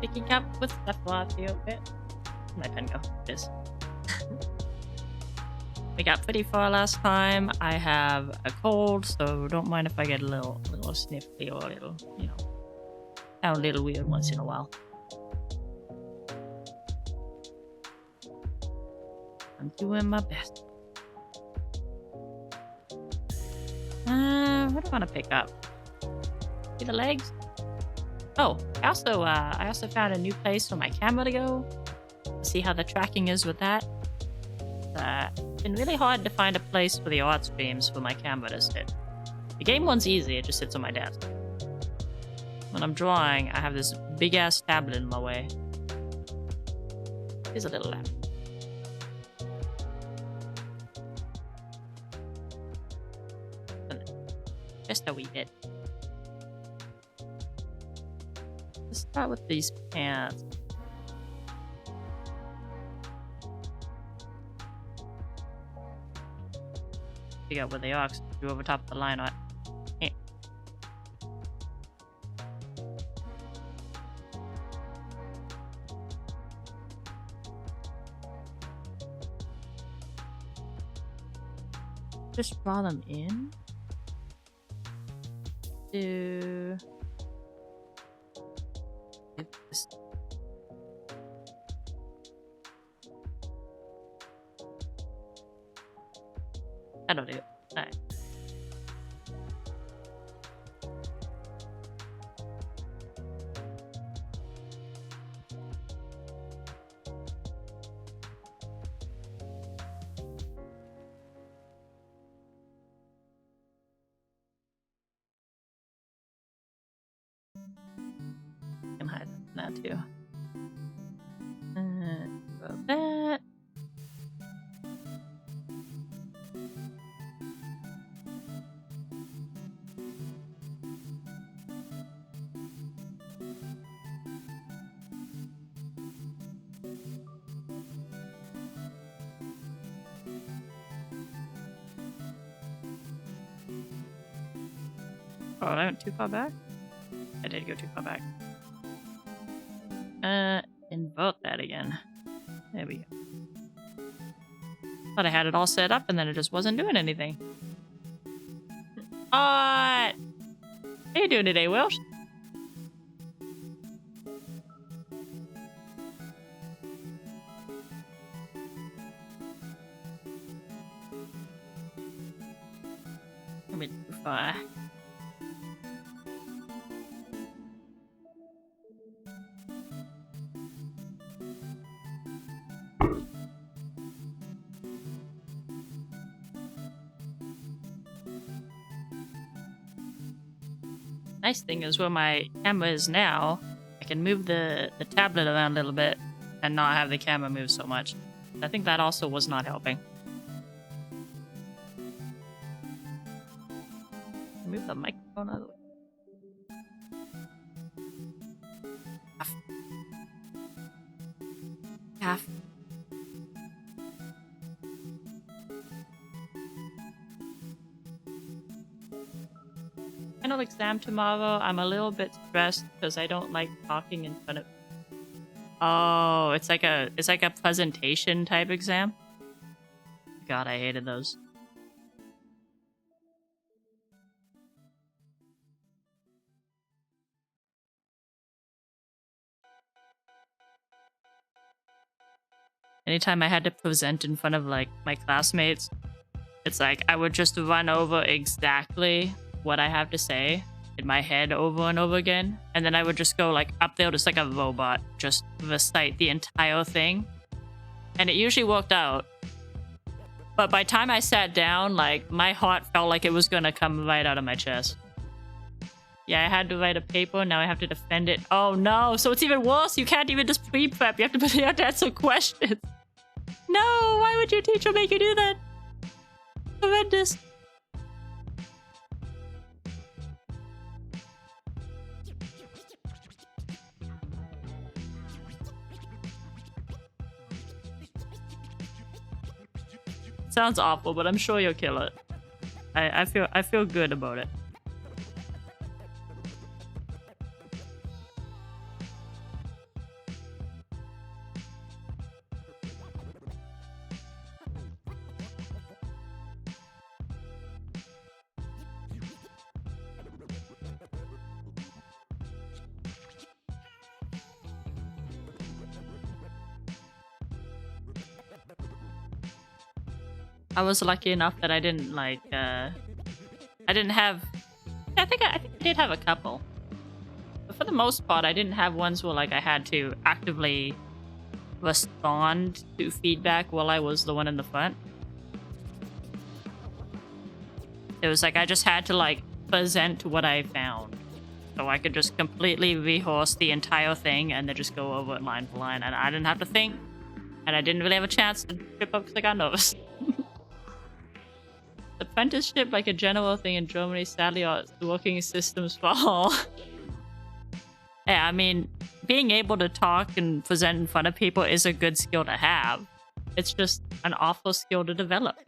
picking up with Sephiroth here a bit. My pen go. This. We got pretty far last time. I have a cold, so don't mind if I get a little sniffly or a little, you know, sound a little weird once in a while. I'm doing my best. What do I want to pick up? See the legs? Oh, I also found a new place for my camera to go. See how the tracking is with that. It's been really hard to find a place for the art streams for my camera to sit. The game one's easy, it just sits on my desk. When I'm drawing, I have this big ass tablet in my way. Here's a little lap. Just a wee bit. Let's start with these pants. Figure out where they are, 'cause they're over top of the line art. Eh. Just draw them in. That'll do it. Alright. Can hide that too. About that. Oh, I went too far back? I did go too far back. Invert that again. There we go. Thought I had it all set up and then it just wasn't doing anything. What? How you doing today, Welsh? A bit too far. Nice thing is where my camera is now, I can move the tablet around a little bit and not have the camera move so much. I think that also was not helping. Move the microphone out of the way. Half. Final exam tomorrow. I'm a little bit stressed because I don't like talking in front of. Oh, it's like a presentation type exam. God, I hated those. Anytime I had to present in front of like my classmates, it's like I would just run over exactly what I have to say in my head over and over again, and then I would just go like up there just like a robot, just recite the entire thing, and it usually worked out. But by the time I sat down, like my heart felt like it was gonna come right out of my chest. Yeah, I had to write a paper, now I have to defend it. Oh no, so it's even worse. You can't even just pre-prep, you have to answer questions. No, why would your teacher make you do that? Horrendous. Sounds awful, but I'm sure you'll kill it. I feel good about it. I was lucky enough that I didn't like I didn't have I think I did have a couple. But for the most part I didn't have ones where like I had to actively respond to feedback while I was the one in the front. It was like I just had to like present what I found. So I could just completely rehearse the entire thing and then just go over it line for line. And I didn't have to think. And I didn't really have a chance to trip up because I got nervous. Apprenticeship, like a general thing in Germany, sadly, are working systems for all. Yeah, I mean, being able to talk and present in front of people is a good skill to have. It's just an awful skill to develop.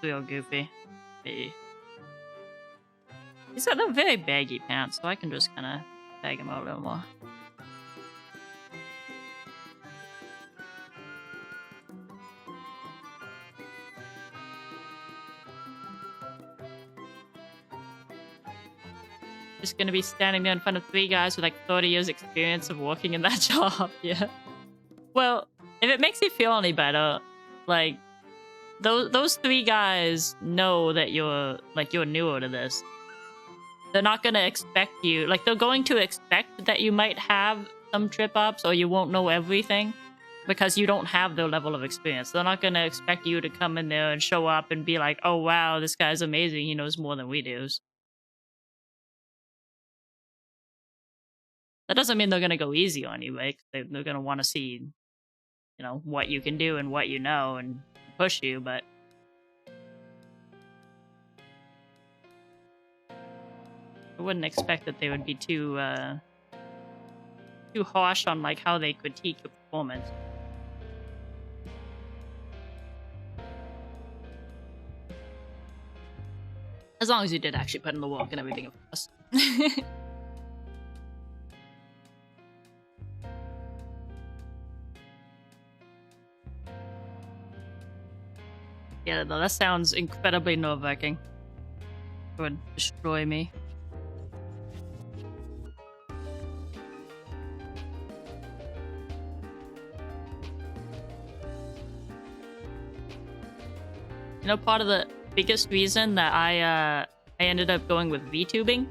Real goofy. Hey. He's got a very baggy pants, so I can just kind of bag him out a little more. Just gonna be standing there in front of 3 guys with like 30 years experience of working in that job. Yeah. Well, if it makes you feel any better, like those 3 guys know that you're newer to this. They're not gonna expect you, like they're going to expect that you might have some trip ups or you won't know everything because you don't have their level of experience. They're not gonna expect you to come in there and show up and be like, oh wow, this guy's amazing, he knows more than we do. That doesn't mean they're gonna go easy on you, right? They're gonna want to see, you know, what you can do and what you know and push you, but I wouldn't expect that they would be too harsh on like how they critique your performance. As long as you did actually put in the work and everything, of course. Yeah, no, that sounds incredibly nerve-wracking. It would destroy me. You know, part of the biggest reason that I ended up going with VTubing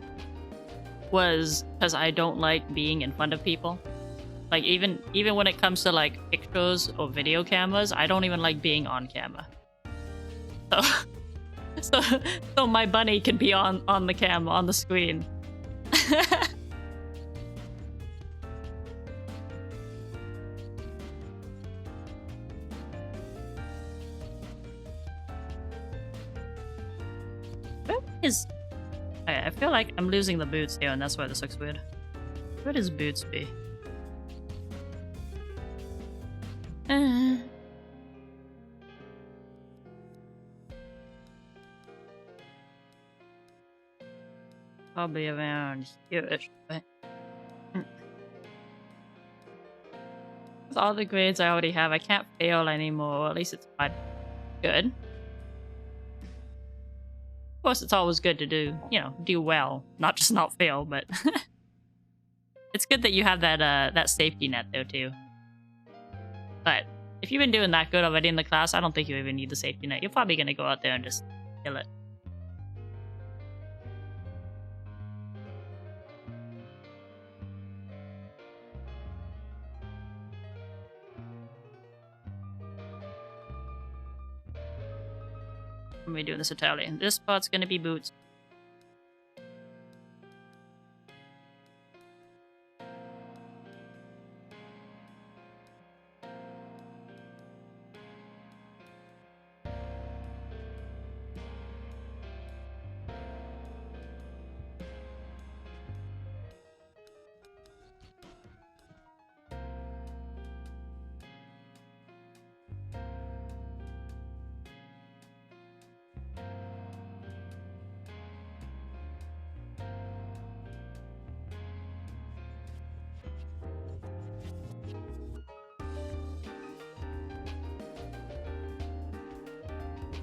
was because I don't like being in front of people. Like even when it comes to like pictures or video cameras, I don't even like being on camera. So my bunny can be on the camera, on the screen. Where is... I feel like I'm losing the boots here, and that's why this looks weird. Where does boots be? Probably around here-ish, right? With all the grades I already have, I can't fail anymore, or at least it's quite good. Of course, it's always good to do, you know, do well, not just not fail, but it's good that you have that that safety net there too. But if you've been doing that good already in the class, I don't think you even need the safety net. You're probably gonna go out there and just kill it. I'm redoing this Italian. This part's gonna be boots.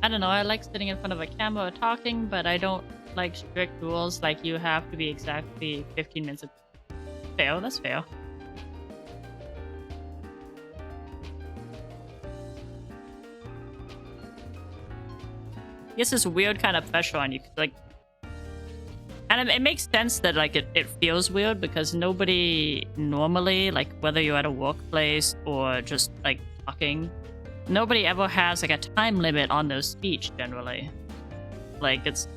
I don't know, I like sitting in front of a camera talking, but I don't like strict rules like you have to be exactly 15 minutes. Fair, that's fair. I guess this weird kind of pressure on you, like, and it makes sense that like it feels weird because nobody normally, like whether you're at a workplace or just like talking, nobody ever has like a time limit on their speech generally. Like it's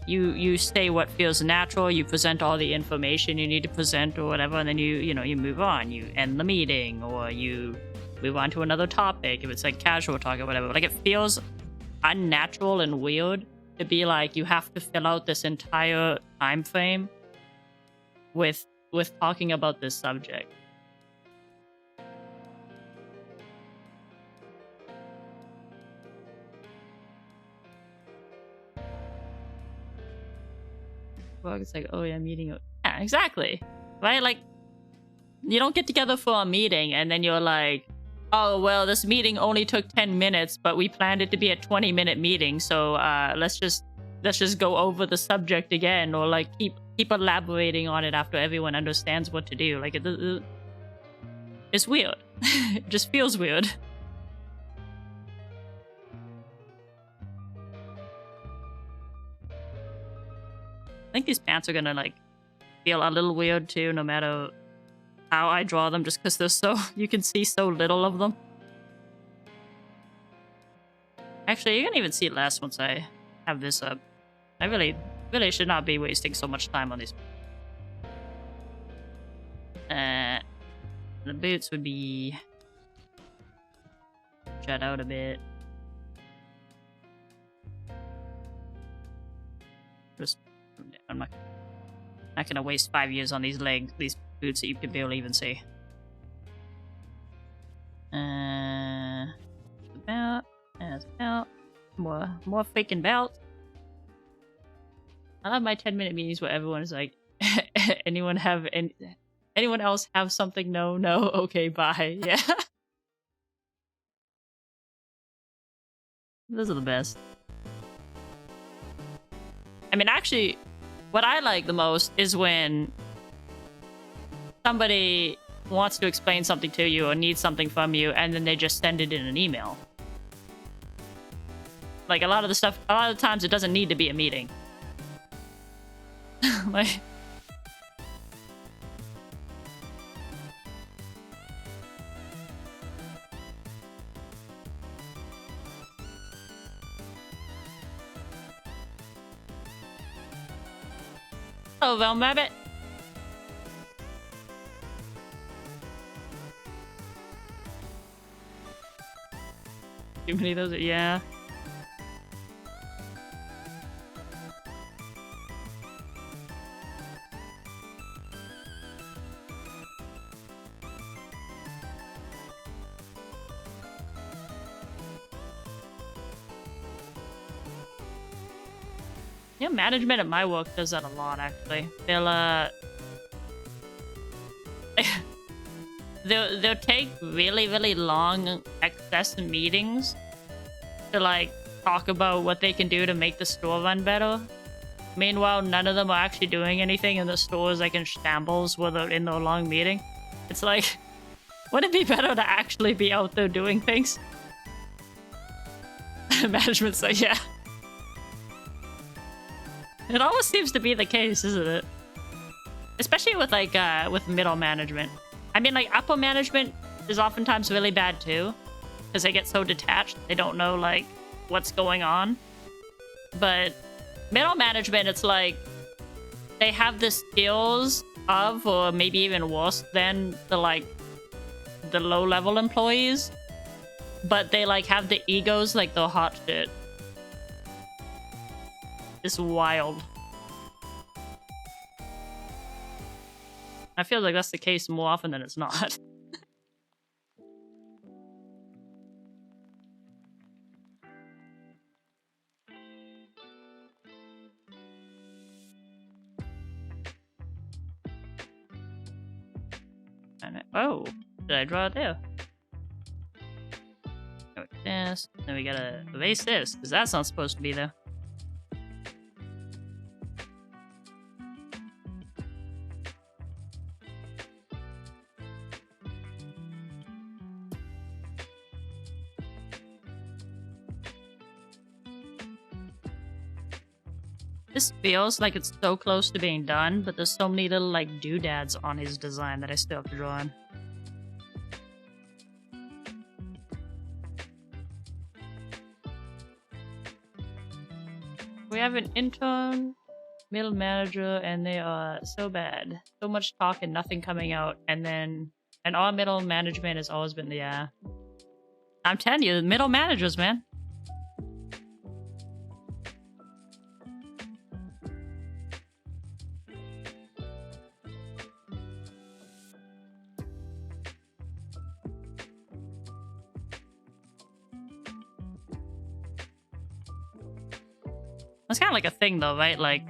you say what feels natural, you present all the information you need to present or whatever, and then you move on, you end the meeting or you move on to another topic if it's like casual talk or whatever. Like it feels unnatural and weird to be like you have to fill out this entire time frame with talking about this subject. Well, it's like, oh yeah, meeting. Yeah, exactly. Right? Like, you don't get together for a meeting and then you're like, oh, well, this meeting only took 10 minutes, but we planned it to be a 20-minute meeting, so let's just go over the subject again, or like keep elaborating on it after everyone understands what to do. Like, it's weird. It just feels weird. I think these pants are gonna like feel a little weird too, no matter how I draw them, just because they're so you can see so little of them. Actually, you can even see it less once I have this up. I really should not be wasting so much time on these. The boots would be jet out a bit. Just I'm not gonna waste 5 years on these boots that you can barely even see. Belt, as belt, more freaking belt. I love my 10-minute meetings where everyone is like, anyone else have something? No, okay, bye. Yeah. Those are the best. I mean, actually, what I like the most is when somebody wants to explain something to you or needs something from you, and then they just send it in an email. Like, a lot of the times it doesn't need to be a meeting. Like... Oh, Velmabbit. Too many of those, yeah. Yeah, management at my work does that a lot, actually. They'll take really long excess meetings to like talk about what they can do to make the store run better. Meanwhile, none of them are actually doing anything, and the store is like in shambles where they're in their long meeting. It's like, wouldn't it be better to actually be out there doing things? Management's like, yeah. It almost seems to be the case, isn't it? Especially with like with middle management. I mean, like upper management is oftentimes really bad too, because they get so detached they don't know like what's going on. But middle management, it's like they have the skills of, or maybe even worse than the low level employees, but they like have the egos like the hot shit. It's wild. I feel like that's the case more often than it's not. Oh, did I draw it there? Go down. this. Then we gotta erase this, because that's not supposed to be there. This feels like it's so close to being done, but there's so many little like doodads on his design that I still have to draw in. We have an intern, middle manager, and they are so bad. So much talk and nothing coming out, and our middle management has always been the I'm telling you, the middle managers, man. That's kind of like a thing though, right? Like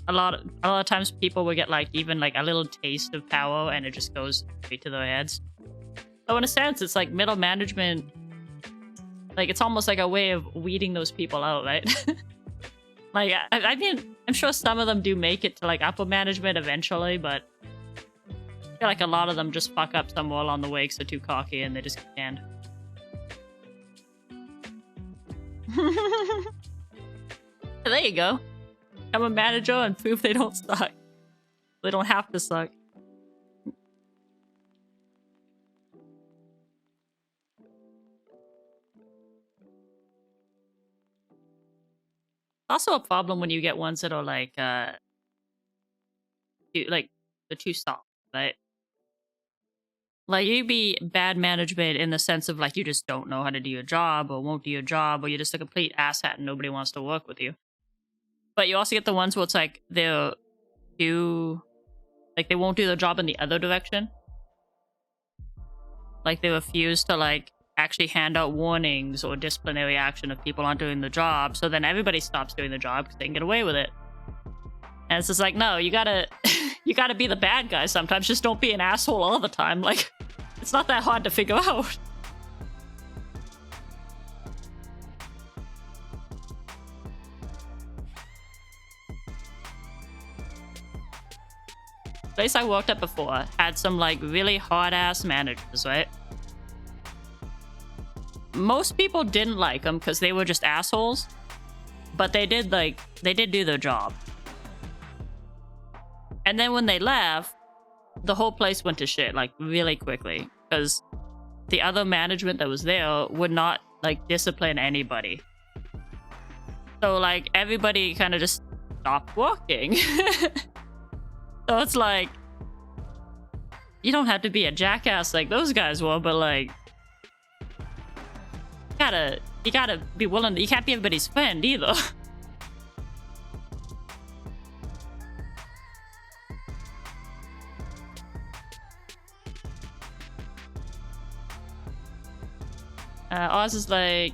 a lot of times people will get like even like a little taste of power and it just goes straight to their heads. So in a sense, it's like middle management, like it's almost like a way of weeding those people out, right? Like I mean, I'm sure some of them do make it to like upper management eventually, but I feel like a lot of them just fuck up somewhere along the way because they're too cocky and they just can't. There you go. Become a manager and prove they don't suck. They don't have to suck. Also a problem when you get ones that are like they're too soft, right? Like, you'd be bad management in the sense of, like, you just don't know how to do your job or won't do your job, or you're just a complete asshat and nobody wants to work with you. But you also get the ones where it's like, they're too... Like, they won't do their job in the other direction. Like, they refuse to, like, actually hand out warnings or disciplinary action if people aren't doing the job. So then everybody stops doing the job because they can get away with it. And it's just like, no, you gotta... you gotta be the bad guy sometimes. Just don't be an asshole all the time. Like, it's not that hard to figure out. The place I worked at before had some, like, really hard-ass managers, right? Most people didn't like them because they were just assholes. But they did do their job. And then when they left, the whole place went to shit, like, really quickly. Because the other management that was there would not, like, discipline anybody. So, like, everybody kind of just stopped working. So it's like, you don't have to be a jackass like those guys were, but, like, you gotta be willing to, you can't be everybody's friend either. Oz is like,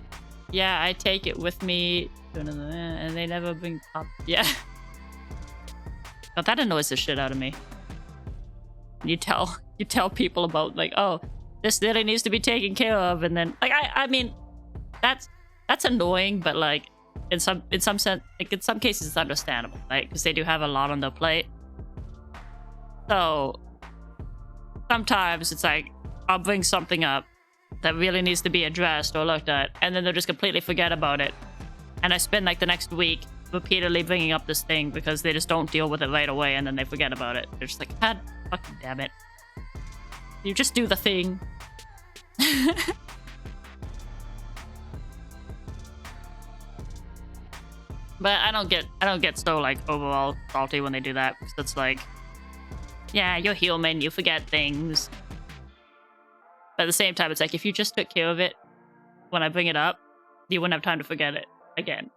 yeah, I take it with me, and they never bring up. Yeah. But that annoys the shit out of me. You tell people about, like, oh, this really needs to be taken care of, and then, like, I mean, that's annoying, but, like, in some sense, like, in some cases it's understandable, right? Because they do have a lot on their plate. So sometimes it's like, I'll bring something up that really needs to be addressed or looked at, and then they'll just completely forget about it. And I spend, like, the next week repeatedly bringing up this thing because they just don't deal with it right away, and then they forget about it. They're just like, God fucking damn it. You just do the thing. But I don't get so, like, overall salty when they do that, because it's like, yeah, you're human, you forget things. But at the same time, it's like, if you just took care of it when I bring it up, you wouldn't have time to forget it again.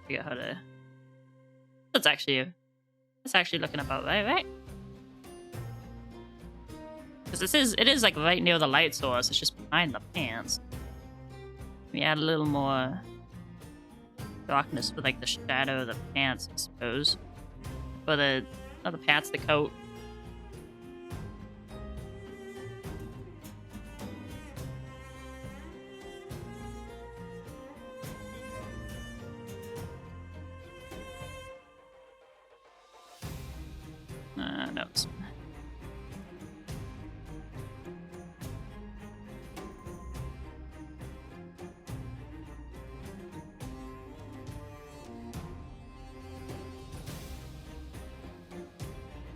Figure out how to... That's actually looking about right? Because it is like right near the light source. It's just behind the pants. We add a little more darkness for like the shadow of the pants, I suppose. For the not the pants, the coat. No.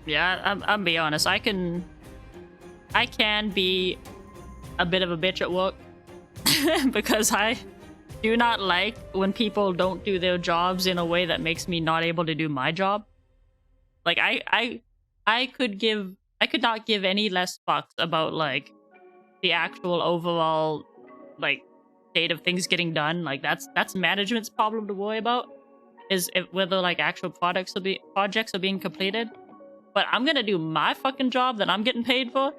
Yeah, I'm be honest. I can be a bit of a bitch at work because I do not like when people don't do their jobs in a way that makes me not able to do my job. Like I could not give any less fucks about like the actual overall like state of things getting done. Like that's management's problem to worry about, is if whether like actual projects are being completed. But I'm gonna do my fucking job that I'm getting paid for.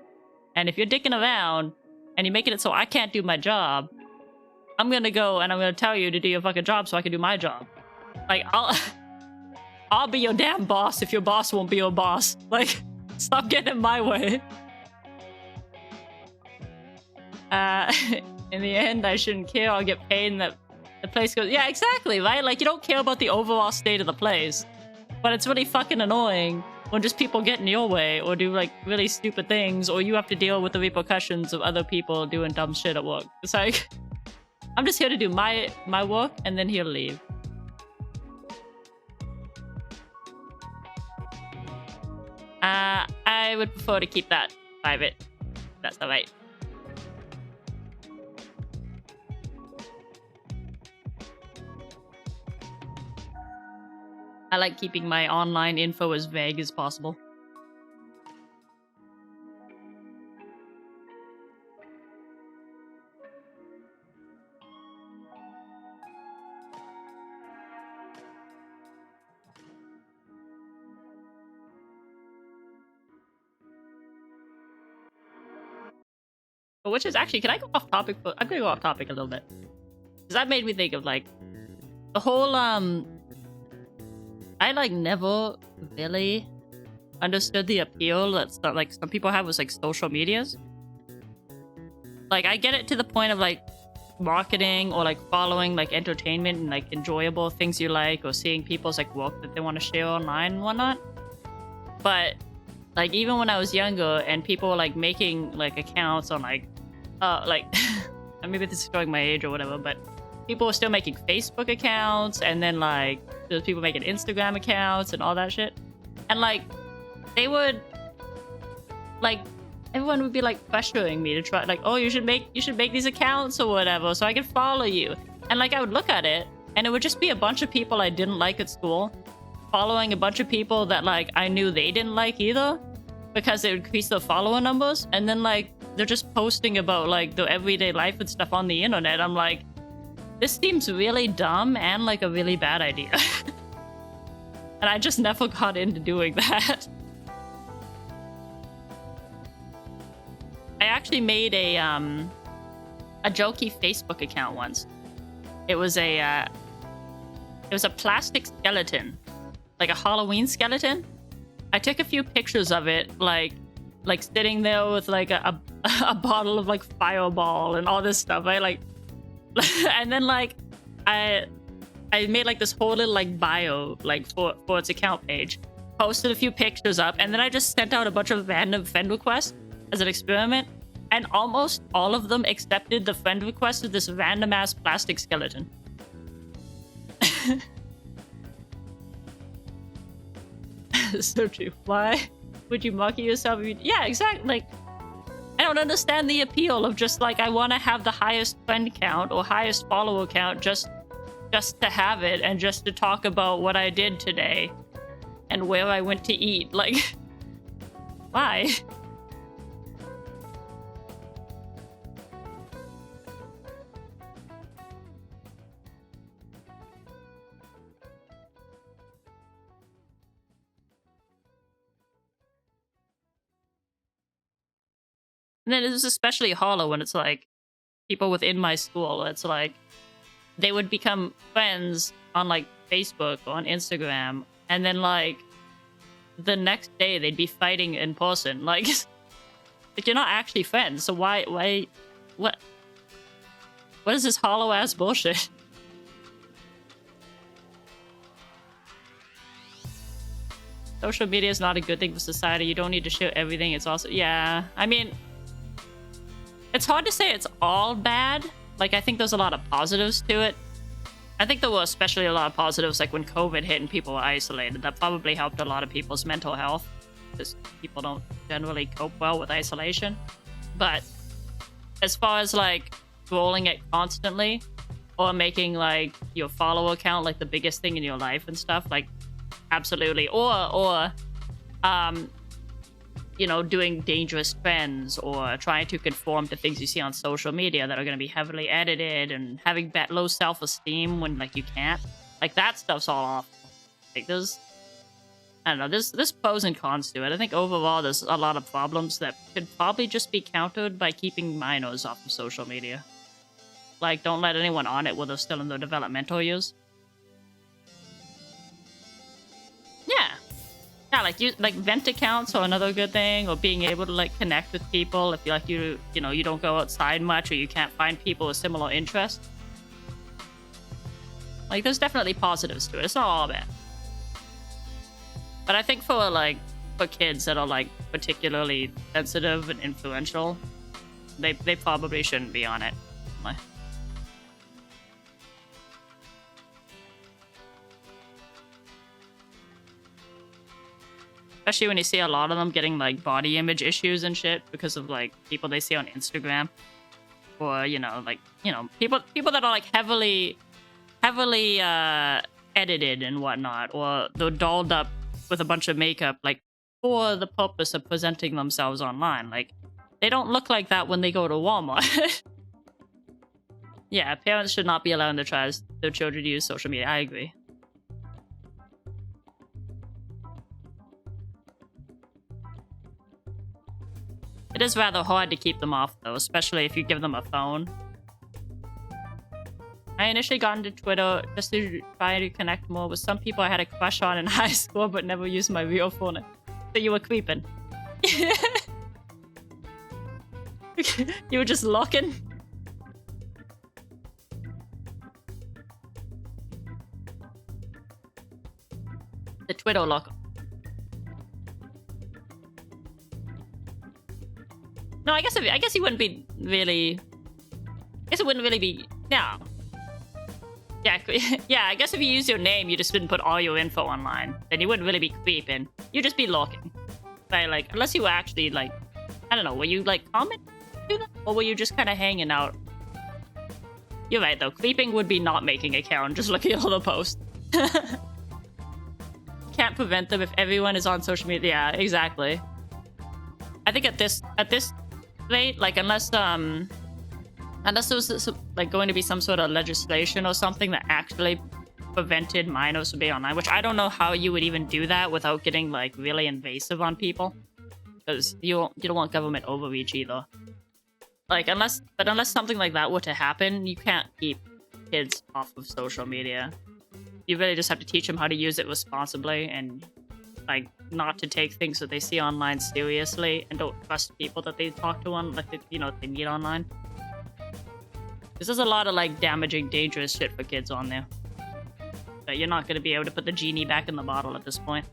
And if you're dicking around and you're making it so I can't do my job, I'm gonna go and I'm gonna tell you to do your fucking job so I can do my job. Like I'll be your damn boss if your boss won't be your boss. Like, stop getting in my way. In the end, I shouldn't care. I'll get paid and the place goes... Yeah, exactly, right? Like, you don't care about the overall state of the place. But it's really fucking annoying when just people get in your way or do, like, really stupid things, or you have to deal with the repercussions of other people doing dumb shit at work. It's like... I'm just here to do my work and then here to leave. I would prefer to keep that private. That's alright. I like keeping my online info as vague as possible. Which is actually, can I go off topic? I'm gonna go off topic a little bit. Because that made me think of like the whole I like never really understood the appeal that like some people have with like social medias. Like I get it to the point of like marketing or like following like entertainment and like enjoyable things you like, or seeing people's like work that they want to share online and whatnot. But like even when I was younger and people were like making like accounts on like maybe this is showing my age or whatever, but people were still making Facebook accounts, and then like there's people making Instagram accounts and all that shit. And like they would like everyone would be like pressuring me to try like, oh, you should make these accounts or whatever so I can follow you. And like I would look at it and it would just be a bunch of people I didn't like at school following a bunch of people that like I knew they didn't like either, because it would increase their follower numbers. And then like they're just posting about like their everyday life and stuff on the internet. I'm like, this seems really dumb and like a really bad idea. And I just never got into doing that. I actually made a jokey Facebook account once. It was a plastic skeleton, like a Halloween skeleton. I took a few pictures of it, like sitting there with like a bottle of like Fireball and all this stuff. I like, and then like I made like this whole little like bio like for its account page, posted a few pictures up, and then I just sent out a bunch of random friend requests as an experiment, and almost all of them accepted the friend request of this random ass plastic skeleton. So true. Why would you monkey yourself? Yeah, exactly. Like, I don't understand the appeal of just like, I want to have the highest friend count or highest follower count just to have it and just to talk about what I did today and where I went to eat. Like, why? And then it's especially hollow when it's like people within my school. It's like they would become friends on like Facebook or on Instagram, and then like the next day they'd be fighting in person. Like, like you're not actually friends. So why what is this hollow ass bullshit? Social media is not a good thing for society. You don't need to share everything. It's also, yeah. I mean, it's hard to say it's all bad. Like, I think there's a lot of positives to it. I think there were especially a lot of positives, like when COVID hit and people were isolated. That probably helped a lot of people's mental health, because people don't generally cope well with isolation. But as far as like rolling it constantly, or making like your follower count like the biggest thing in your life and stuff, like absolutely. Or you know, doing dangerous trends or trying to conform to things you see on social media that are going to be heavily edited and having low self-esteem when like you can't. Like that stuff's all awful. Like there's, I don't know, there's pros and cons to it. I think overall there's a lot of problems that could probably just be countered by keeping minors off of social media. Like don't let anyone on it while they're still in their developmental years. Yeah, like vent accounts are another good thing, or being able to like connect with people if you like you know you don't go outside much or you can't find people with similar interests. Like there's definitely positives to it. It's not all bad. But I think for kids that are like particularly sensitive and influential, they probably shouldn't be on it. Like, especially when you see a lot of them getting like body image issues and shit because of like people they see on Instagram, or people that are like heavily edited and whatnot, or they're dolled up with a bunch of makeup like for the purpose of presenting themselves online. Like they don't look like that when they go to Walmart. Yeah, parents should not be allowed to try their children to use social media. I agree. It is rather hard to keep them off, though, especially if you give them a phone. I initially got into Twitter just to try to connect more with some people I had a crush on in high school, but never used my real phone. So you were creeping. You were just looking? The Twitter lock. No, I guess he wouldn't be really. I guess it wouldn't really be. No. Yeah, yeah. I guess if you use your name, you just didn't put all your info online, then you wouldn't really be creeping. You'd just be looking. Right? Like, unless you were actually like, I don't know, were you like commenting, or were you just kind of hanging out? You're right though. Creeping would be not making a account, just looking at all the posts. Can't prevent them if everyone is on social media. Yeah, exactly. I think at this rate, like unless there was like going to be some sort of legislation or something that actually prevented minors from being online, which I don't know how you would even do that without getting like really invasive on people, because you don't want government overreach either. Like unless something like that were to happen, you can't keep kids off of social media. You really just have to teach them how to use it responsibly and like not to take things that they see online seriously, and don't trust people that they talk to on like they meet online. Because there's a lot of like damaging, dangerous shit for kids on there. But you're not going to be able to put the genie back in the bottle at this point.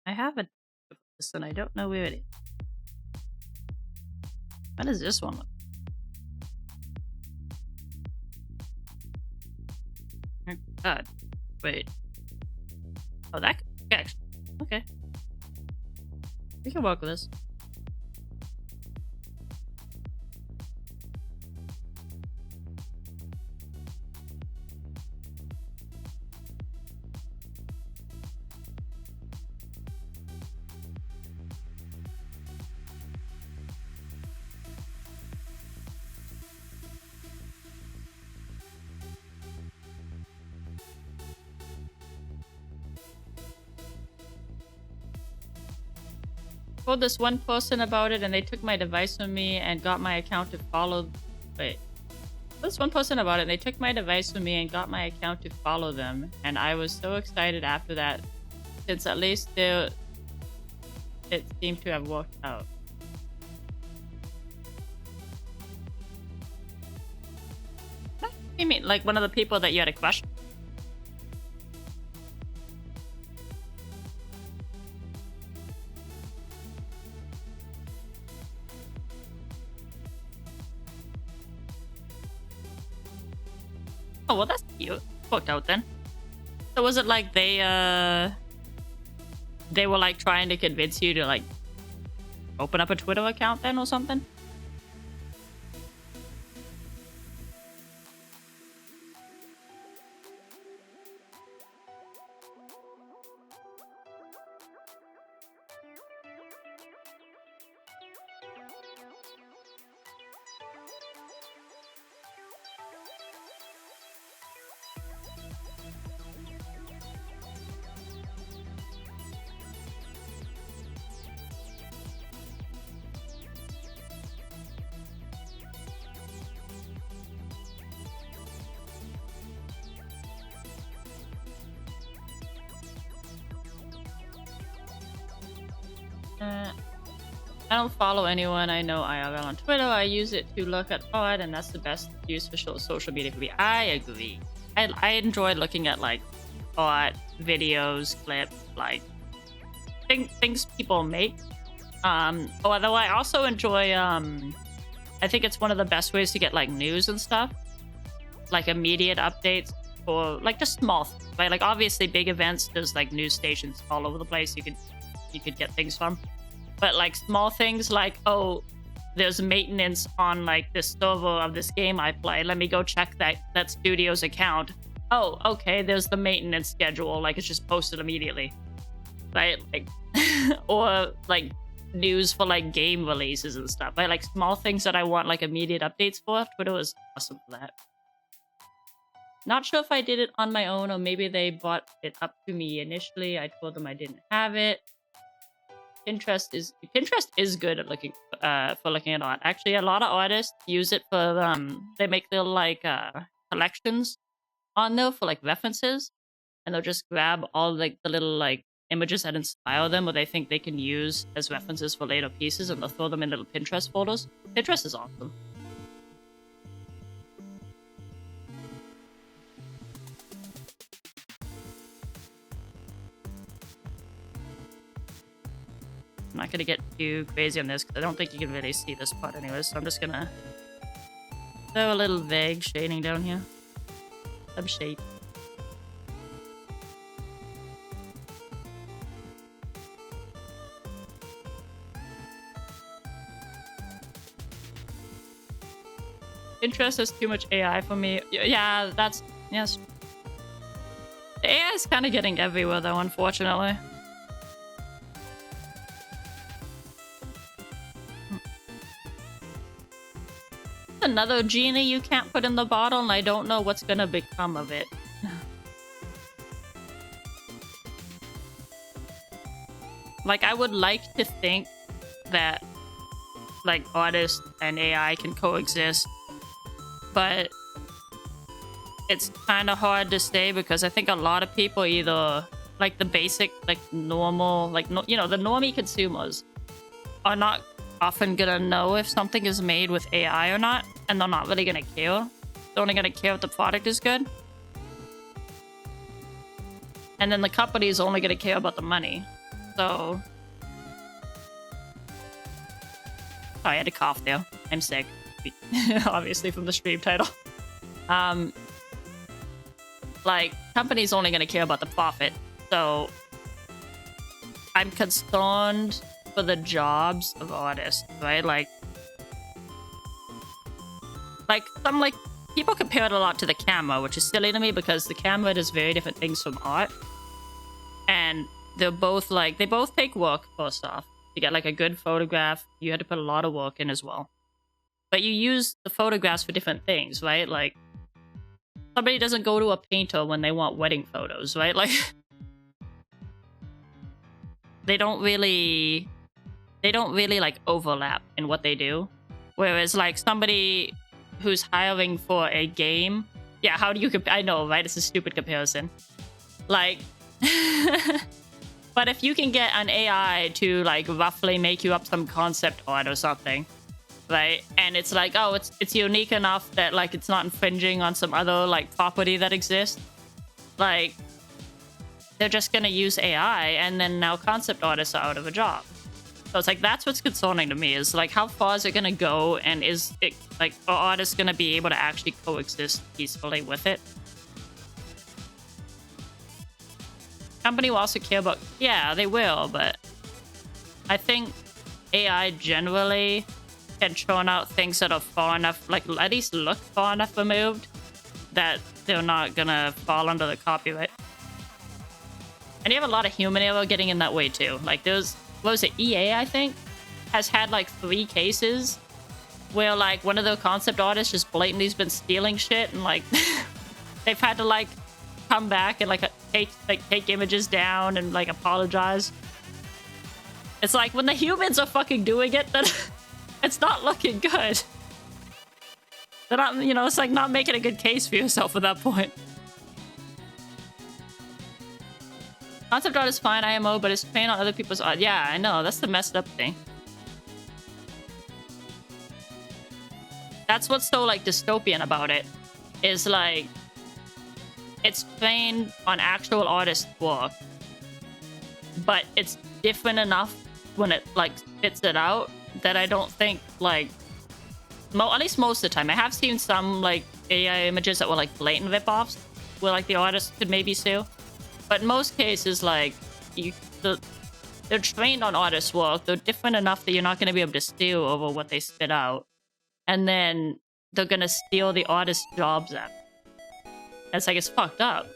I have a this and I don't know where it is. What does this one look? Oh God, wait. Oh, that actually. Okay, we can work with this. told this one person about it and they took my device from me and got my account to follow. Wait. This one person about it and they took my device from me and got my account to follow them. And I was so excited after that, since at least it seemed to have worked out. You mean like one of the people that you had a question? Oh, well, that's cute. Worked out then. So was it like they were like trying to convince you to like open up a Twitter account then or something? I don't follow anyone I know IRL on Twitter. I use it to look at art, and that's the best use for social media for me. I agree. I enjoy looking at like art, videos, clips, like things people make. Although I also enjoy I think it's one of the best ways to get like news and stuff, like immediate updates or like just small things, right? Like obviously big events, there's like news stations all over the place you could get things from. But like small things like, oh, there's maintenance on like this server of this game I play. Let me go check that studio's account. Oh, okay, there's the maintenance schedule. Like it's just posted immediately, right? Like, or like news for like game releases and stuff. Right? Like small things that I want like immediate updates for. Twitter was awesome for that. Not sure if I did it on my own or maybe they brought it up to me initially. I told them I didn't have it. Pinterest is good at looking for looking at art. Actually, a lot of artists use it for they make their like collections on there for like references, and they'll just grab all like the little like images that inspire them or they think they can use as references for later pieces, and they'll throw them in little Pinterest folders. Pinterest is awesome. I'm not gonna get too crazy on this because I don't think you can really see this part anyways, so I'm just gonna throw a little vague shading down here. Some shape. Pinterest has too much AI for me. Yeah, yes. The AI is kind of getting everywhere though, unfortunately. Another genie you can't put in the bottle, and I don't know what's gonna become of it. Like, I would like to think that like artists and AI can coexist, but it's kind of hard to say because I think a lot of people either like the basic like normal like the normie consumers are not often gonna know if something is made with AI or not, and they're not really gonna care. They're only gonna care if the product is good. And then the company is only gonna care about the money. So... Oh, I had a cough there. I'm sick. Obviously from the stream title. Like, companies only gonna care about the profit. So... I'm concerned for the jobs of artists, right? Like some like people compare it a lot to the camera, which is silly to me because the camera does very different things from art, and they're both like they both take work. First off, to get like a good photograph, you had to put a lot of work in as well, but you use the photographs for different things, right? Like somebody doesn't go to a painter when they want wedding photos, right? Like they don't they don't really like overlap in what they do. Whereas like somebody who's hiring for a game, yeah, how do you I know, right? It's a stupid comparison. Like, but if you can get an AI to like roughly make you up some concept art or something, right? And it's like, oh, it's unique enough that like it's not infringing on some other like property that exists. Like, they're just gonna use AI, and then now concept artists are out of a job. So it's like, that's what's concerning to me, is like, how far is it gonna go, and is it like, are artists gonna be able to actually coexist peacefully with it? Company will also care about, yeah, they will, but I think AI generally can churn out things that are far enough, like at least look far enough removed, that they're not gonna fall under the copyright. And you have a lot of human error getting in that way too. Like there's, what was it, EA I think, has had like 3 cases where like one of their concept artists just blatantly has been stealing shit, and like they've had to like come back and like take images down and like apologize. It's like, when the humans are fucking doing it, then it's not looking good. They're not, you know, it's like not making a good case for yourself at that point. Concept art is fine, IMO, but it's trained on other people's art. Yeah, I know, that's the messed up thing. That's what's so like dystopian about it, is like, it's trained on actual artist work, but it's different enough when it like spits it out that I don't think like, at least most of the time. I have seen some like AI images that were like blatant ripoffs, where like the artist could maybe sue. But in most cases, like, they're trained on artist work. They're different enough that you're not going to be able to steal over what they spit out. And then they're going to steal the artist's jobs out. It's like, it's fucked up.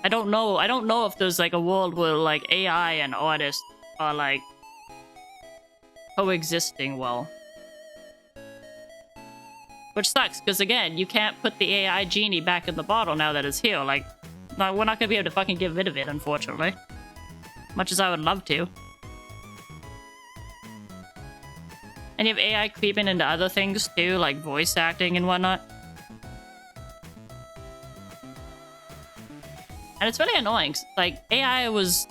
I don't know if there's like a world where like AI and artists are like coexisting well. Which sucks, because again, you can't put the AI genie back in the bottle now that it's here. Like, no, we're not gonna be able to fucking get rid of it, unfortunately. Much as I would love to. And you have AI creeping into other things too, like voice acting and whatnot. And it's really annoying. Like, AI was...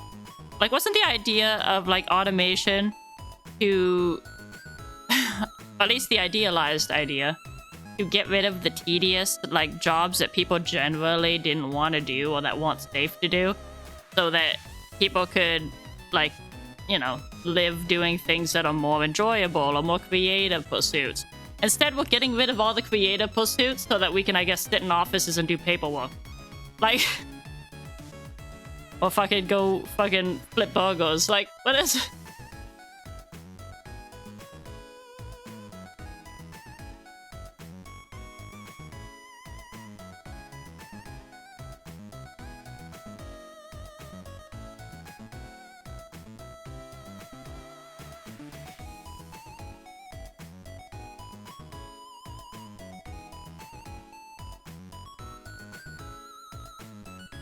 Like, wasn't the idea of, like, automation to... at least the idealized idea, to get rid of the tedious, like, jobs that people generally didn't want to do or that weren't safe to do, so that people could, like, you know, live doing things that are more enjoyable or more creative pursuits. Instead, we're getting rid of all the creative pursuits so that we can, I guess, sit in offices and do paperwork. Like... or fucking go fucking flip burgers. Like, what is...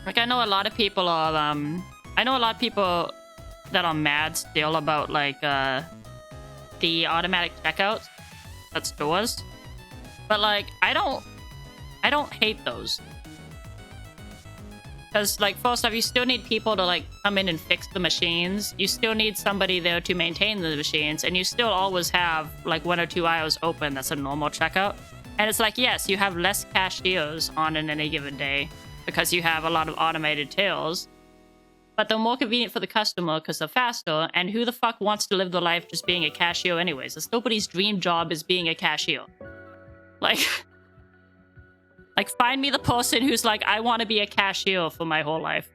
Like, I know a lot of people are, I know a lot of people that are mad still about, like, the automatic checkouts at stores. But, like, I don't hate those. Because, like, first off, you still need people to, like, come in and fix the machines. You still need somebody there to maintain the machines. And you still always have, like, 1 or 2 aisles open. That's a normal checkout. And it's like, yes, you have less cashiers on in any given day, because you have a lot of automated tills, but they're more convenient for the customer because they're faster, and who the fuck wants to live their life just being a cashier anyways? It's nobody's dream job is being a cashier. Like, find me the person who's like, I want to be a cashier for my whole life.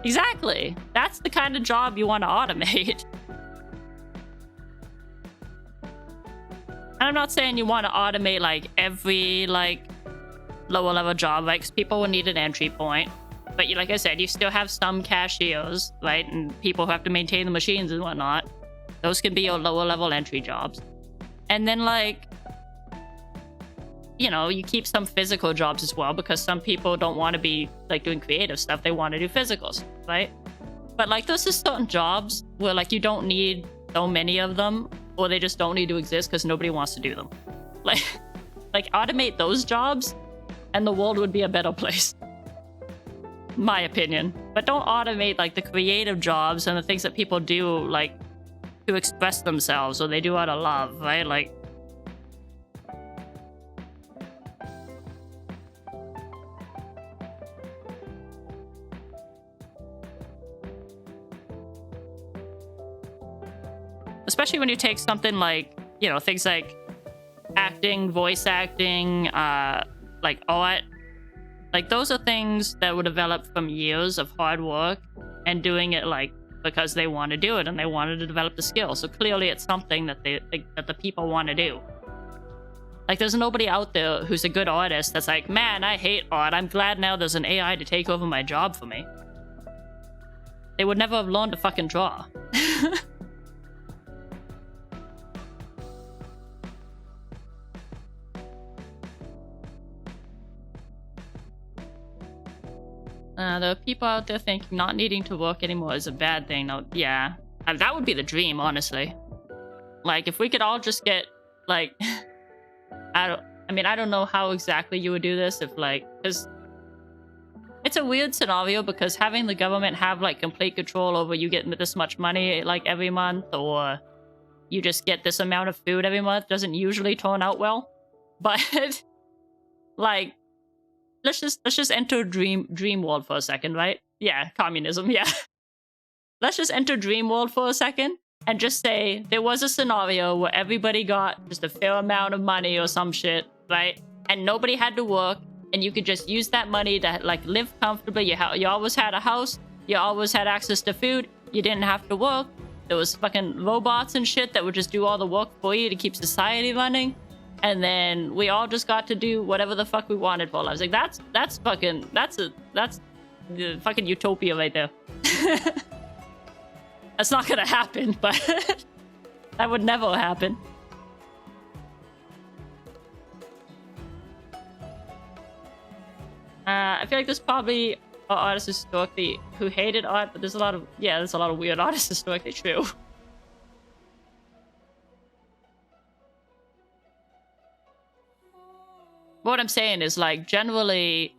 Exactly. That's the kind of job you want to automate. And I'm not saying you want to automate, like, every, like, lower level job, right? Because people will need an entry point. But like I said, you still have some cashiers, right? And people who have to maintain the machines and whatnot. Those can be your lower level entry jobs. And then, like, you know, you keep some physical jobs as well, because some people don't want to be, like, doing creative stuff. They want to do physical stuff, right? But like there's just certain jobs where like you don't need so many of them, or they just don't need to exist because nobody wants to do them. Like automate those jobs and the world would be a better place. My opinion. But don't automate like the creative jobs and the things that people do like to express themselves or they do out of love, right? Like especially when you take something like, you know, things like acting, voice acting, like art. Like those are things that were developed from years of hard work and doing it like because they want to do it and they wanted to develop the skill. So clearly it's something that that the people want to do. Like there's nobody out there who's a good artist that's like, man, I hate art. I'm glad now there's an AI to take over my job for me. They would never have learned to fucking draw. There are people out there thinking not needing to work anymore is a bad thing. No, yeah. That would be the dream, honestly. Like, if we could all just get, like... I don't know how exactly you would do this if, like... Because it's a weird scenario because having the government have, like, complete control over you getting this much money, like, every month, or you just get this amount of food every month doesn't usually turn out well. But, like... Let's just enter dream world for a second, right? Yeah, communism, yeah. Let's just enter dream world for a second and just say there was a scenario where everybody got just a fair amount of money or some shit, right? And nobody had to work and you could just use that money to like live comfortably. You always had a house, you always had access to food, you didn't have to work. There was fucking robots and shit that would just do all the work for you to keep society running. And then we all just got to do whatever the fuck we wanted for lives. Like that's the fucking utopia right there. That's not gonna happen, but that would never happen. I feel like there's probably artists historically who hated art, but there's a lot of weird artists historically, true. What I'm saying is, like, generally,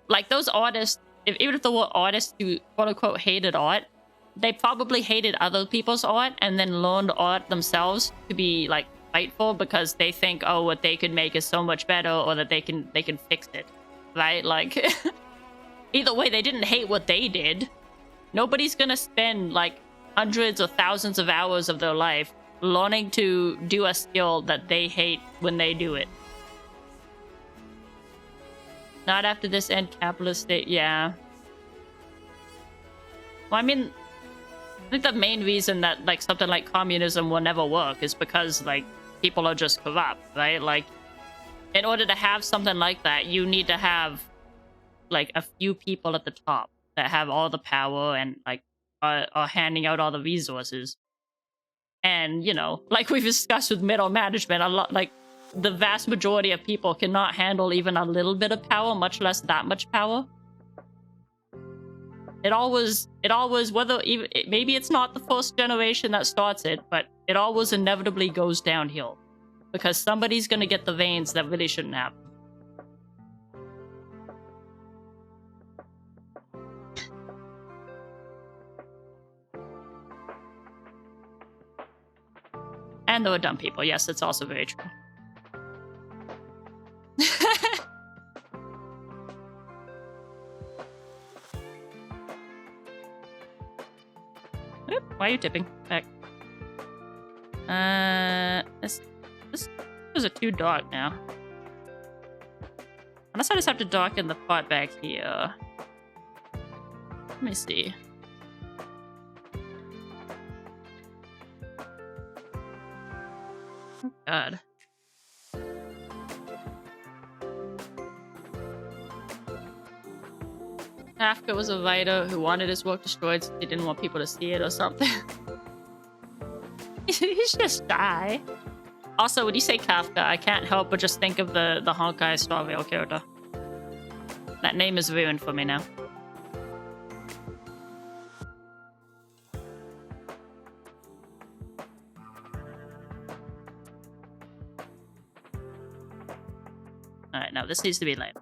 like, those artists, even if there were artists who, quote-unquote, hated art, they probably hated other people's art and then learned art themselves to be, like, spiteful because they think, oh, what they could make is so much better or that they can fix it, right? Like, either way, they didn't hate what they did. Nobody's gonna spend, like, hundreds or thousands of hours of their life learning to do a skill that they hate when they do it. Not after this end capitalist state, yeah. Well, I mean, I think the main reason that, like, something like communism will never work is because, like, people are just corrupt, right? Like, in order to have something like that, you need to have, like, a few people at the top that have all the power and, like, are handing out all the resources. And, you know, like we've discussed with middle management, a lot, like, the vast majority of people cannot handle even a little bit of power, much less that much power. It always, whether even, maybe it's not the first generation that starts it, but it always inevitably goes downhill. Because somebody's gonna get the veins that really shouldn't happen. And there were dumb people, yes, it's also very true. Oop, why are you tipping? Back. This is a too dark now. Unless I just have to darken the pot back here. Let me see. Oh god. Kafka was a writer who wanted his work destroyed so he didn't want people to see it or something. He's just shy. Also, when you say Kafka, I can't help but just think of the Honkai Star Rail character. That name is ruined for me now. Alright, now this needs to be light.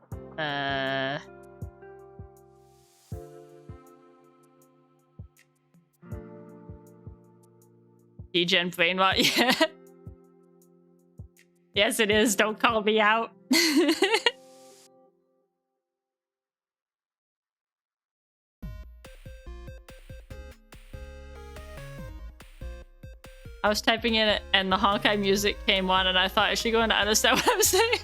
Degen brain rot, yeah. Yes, it is. Don't call me out. I was typing in it and the Honkai music came on and I thought, is she going to understand what I'm saying?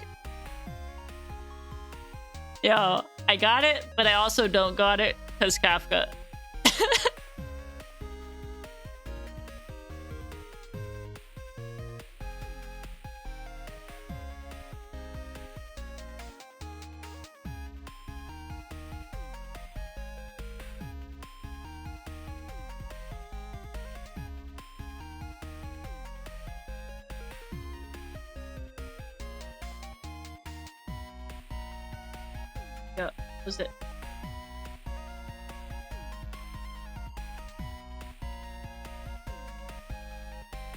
Yo, I got it, but I also don't got it because Kafka. Yo, what's it?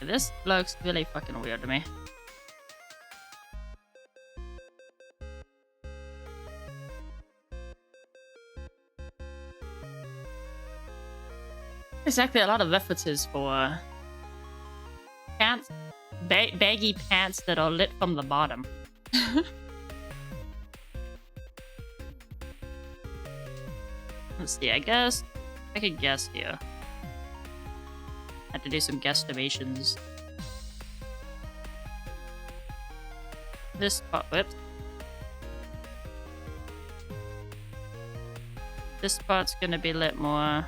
This looks really fucking weird to me. Exactly, a lot of references for pants, baggy pants that are lit from the bottom. Let's see, I guess I could guess here. Had to do some guesstimations. This spot, whoops. This spot's gonna be lit more.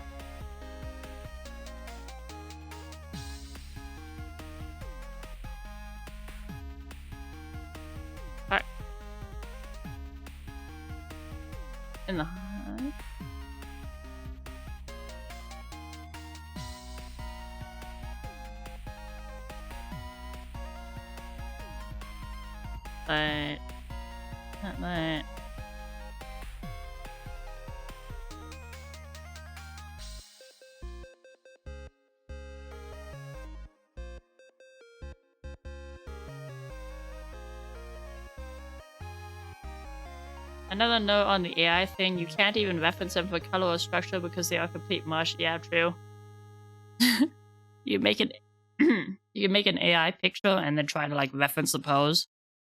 Alright. In the light, that light. Another note on the AI thing, you can't even reference them for color or structure because they are complete mush. Yeah, true. You make an you can make an AI picture and then try to like reference the pose.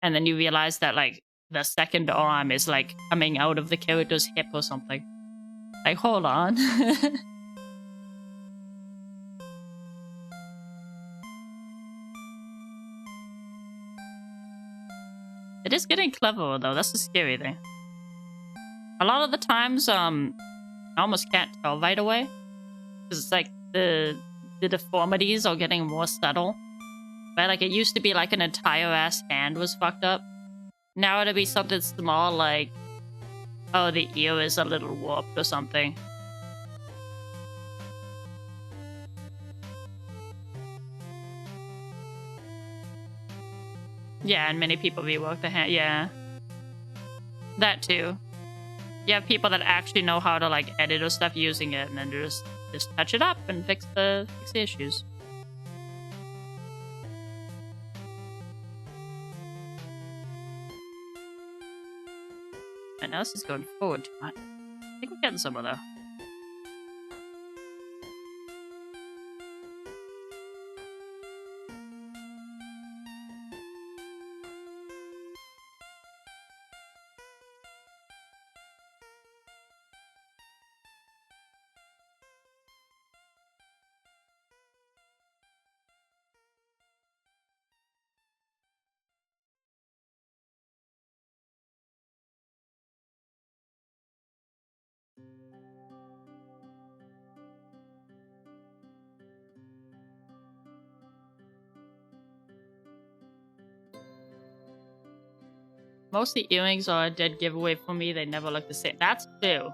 And then you realize that like the second arm is like coming out of the character's hip or something. Like, hold on. It is getting cleverer though, that's the scary thing. A lot of the times, I almost can't tell right away. Because it's like the deformities are getting more subtle. Right, like it used to be like an entire ass hand was fucked up. Now it'll be something small like, oh, the ear is a little warped or something. Yeah, and many people rework the hand. Yeah, that too. You have people that actually know how to like edit or stuff using it, and then just touch it up and fix the issues. And now this is going forward too much. I think we're getting somewhere though. Most of the earrings are a dead giveaway for me. They never look the same. That's true.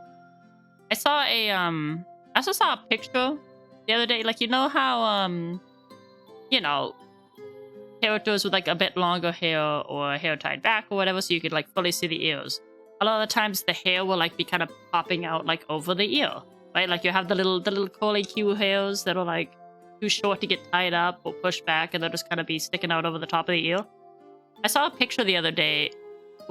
I saw a I also saw a picture the other day. Like, you know how you know, characters with like a bit longer hair or hair tied back or whatever, so you could like fully see the ears. A lot of the times the hair will like be kind of popping out like over the ear, right? Like you have the little curly Q hairs that are like too short to get tied up or pushed back, and they'll just kind of be sticking out over the top of the ear. I saw a picture the other day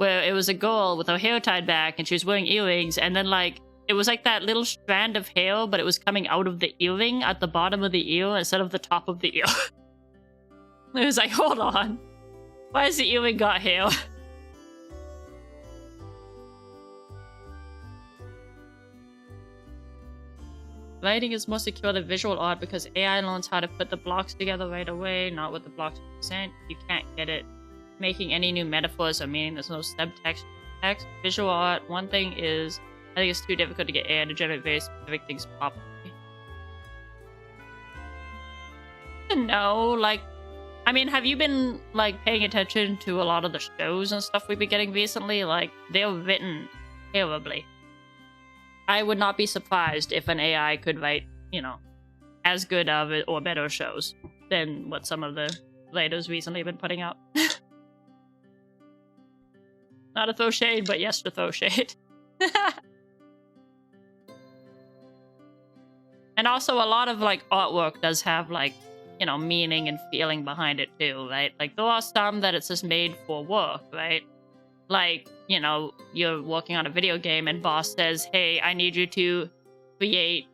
where it was a girl with her hair tied back and she was wearing earrings, and then like it was like that little strand of hair, but it was coming out of the earring at the bottom of the ear instead of the top of the ear. It was like, hold on, why has the earring got hair? Writing is more secure than visual art because AI learns how to put the blocks together right away, not what the blocks represent. You can't get it making any new metaphors or meaning. There's no subtext. Visual art, one thing is, I think it's too difficult to get AI to generate very specific things properly. No, like, I mean, have you been, like, paying attention to a lot of the shows and stuff we've been getting recently? Like, they're written terribly. I would not be surprised if an AI could write, you know, as good of it or better shows than what some of the writers recently have been putting out. Not to throw shade, but yes to throw shade. And also a lot of, like, artwork does have, like, you know, meaning and feeling behind it too, right? Like, there are some that it's just made for work, right? Like, you know, you're working on a video game and boss says, hey, I need you to create,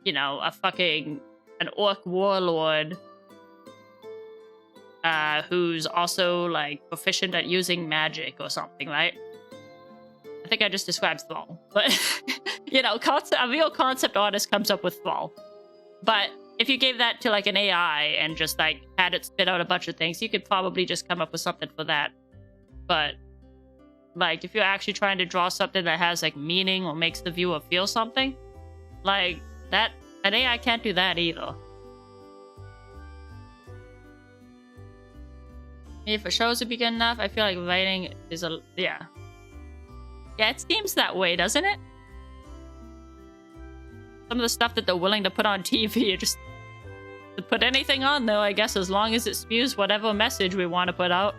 you know, an orc warlord who's also, like, proficient at using magic or something, right? I think I just described Thrall. But, you know, a real concept artist comes up with Thrall. But if you gave that to, like, an AI and just, like, had it spit out a bunch of things, you could probably just come up with something for that. But like, if you're actually trying to draw something that has, like, meaning or makes the viewer feel something, like, that, an AI can't do that either. If a shows would be good enough, I feel like writing is a... Yeah. Yeah, it seems that way, doesn't it? Some of the stuff that they're willing to put on TV, just to put anything on, though, I guess, as long as it spews whatever message we want to put out.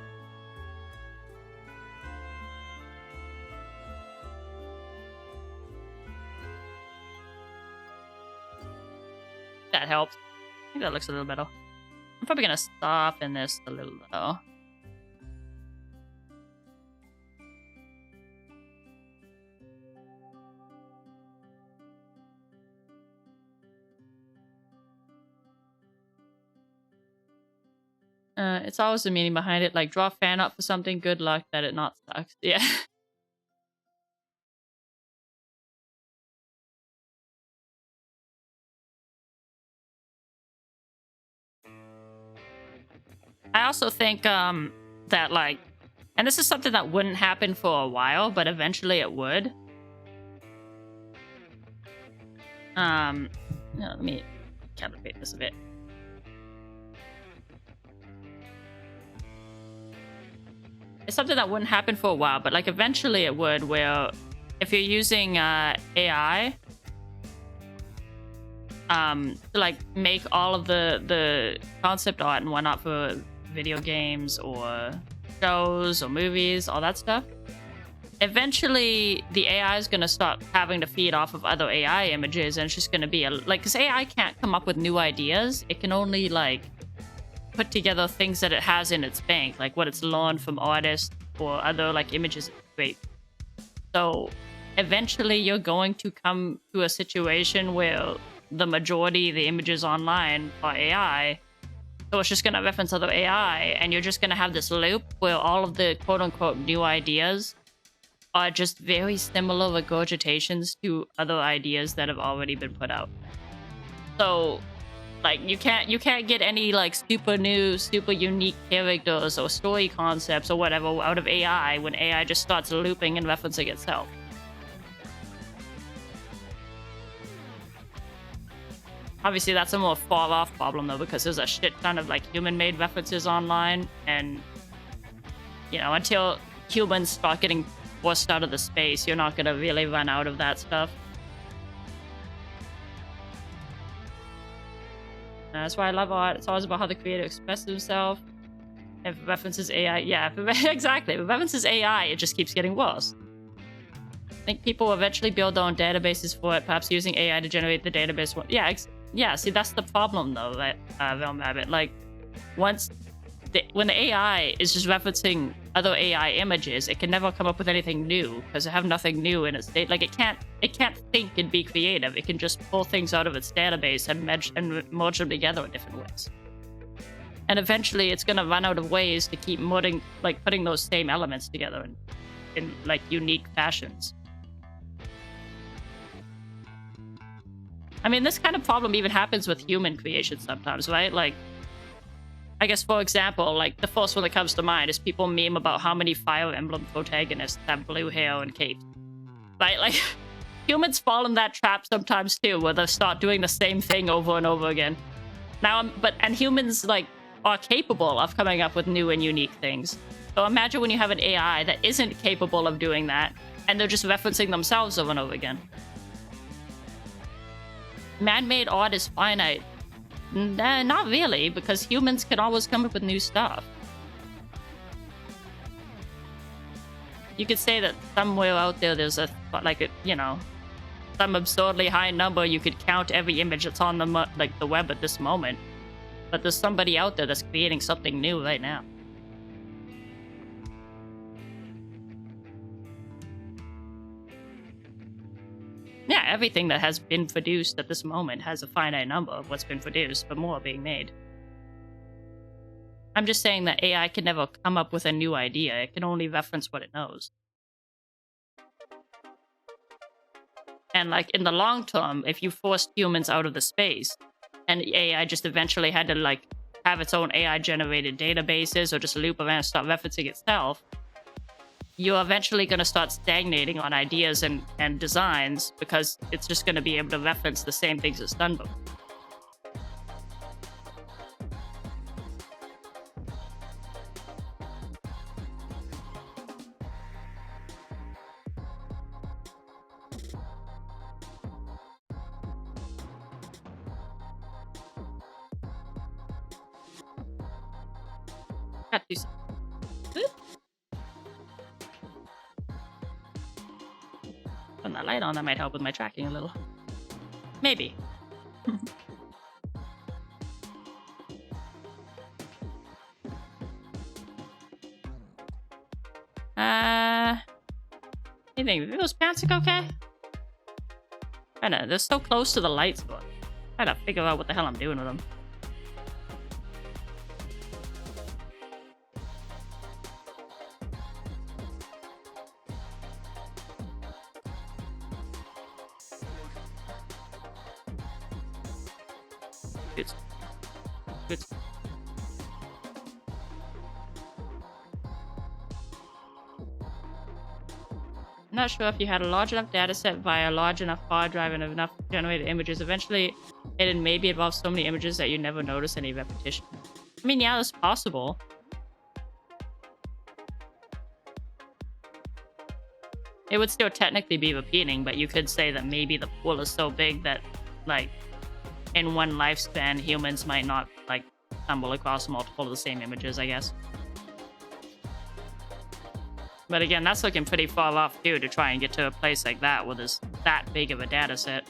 That helps. I think that looks a little better. I'm probably gonna soften this a little though. It's always the meaning behind it. Like, draw fan art for something, good luck that it not sucks. Yeah. I also think that, like, and this is something that wouldn't happen for a while, but eventually it would. Let me calibrate this a bit. It's something that wouldn't happen for a while, but, like, eventually it would, where if you're using AI to, like, make all of the concept art and whatnot for video games or shows or movies, all that stuff, eventually the AI is going to start having to feed off of other AI images, and it's just going to be like, because AI can't come up with new ideas. It can only, like, put together things that it has in its bank, like what it's learned from artists or other, like, images it's great. So eventually you're going to come to a situation where the majority of the images online are AI, so it's just going to reference other AI, and you're just going to have this loop where all of the quote-unquote new ideas are just very similar regurgitations to other ideas that have already been put out. So, like, you can't get any, like, super new, super unique characters or story concepts or whatever out of AI when AI just starts looping and referencing itself. Obviously, that's a more far-off problem, though, because there's a shit ton of, like, human-made references online, and, you know, until humans start getting forced out of the space, you're not gonna really run out of that stuff. That's why I love art. It's always about how the creator expresses himself. If it references AI, yeah, exactly. If it references AI, it just keeps getting worse. I think people will eventually build their own databases for it, perhaps using AI to generate the database. Yeah, see, that's the problem, though, right, Realm Rabbit. Like, once when the AI is just referencing other AI images, it can never come up with anything new because it have nothing new in its state. Like it can't think and be creative. It can just pull things out of its database and merge them together in different ways. And eventually, it's gonna run out of ways to keep putting those same elements together in like unique fashions. I mean, this kind of problem even happens with human creation sometimes, right? Like, I guess, for example, like, the first one that comes to mind is people meme about how many Fire Emblem protagonists have blue hair and capes. Right? Like, humans fall in that trap sometimes, too, where they start doing the same thing over and over again. And humans, like, are capable of coming up with new and unique things. So imagine when you have an AI that isn't capable of doing that, and they're just referencing themselves over and over again. Man-made art is finite. Nah, not really, because humans can always come up with new stuff. You could say that somewhere out there there's some absurdly high number you could count every image that's on the web at this moment. But there's somebody out there that's creating something new right now. Yeah, everything that has been produced at this moment has a finite number of what's been produced, but more being made. I'm just saying that AI can never come up with a new idea. It can only reference what it knows. And like in the long term, if you forced humans out of the space, and AI just eventually had to like have its own AI-generated databases or just loop around and start referencing itself, you're eventually going to start stagnating on ideas and designs because it's just going to be able to reference the same things it's done before. Got to turn that light on, that might help with my tracking a little. Maybe. You think those pants look okay? I know, they're so close to the lights, but I gotta figure out what the hell I'm doing with them. Good. I'm not sure if you had a large enough data set via a large enough hard drive and enough generated images. Eventually, it maybe involves so many images that you never notice any repetition. I mean, yeah, that's possible. It would still technically be repeating, but you could say that maybe the pool is so big that, like, in one lifespan, humans might not, like, stumble across multiple of the same images, I guess. But again, that's looking pretty far off, too, to try and get to a place like that where there's that big of a data set.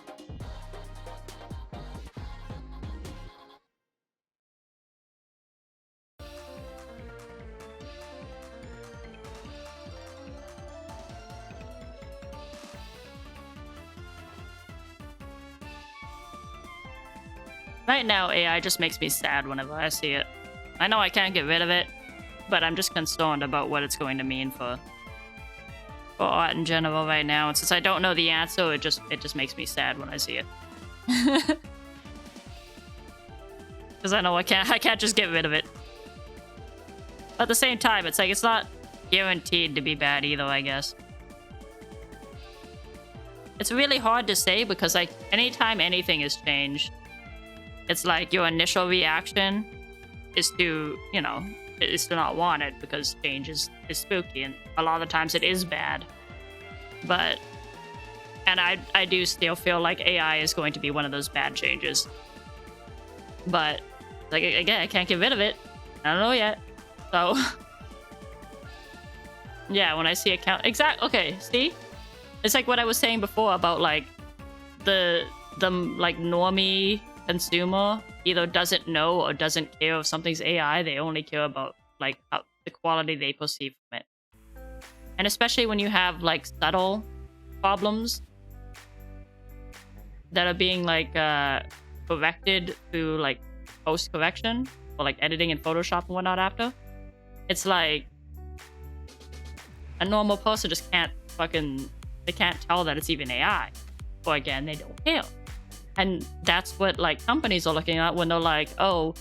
Right now, AI just makes me sad whenever I see it. I know I can't get rid of it, but I'm just concerned about what it's going to mean for art in general right now. And since I don't know the answer, it just makes me sad when I see it. Because I know I can't just get rid of it. But at the same time, it's like it's not guaranteed to be bad either, I guess. It's really hard to say because, like, anytime anything is changed, it's like your initial reaction is to, you know, is to not want it because change is spooky, and a lot of the times it is bad. But, and I do still feel like AI is going to be one of those bad changes. But, like, again, I can't get rid of it. I don't know yet. So, yeah, when I see a count, okay, see? It's like what I was saying before about, like, the like, normie consumer either doesn't know or doesn't care if something's AI. They only care about like the quality they perceive from it. And especially when you have like subtle problems that are being like corrected through like post correction or like editing in Photoshop and whatnot after, it's like a normal person just can't they can't tell that it's even AI. Or again, they don't care. And that's what like companies are looking at when they're like, oh,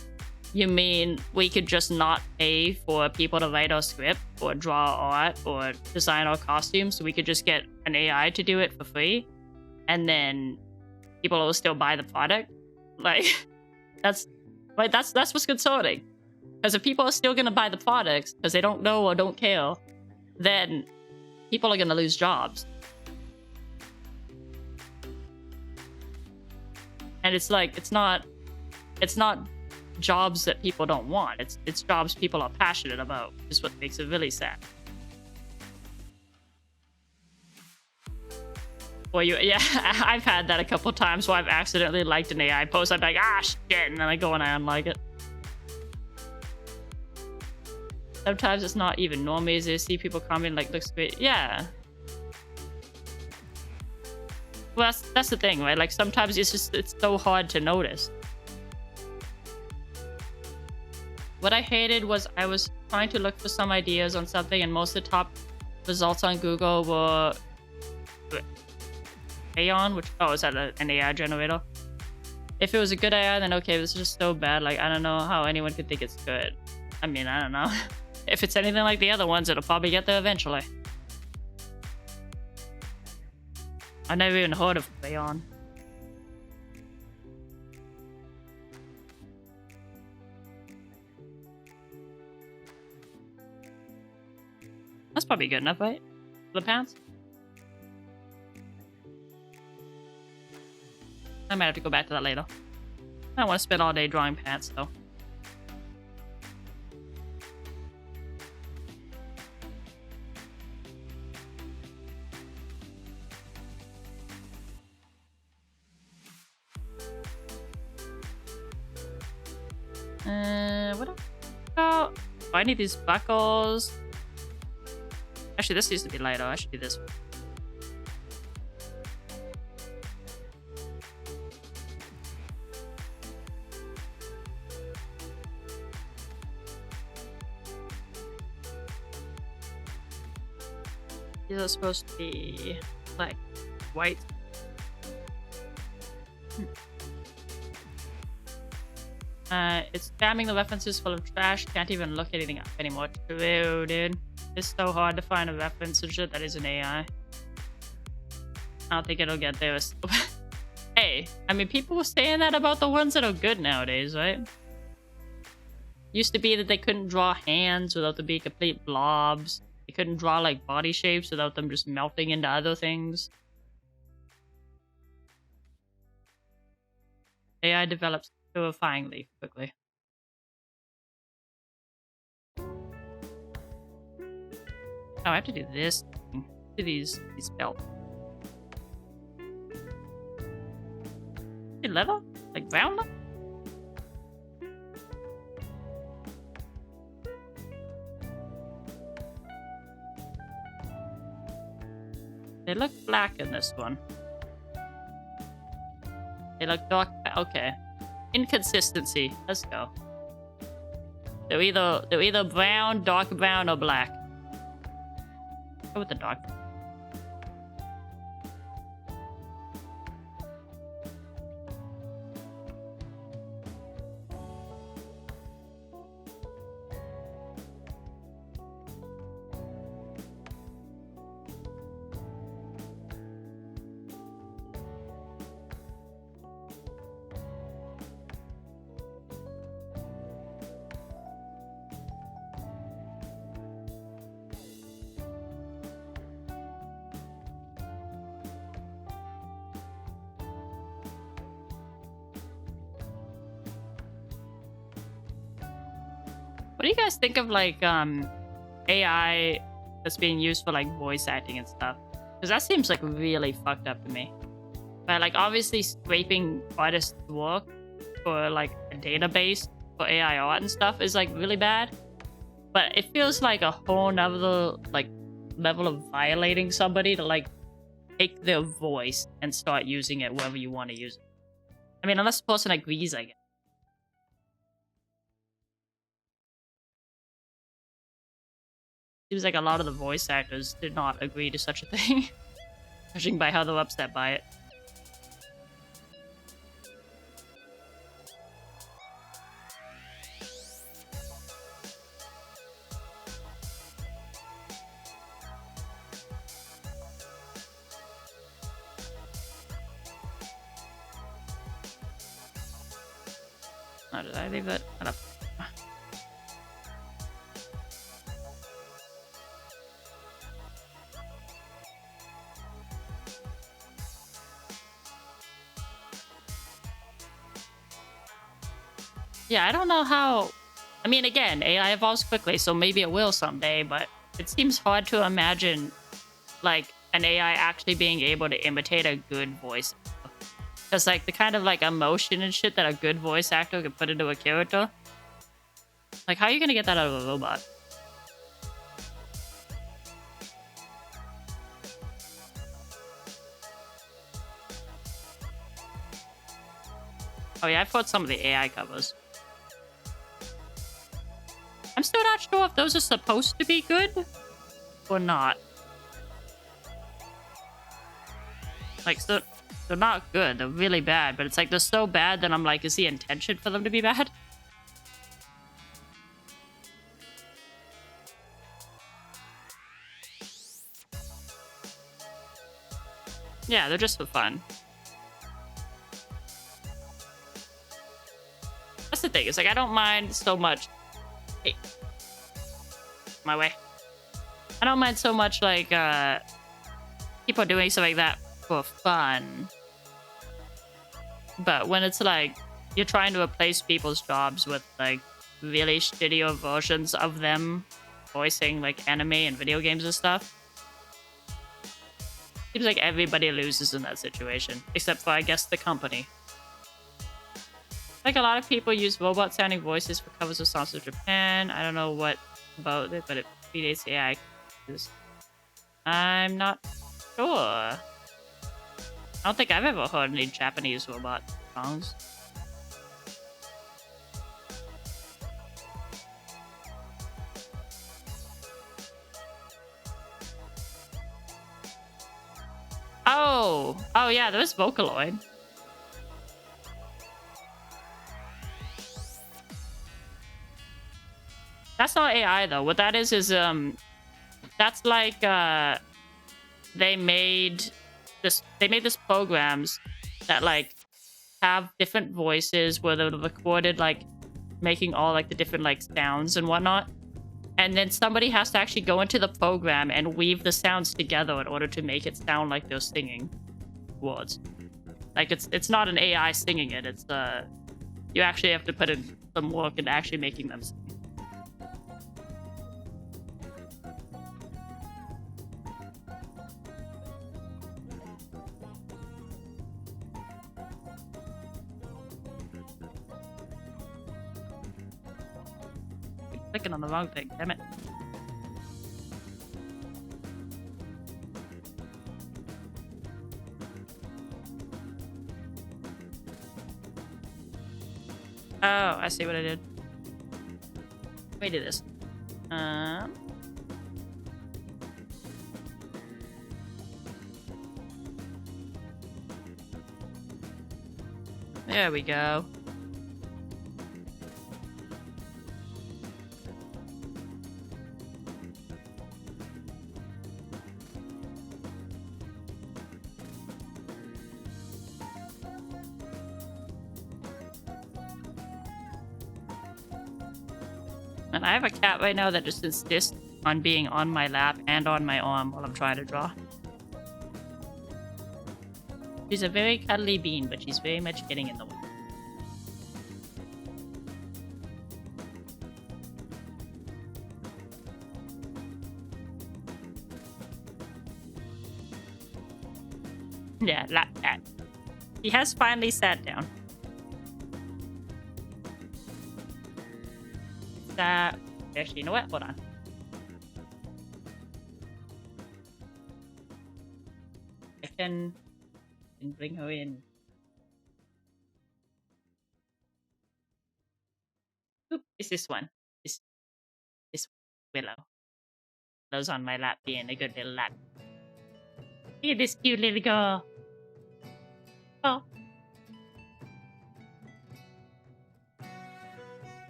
you mean we could just not pay for people to write our script or draw art or design our costumes, so we could just get an AI to do it for free, and then people will still buy the product? Like, that's what's concerning. Because if people are still gonna buy the products because they don't know or don't care, then people are gonna lose jobs. And it's like it's not jobs that people don't want. It's jobs people are passionate about, is what makes it really sad. Or I've had that a couple times where I've accidentally liked an AI post. I'm like, ah, shit, and then I go and I unlike it. Sometimes it's not even normies. You see people comment like, looks great. Yeah. Well, that's the thing, right? Like sometimes it's so hard to notice. What I hated was I was trying to look for some ideas on something, and most of the top results on Google were Aeon, which is that an AI generator? If it was a good AI, then okay, this is just so bad. Like I don't know how anyone could think it's good. I mean, I don't know. If it's anything like the other ones, it'll probably get there eventually. I never even heard of Aeon. That's probably good enough, right? For the pants? I might have to go back to that later. I don't want to spend all day drawing pants, though. What else? Oh, I need these buckles. Actually, this used to be lighter. I should do this one. These are supposed to be like white. It's spamming the references full of trash. Can't even look anything up anymore. True, dude. It's so hard to find a reference and shit that is an AI. I don't think it'll get there. Hey, I mean, people were saying that about the ones that are good nowadays, right? Used to be that they couldn't draw hands without them being complete blobs. They couldn't draw like body shapes without them just melting into other things. AI develops terrifyingly quickly. Oh, I have to do this. Do these belts. Leather? Like brown leather? They look black in this one. They look dark. Okay. Inconsistency. Let's go. They're either brown, dark brown, or black. Go with the dark. What do you guys think of like AI that's being used for like voice acting and stuff? Because that seems like really fucked up to me. But like obviously scraping artists' work for like a database for AI art and stuff is like really bad. But it feels like a whole nother like level of violating somebody to like take their voice and start using it wherever you want to use it. I mean, unless the person agrees, I guess. Seems like a lot of the voice actors did not agree to such a thing, judging by how they're upset by it. Oh, did I leave it? Yeah, I don't know how... I mean, again, AI evolves quickly, so maybe it will someday, but it seems hard to imagine, like, an AI actually being able to imitate a good voice. Because, like, the kind of, like, emotion and shit that a good voice actor could put into a character... Like, how are you gonna get that out of a robot? Oh yeah, I fought some of the AI covers. I'm still not sure if those are supposed to be good or not. Like, so they're not good. They're really bad, but it's like they're so bad that I'm like, is the intention for them to be bad? Yeah, they're just for fun. That's the thing. It's like I don't mind so much. Hey, my way. I don't mind so much like people doing something like that for fun. But when it's like you're trying to replace people's jobs with like really shittier versions of them voicing like anime and video games and stuff, seems like everybody loses in that situation, except for I guess the company. Like a lot of people use robot sounding voices for covers of songs of Japan. I don't know what about it, but it predates AI. I'm not sure. I don't think I've ever heard any Japanese robot songs. Oh yeah, there was Vocaloid. That's not AI though. What that is that's like they made this programs that like have different voices where they're recorded like making all like the different like sounds and whatnot. And then somebody has to actually go into the program and weave the sounds together in order to make it sound like they're singing words. Like it's not an AI singing it. It's you actually have to put in some work into actually making them sing. Clicking on the wrong thing, damn it. Oh, I see what I did. Let me do this. There we go. And I have a cat right now that just insists on being on my lap and on my arm while I'm trying to draw. She's a very cuddly bean, but she's very much getting in the way. Yeah, lap cat. He has finally sat down. Actually, you know what? Hold on. I can bring her in. Oop, it's this one. This Willow. Willow's on my lap being a good little lap. Look at this cute little girl. Oh.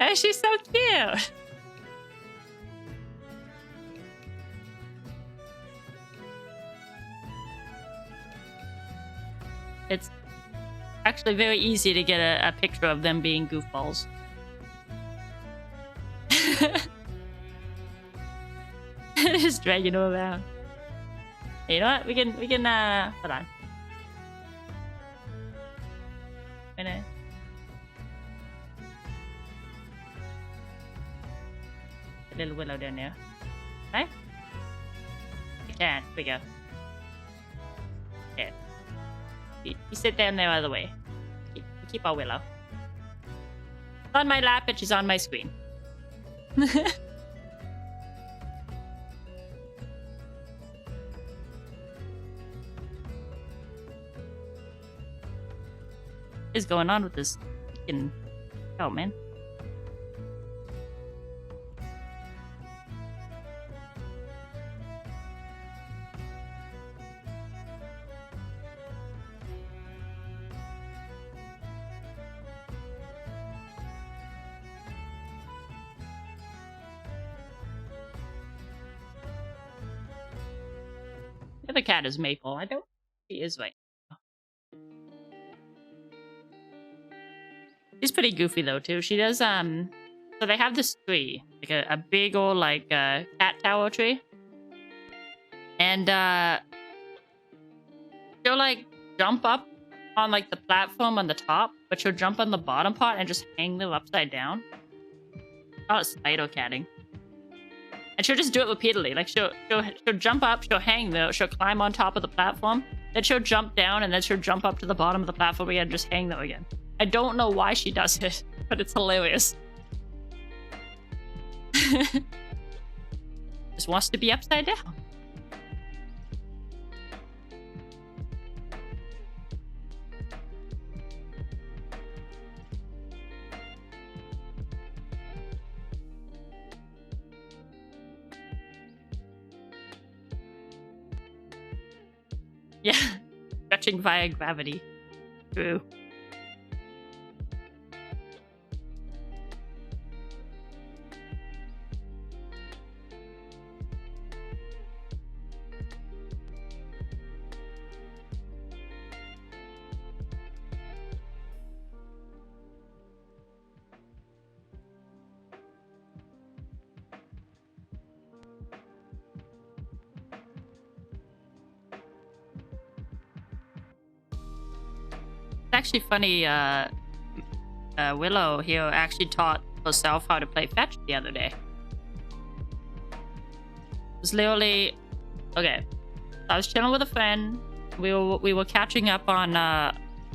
Oh, she's so cute. It's actually very easy to get a picture of them being goofballs. Just dragging them around. You know what? We can hold on. Gonna a little Willow down there. Right? I can. Here we go. There. You sit down there out of the way. Keep our Willow. She's on my lap and she's on my screen. What is going on with this freaking cow, man? The other cat is Maple. I don't. She is right. She's pretty goofy though too. She does so they have this tree, like a big old like cat tower tree, and she'll like jump up on like the platform on the top, but she'll jump on the bottom part and just hang them upside down. Oh, it's spider catting. And she'll just do it repeatedly. Like she'll jump up, she'll hang though, she'll climb on top of the platform, then she'll jump down, and then she'll jump up to the bottom of the platform again and just hang them again. I don't know why she does it, but it's hilarious. Just wants to be upside down. Yeah, stretching via gravity. True. It's actually funny, Willow here actually taught herself how to play fetch the other day. It was literally... Okay, I was chilling with a friend. We were catching up on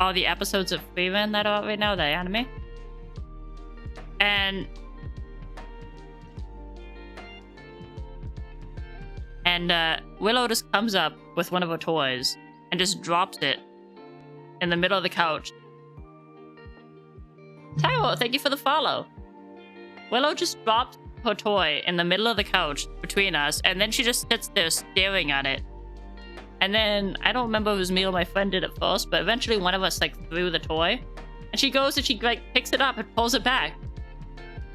all the episodes of Freeman that are out right now, the anime. And Willow just comes up with one of her toys and just drops it in the middle of the couch. Tyro, thank you for the follow. Willow just dropped her toy in the middle of the couch between us, and then she just sits there staring at it. And then, I don't remember if it was me or my friend did it first, but eventually one of us like threw the toy. And she goes and she like picks it up and pulls it back.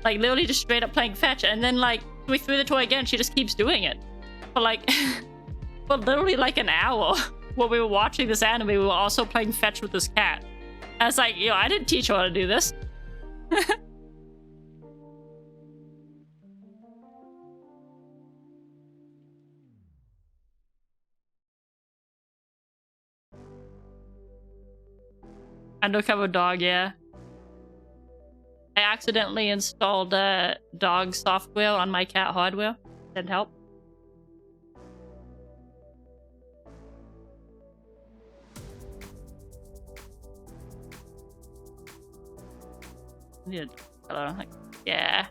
Like literally just straight up playing fetch, and then like we threw the toy again, she just keeps doing it. For like, for literally like an hour. While we were watching this anime, we were also playing fetch with this cat. I was like, yo, I didn't teach her how to do this. Undercover dog, yeah. I accidentally installed dog software on my cat hardware. Didn't help. Yeah. Yeah.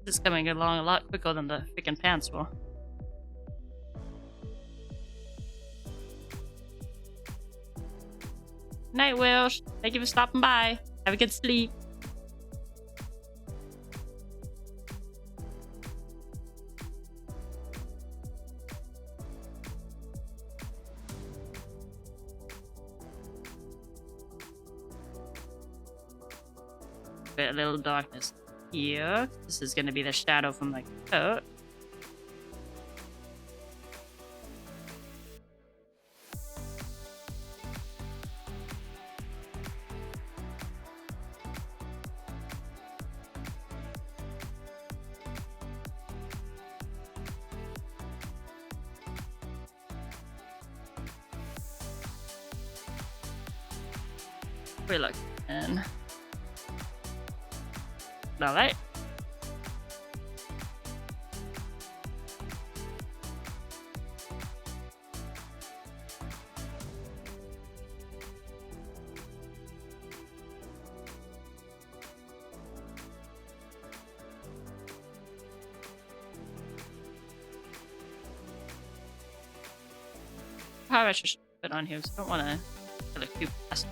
This is coming along a lot quicker than the freaking pants were. Night, Welsh. Thank you for stopping by. Have a good sleep. Bit a little darkness here. This is gonna be the shadow from the coat. We look in. All right. Probably I should put on here because I don't want to kill a cute bastard.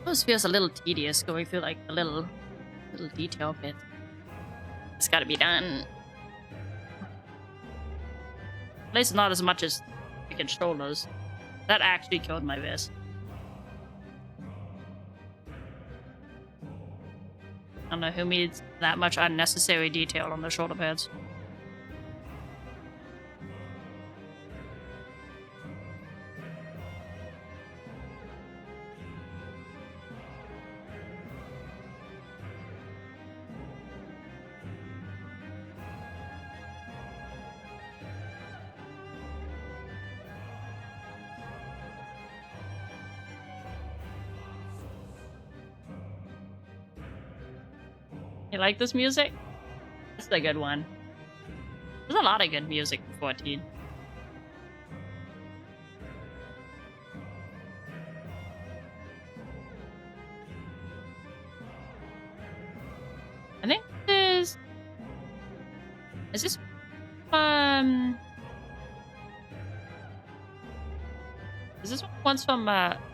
This feels a little tedious going through like a little detail bit. It's gotta be done. At least not as much as freaking shoulders. That actually killed my vest. I don't know who needs that much unnecessary detail on the shoulder pads. You like this music? It's a good one. There's a lot of good music in 14. I think this is this is this one's from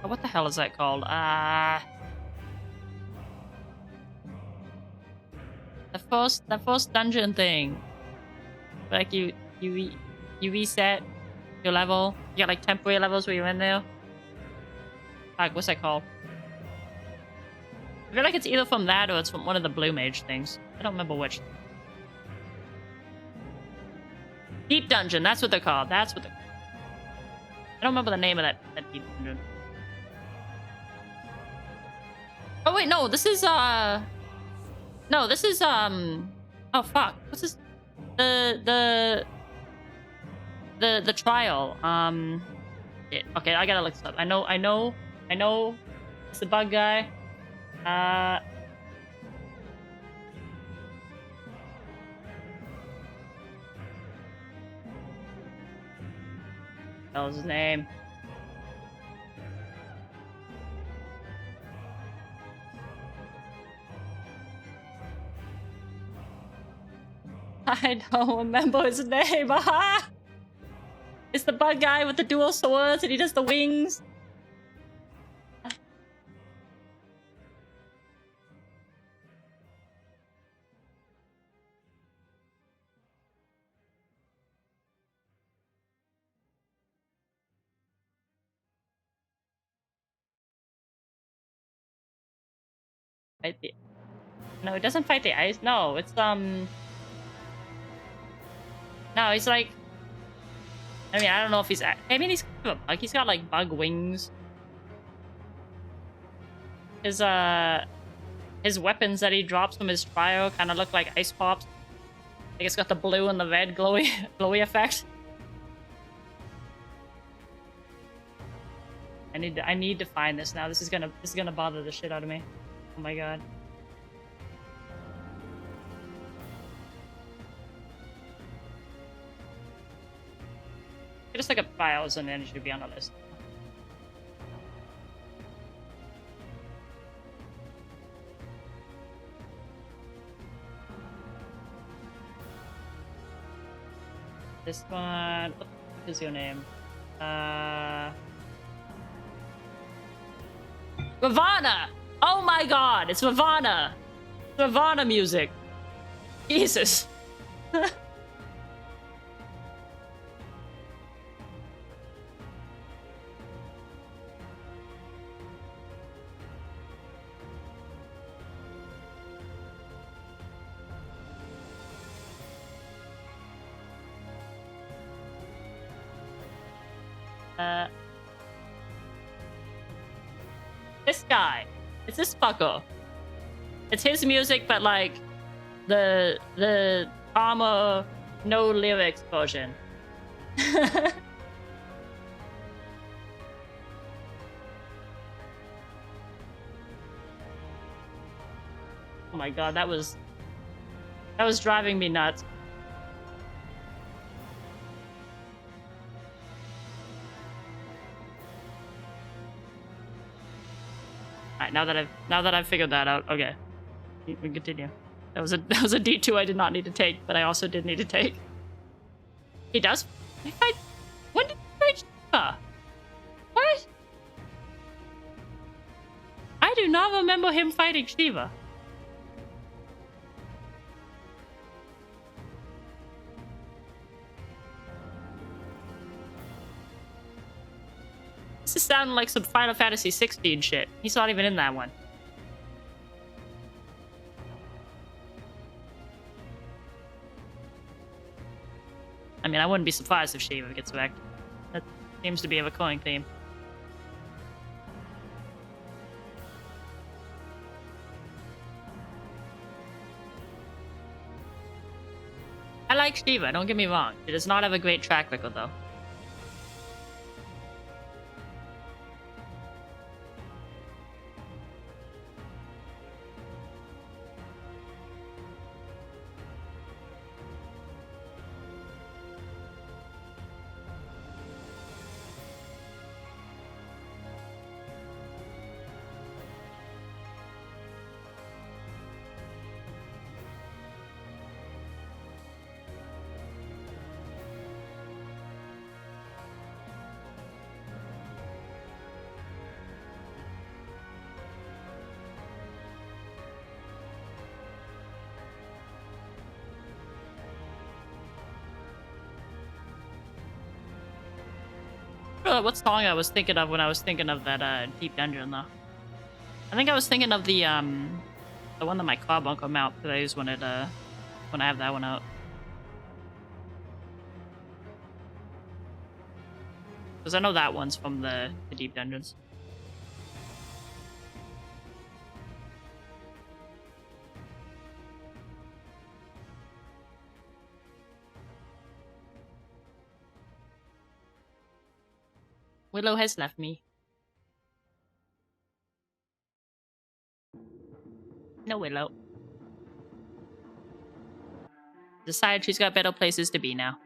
what the hell is that called? The first dungeon thing. Like you reset your level. You got like temporary levels where you're in there. Like, what's that called? I feel like it's either from that or it's from one of the blue mage things. I don't remember which. Deep dungeon, that's what they're called. That's what they're called. I don't remember the name of that deep dungeon. Oh wait, no, this is no, this is oh fuck. What's this? The trial. Shit. Okay, I gotta look this up. I know. It's the bug guy. What was his name? I don't remember his name. Aha! It's the bug guy with the dual swords and he does the wings. No, it doesn't fight the ice. No, it's no, he's like, I mean, I don't know if he's, I mean, he's kind of a bug. He's got like bug wings. His weapons that he drops from his trio kind of look like ice pops. Like it's got the blue and the red glowy glowy effect. I need to find this now. This is gonna bother the shit out of me. Oh my god. Just like a files and then it should be on the list. This one, what the fuck is your name? Ravana! Oh my god, it's Ravana! Ravana music. Jesus. This guy. It's this fucker. It's his music, but like the armor no lyrics version. Oh my god, that was driving me nuts. Alright, now that I've figured that out, okay. We can continue. That was a D2 I did not need to take, but I also did need to take. He does? When did he fight Shiva? What? I do not remember him fighting Shiva. This is sounding like some Final Fantasy 16 shit. He's not even in that one. I mean, I wouldn't be surprised if Shiva gets wrecked. That seems to be a recurring theme. I like Shiva, don't get me wrong. She does not have a great track record, though. What song I was thinking of when I was thinking of that deep dungeon though. I think I was thinking of the one that my car won't come out because I just wanted when I have that one out. Because I know that one's from the deep dungeons. Willow has left me. No Willow. Decided she's got better places to be now.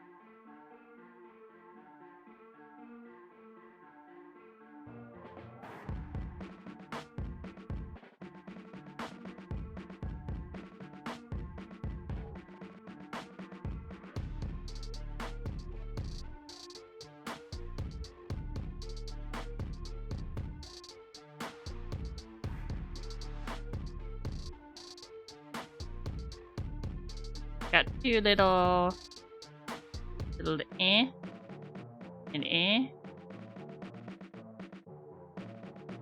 Got two little and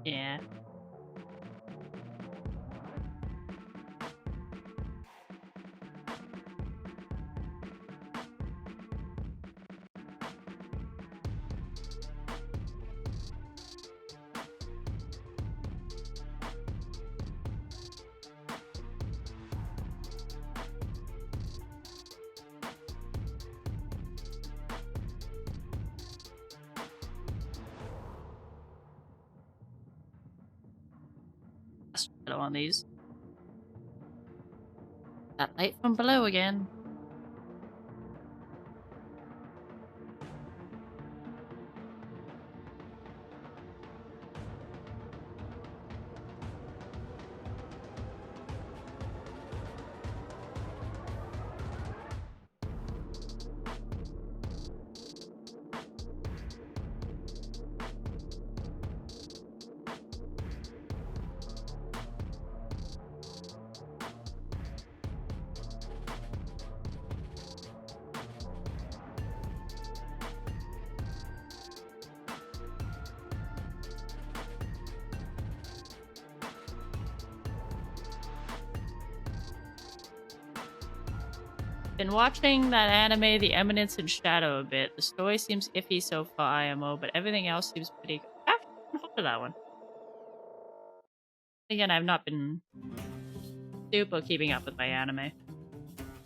yeah. On these. That light from below again. Been watching that anime, The Eminence in Shadow, a bit. The story seems iffy so far, IMO, but everything else seems pretty good. I'm looking for that one. Again, I've not been super keeping up with my anime.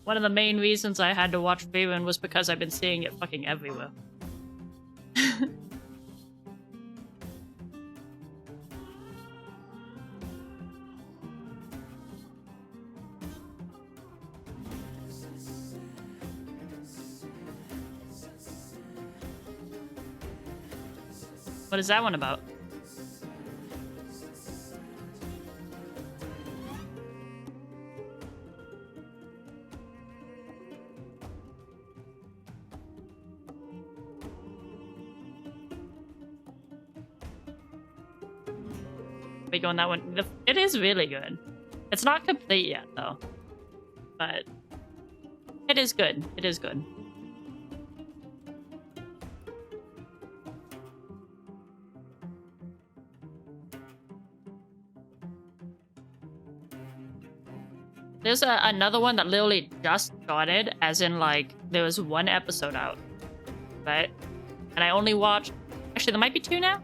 One of the main reasons I had to watch Frieren was because I've been seeing it fucking everywhere. What is that one about? Big on that one. It is really good. It's not complete yet though, but it is good. It is good. There's another one that literally just started, as in like there was one episode out, right? And I only watched. Actually, there might be two now.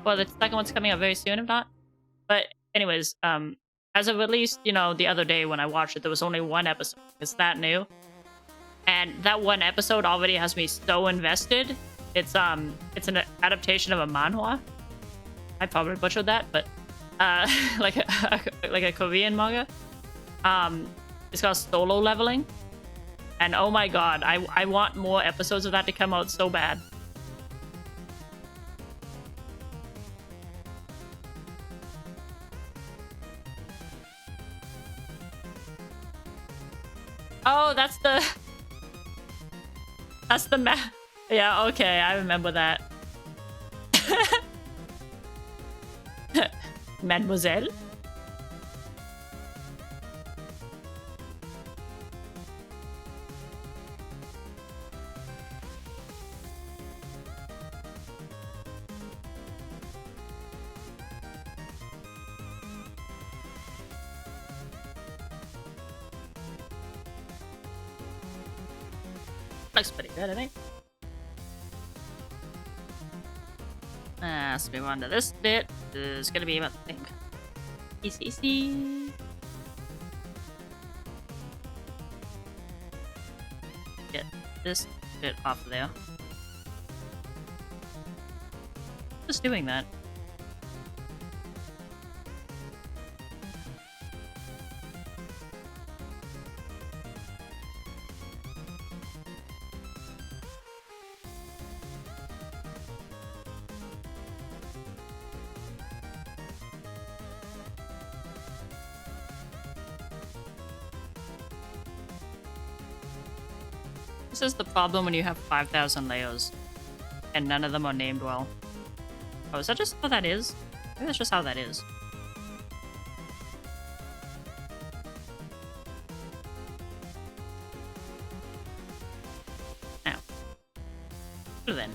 Well, the second one's coming out very soon, if not. But anyways, as of released, you know, the other day when I watched it, there was only one episode. It's that new, and that one episode already has me so invested. It's an adaptation of a manhwa. I probably butchered that, but like a Korean manga. It's called Solo Leveling, and oh my god, I want more episodes of that to come out so bad. Oh, that's the yeah, okay, I remember that. Mademoiselle. Looks pretty good, I think. So we move on to this bit. This is gonna be about the thing. Easy. Get this bit off of there. Just doing that. This is the problem when you have 5,000 layers and none of them are named well. Oh, is that just how that is? Maybe that's just how that is. Now. So then.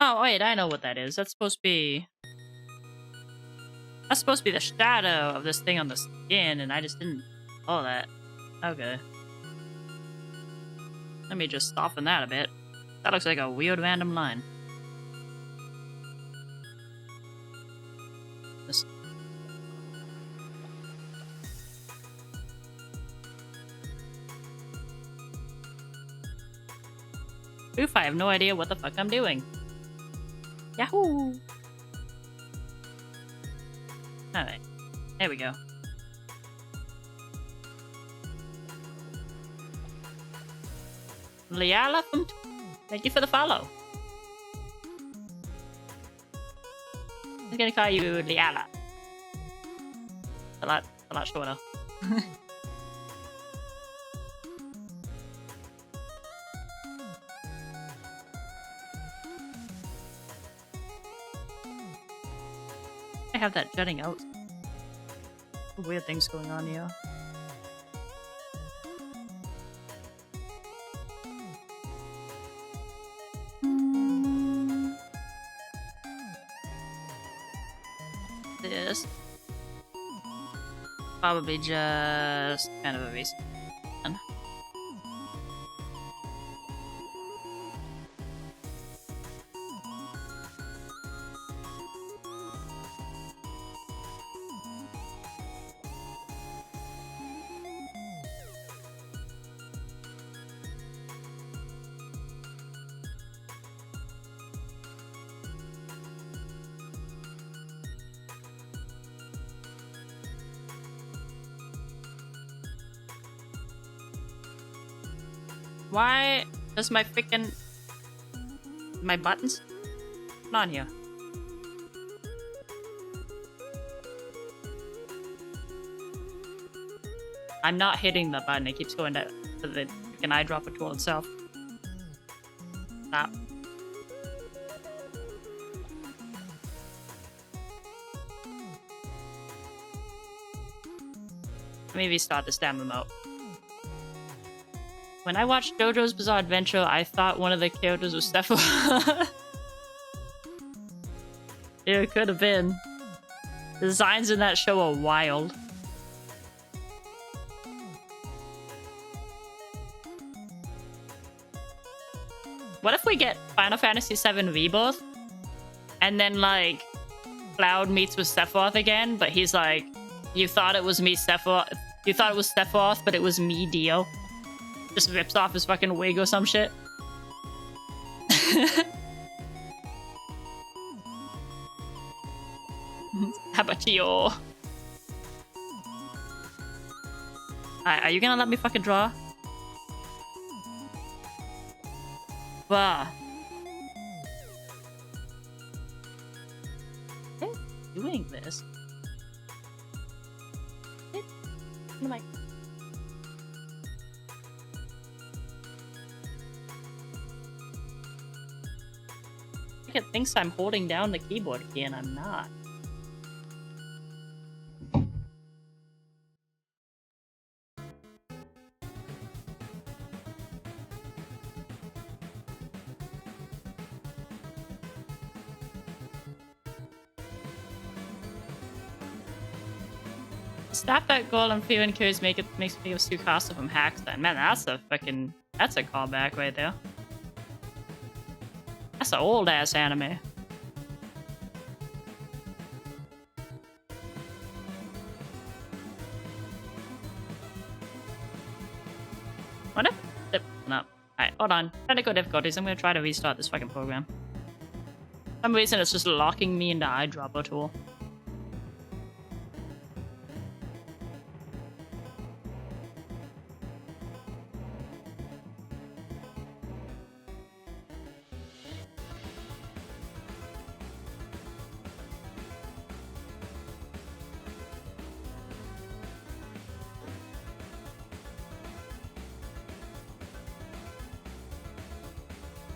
Oh, wait, I know what that is. That's supposed to be... That's supposed to be the shadow of this thing on the skin, and I just didn't follow that. Okay. Let me just soften that a bit. That looks like a weird random line. This... Oof, I have no idea what the fuck I'm doing. Yahoo! Alright. There we go. Liala from... Thank you for the follow. I'm gonna call you Liala. A lot shorter. I have that jutting out. Weird things going on here. This probably just kind of a waste. Why does my freaking... my buttons not on here? I'm not hitting the button. It keeps going to the freaking eyedropper tool itself. Stop. Maybe start this damn remote. When I watched JoJo's Bizarre Adventure, I thought one of the characters was Sephiroth. It could have been. The designs in that show are wild. What if we get Final Fantasy VII Rebirth, and then, like, Cloud meets with Sephiroth again, but he's like, you thought it was me, Sephiroth. You thought it was Sephiroth, but it was me, Dio. Just rips off his fucking wig or some shit. How about you? Are you gonna let me fucking draw? Bruh. Hey, doing this? Hey, what am I... It thinks I'm holding down the keyboard key and I'm not. Stop that goal and few and makes me think of Tsukasa from Hackstein. Man, that's a callback right there. That's an old ass anime. What if it up? Alright, hold on. Technical difficulties. I'm gonna try to restart this fucking program. For some reason it's just locking me into eyedropper tool.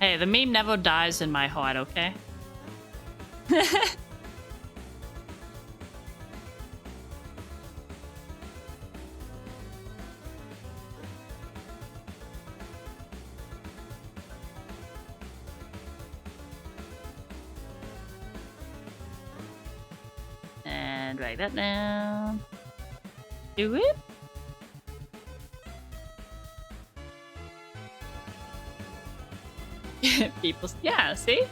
Hey, the meme never dies in my heart, okay? And drag that down. Do it. People, yeah, see?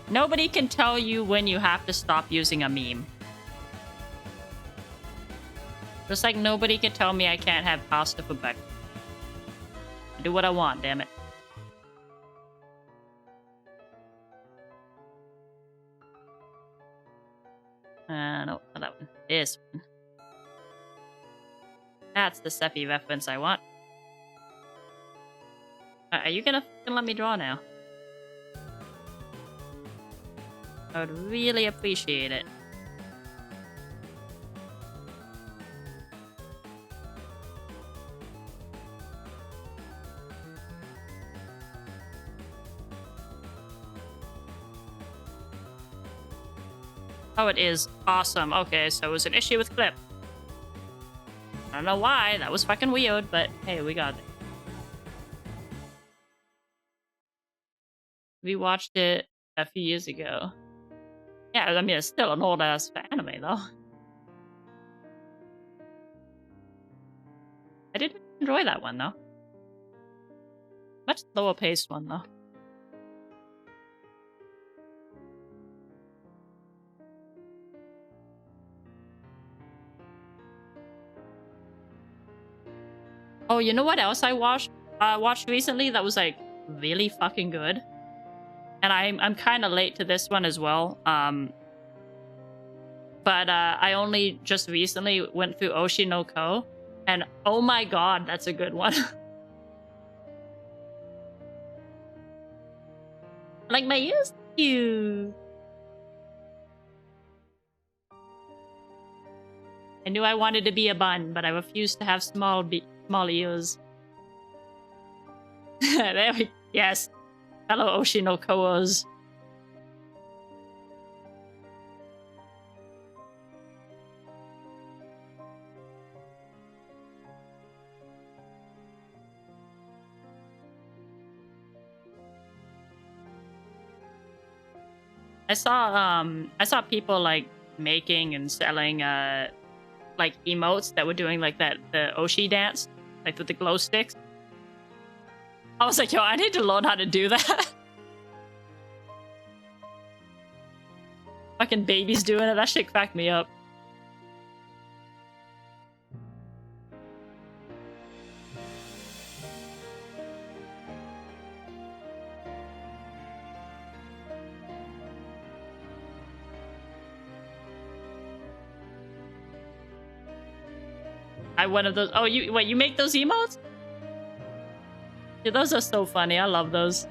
Nobody can tell you when you have to stop using a meme. Just like nobody can tell me I can't have pasta for breakfast. I do what I want, damn it. No, not that one. This one. That's the Sephi reference I want. Are you gonna let me draw now? I would really appreciate it. Oh, it is awesome. Okay, so it was an issue with clip. I don't know why. That was fucking weird, but hey, we got it. We watched it a few years ago. Yeah, I mean, it's still an old-ass anime, though. I did enjoy that one, though. Much slower-paced one, though. Oh, you know what else I watched recently that was, like, really fucking good? And I'm kind of late to this one as well. But I only just recently went through Oshi no Ko, and oh my god, that's a good one. Like my ears, cute. I knew I wanted to be a bun, but I refused to have small ears. There we yes. Fellow Oshi no Koas. I saw people like making and selling like emotes that were doing like the Oshi dance, like with the glow sticks. I was like, yo, I need to learn how to do that. Fucking babies doing it. That shit cracked me up. One of those. Oh, you make those emotes? Dude, those are so funny. I love those.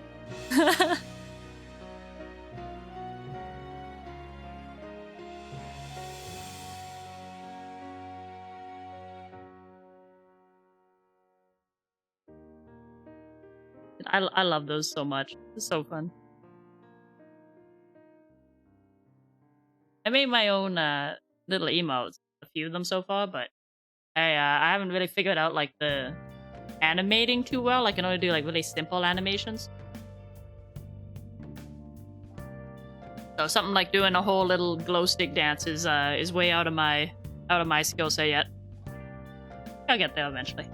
I love those so much. It's so fun. I made my own little emotes, a few of them so far, but I haven't really figured out like the animating too well. I can only do like really simple animations. So something like doing a whole little glow stick dance is way out of my out of my skill set yet. I'll get there eventually.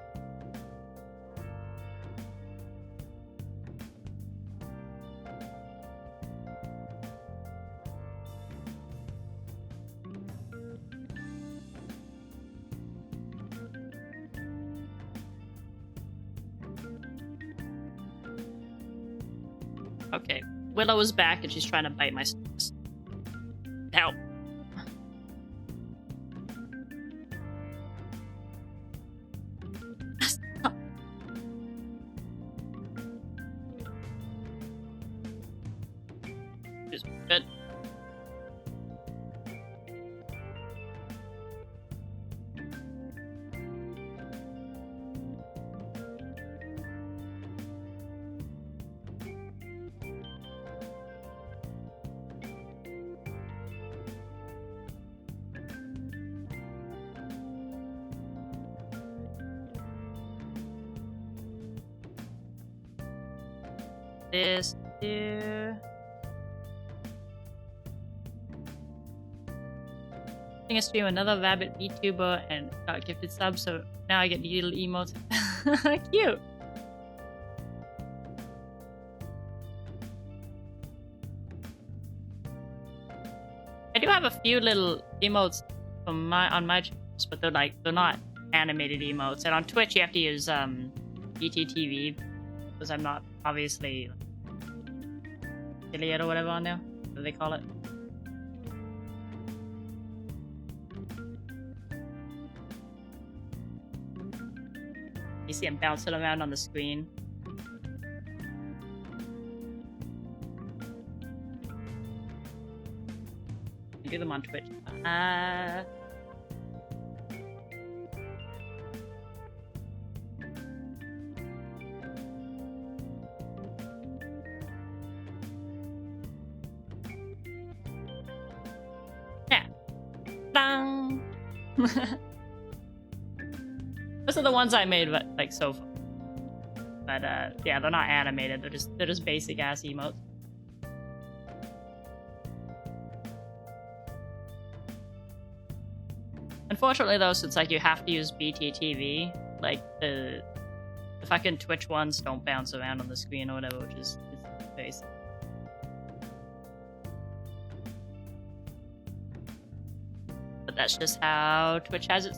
Okay, Willow is back and she's trying to bite my stars. Help. Just good. This here. I think I stream another rabbit VTuber and got gifted subs, so now I get little emotes. Cute. I do have a few little emotes from on my channels, but they're not animated emotes. And on Twitch you have to use BTTV because I'm not obviously affiliate or whatever on there. What do they call it? You see him bouncing around on the screen. You do them on Twitch. Yeah. Dang. Those are the ones I made, like, so far. But, yeah, they're not animated. They're just basic ass emotes. Unfortunately, though, since like you have to use BTTV, like the fucking Twitch ones don't bounce around on the screen or whatever, which is basic. But that's just how Twitch has it.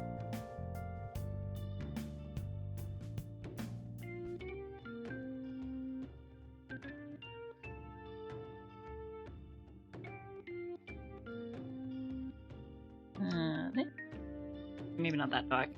Maybe not that dark.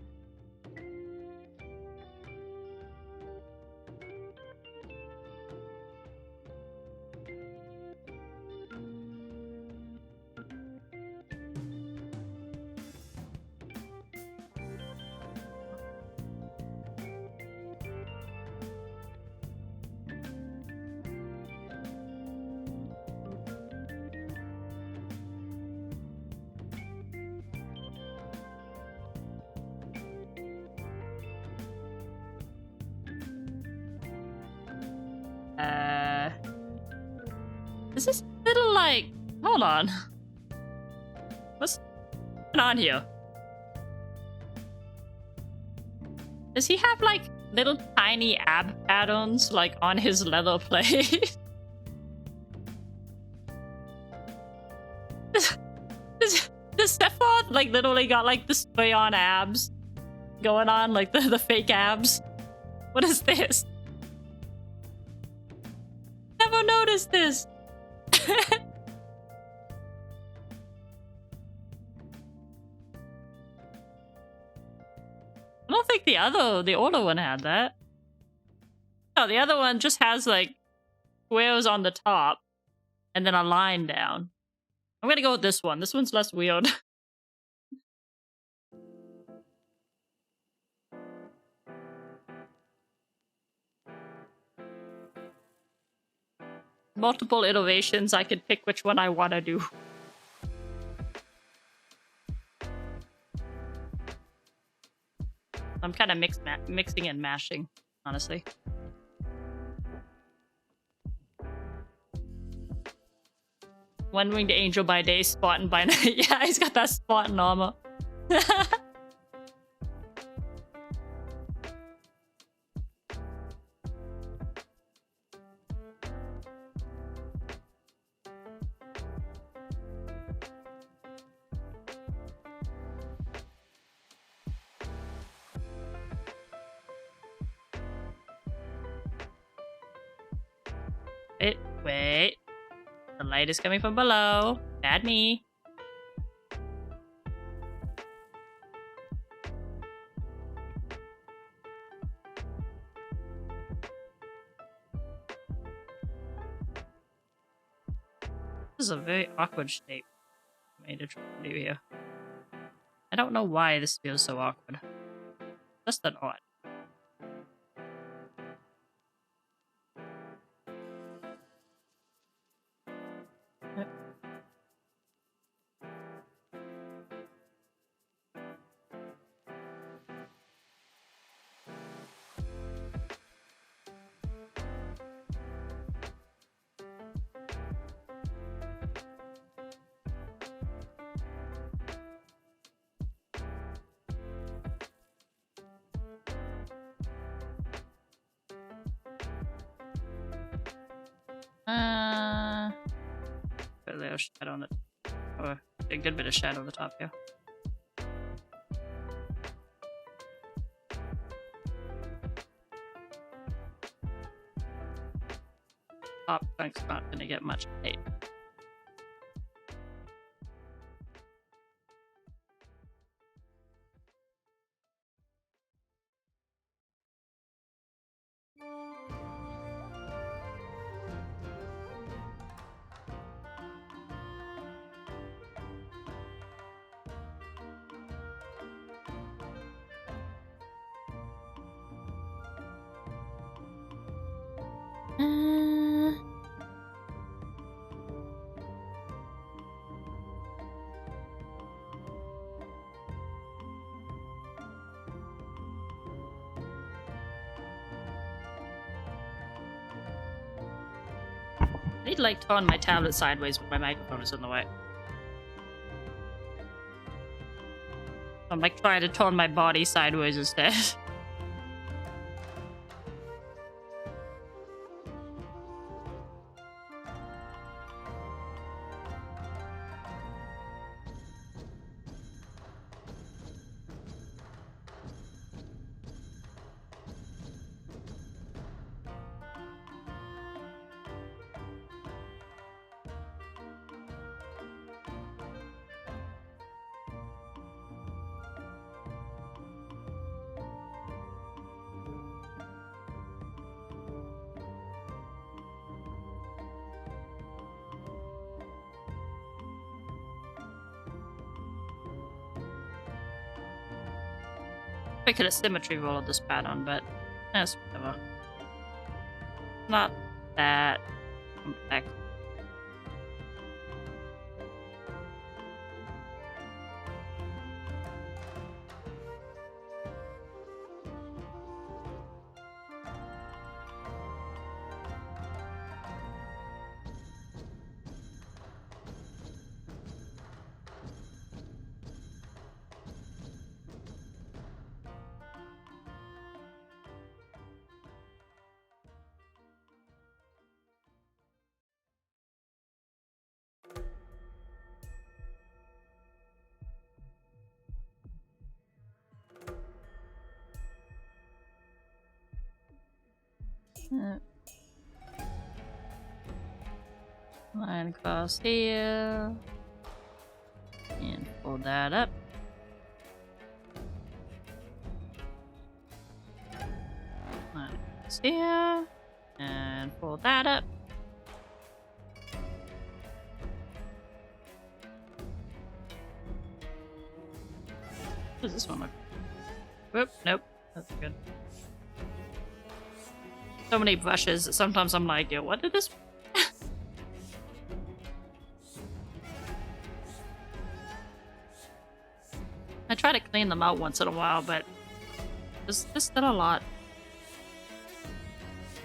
Is this little, like... Hold on. What's going on here? Does he have, like, little tiny ab patterns, like, on his leather plate? Does Sephiroth, like, literally got, like, the spray-on abs going on? Like, the fake abs? What is this? Never noticed this! I don't think the older one had that. No, the other one just has like squares on the top and then a line down. I'm gonna go with this one. This one's less weird. Multiple iterations, I could pick which one I want to do. I'm kind of mixing and mashing, honestly. One winged angel by day, Spartan by night. Yeah, he's got that Spartan armor. Wait. The light is coming from below. Bad me. This is a very awkward shape I made to try to do here. I don't know why this feels so awkward. Just an odd. Put a little shadow on it. Or a good bit of shadow on the top here. Top chunk's not gonna get much hate. I need to like turn my tablet sideways when my microphone is in the way. I'm like trying to turn my body sideways instead. I could have symmetry rolled this pattern, but that's whatever. Not that complex. Line across here. And fold that up. Line across here. And fold that up. What does this one look? Whoop, nope. That's good. So many brushes that sometimes I'm like, yo, what did this? I try to clean them out once in a while, but there's still a lot.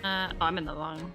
Oh, I'm in the wrong.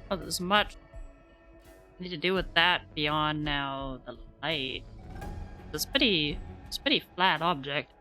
Oh, there's much I need to do with that beyond now the light. It's pretty flat object.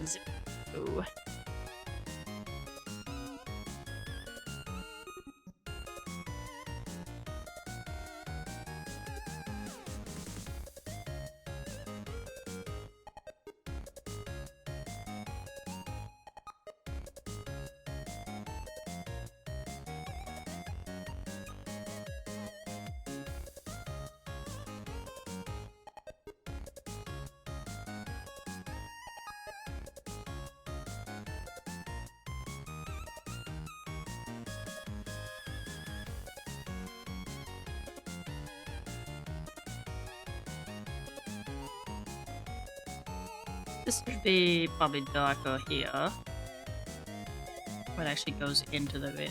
Zip. Ooh. This should be probably darker here. What actually goes into the vid.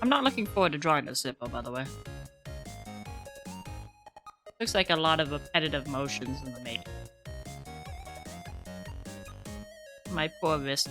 I'm not looking forward to drawing the zipper, by the way. Looks like a lot of repetitive motions in the making. My poor wrist.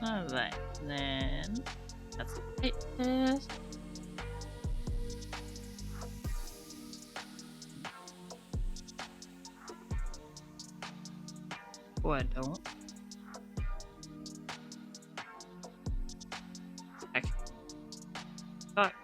Alright, then that's like this. Or I don't. Actually. Fuck.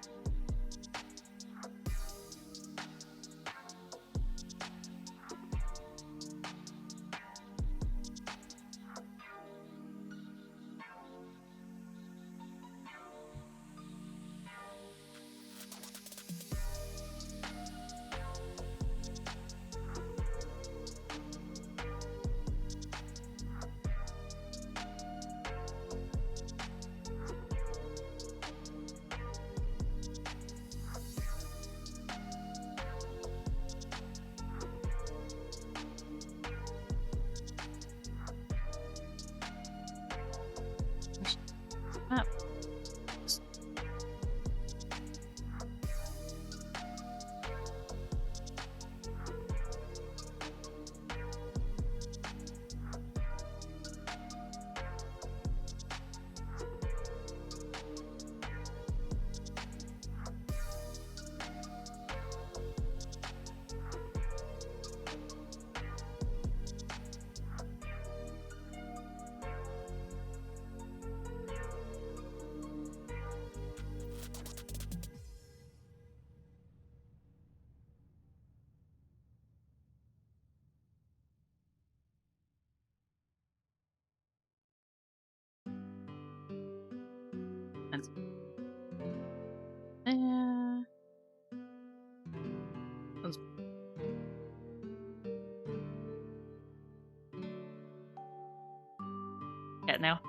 cat now.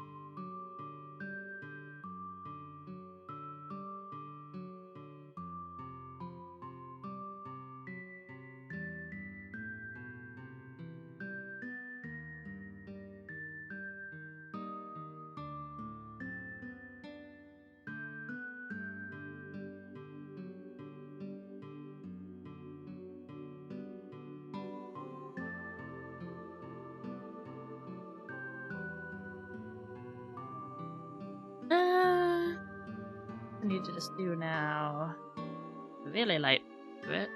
I need to just do now. Really light to it.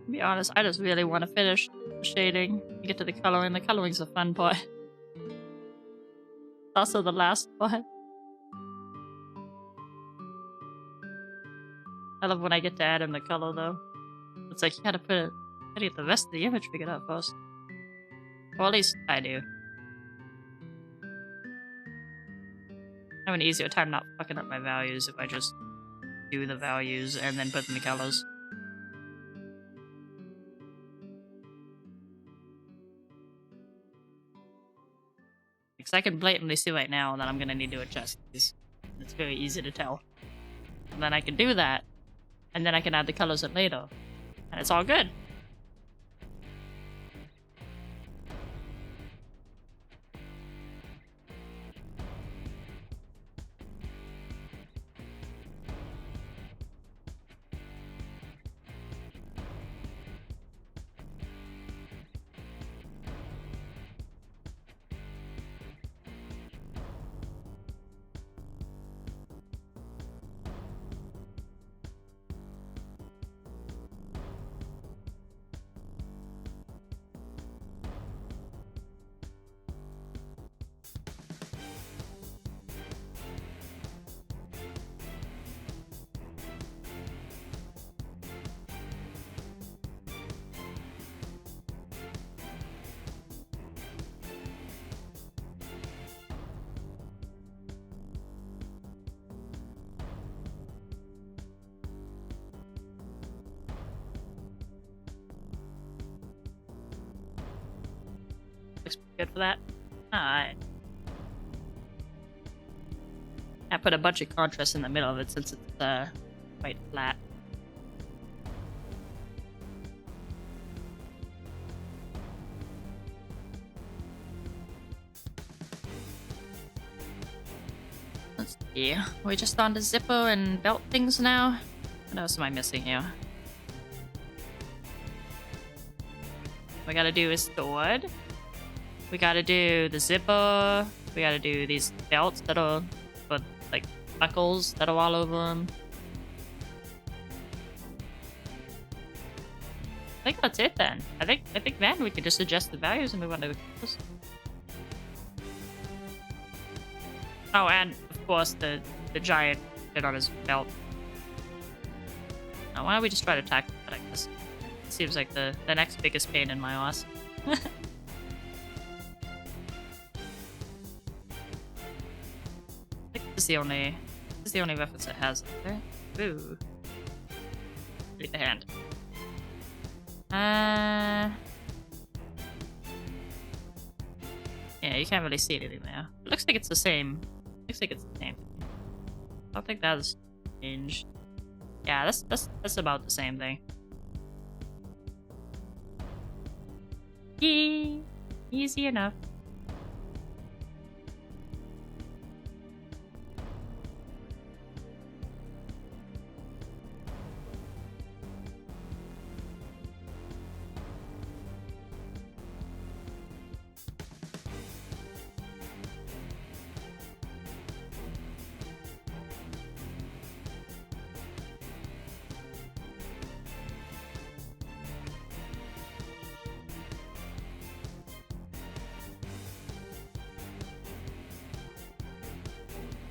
To be honest, I just really want to finish the shading and get to the coloring. The coloring's the fun part. It's also the last part. I love when I get to add in the color though. It's like you gotta get the rest of the image figured out first. Or at least I do. I have an easier time not fucking up my values if I just do the values and then put in the colors. Because I can blatantly see right now that I'm gonna need to adjust these. It's very easy to tell. And then I can do that, and then I can add the colors in later. And it's all good. Looks good for that. Alright. I put a bunch of contrast in the middle of it since it's quite flat. Let's see. We're just on the zipper and belt things now. What else am I missing here? We gotta do is sword. We gotta do the zipper. We gotta do these belts that are with like buckles that are all over them. I think that's it then. I think then we can just adjust the values and move on to the colors. Oh, and of course the giant bit on his belt. Now, why don't we just try to tackle that? I guess it seems like the next biggest pain in my ass. This is the only reference it has. Okay. Ooh. Read the hand. Yeah, you can't really see anything there. It looks like it's the same. Looks like it's the same. I don't think that's changed. Yeah, that's about the same thing. Yee! Easy enough.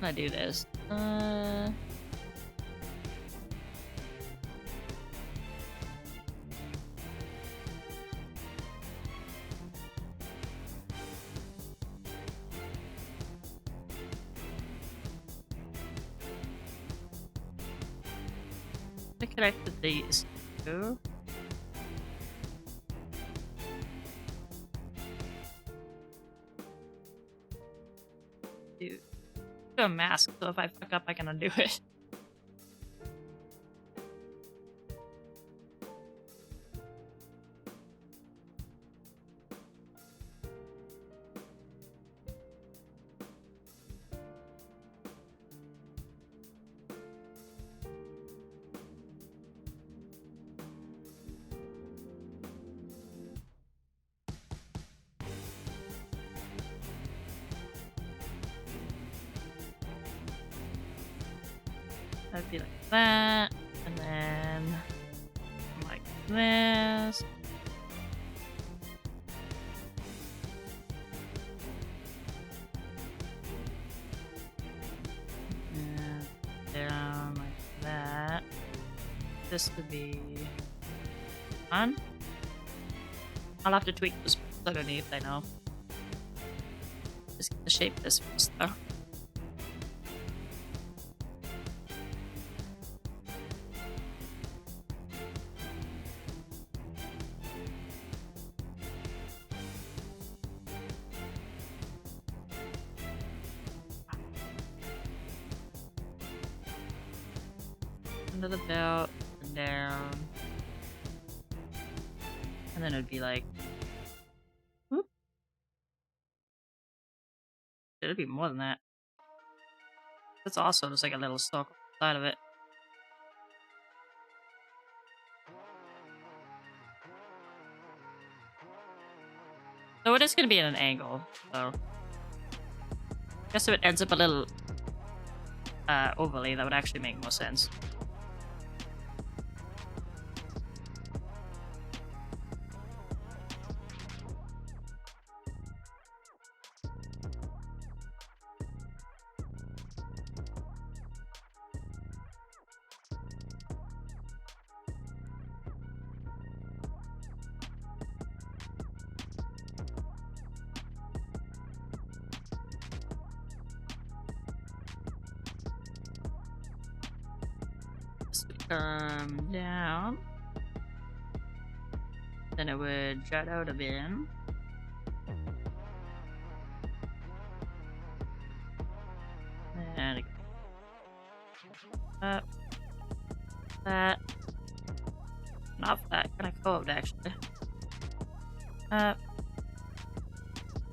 I'm gonna do this. I connected these two. Dude, a mask, so if I fuck up, I can undo it. That'd be like that, and then like this. And down like that. This could be fun. I'll have to tweak this underneath, I know. Just get the shape of this first, though. Under the belt, and down. And then it'd be like, whoop. It'd be more than that. That's also just like a little stalk side of it. So it is going to be at an angle, so I guess if it ends up a little overlay, that would actually make more sense. Come down. Then it would jut out a bit. And up. That. Not that. Kind of curved actually. Up.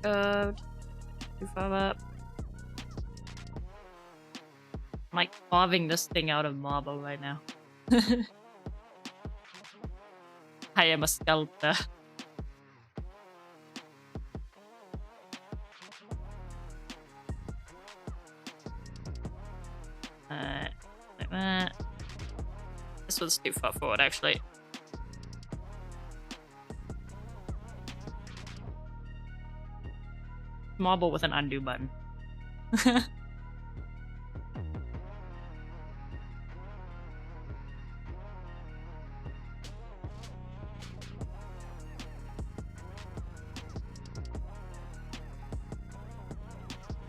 Curved. Too far up. I'm like carving this thing out of marble right now. I am a sculptor. Like that. This one's too far forward, actually. Marble with an undo button.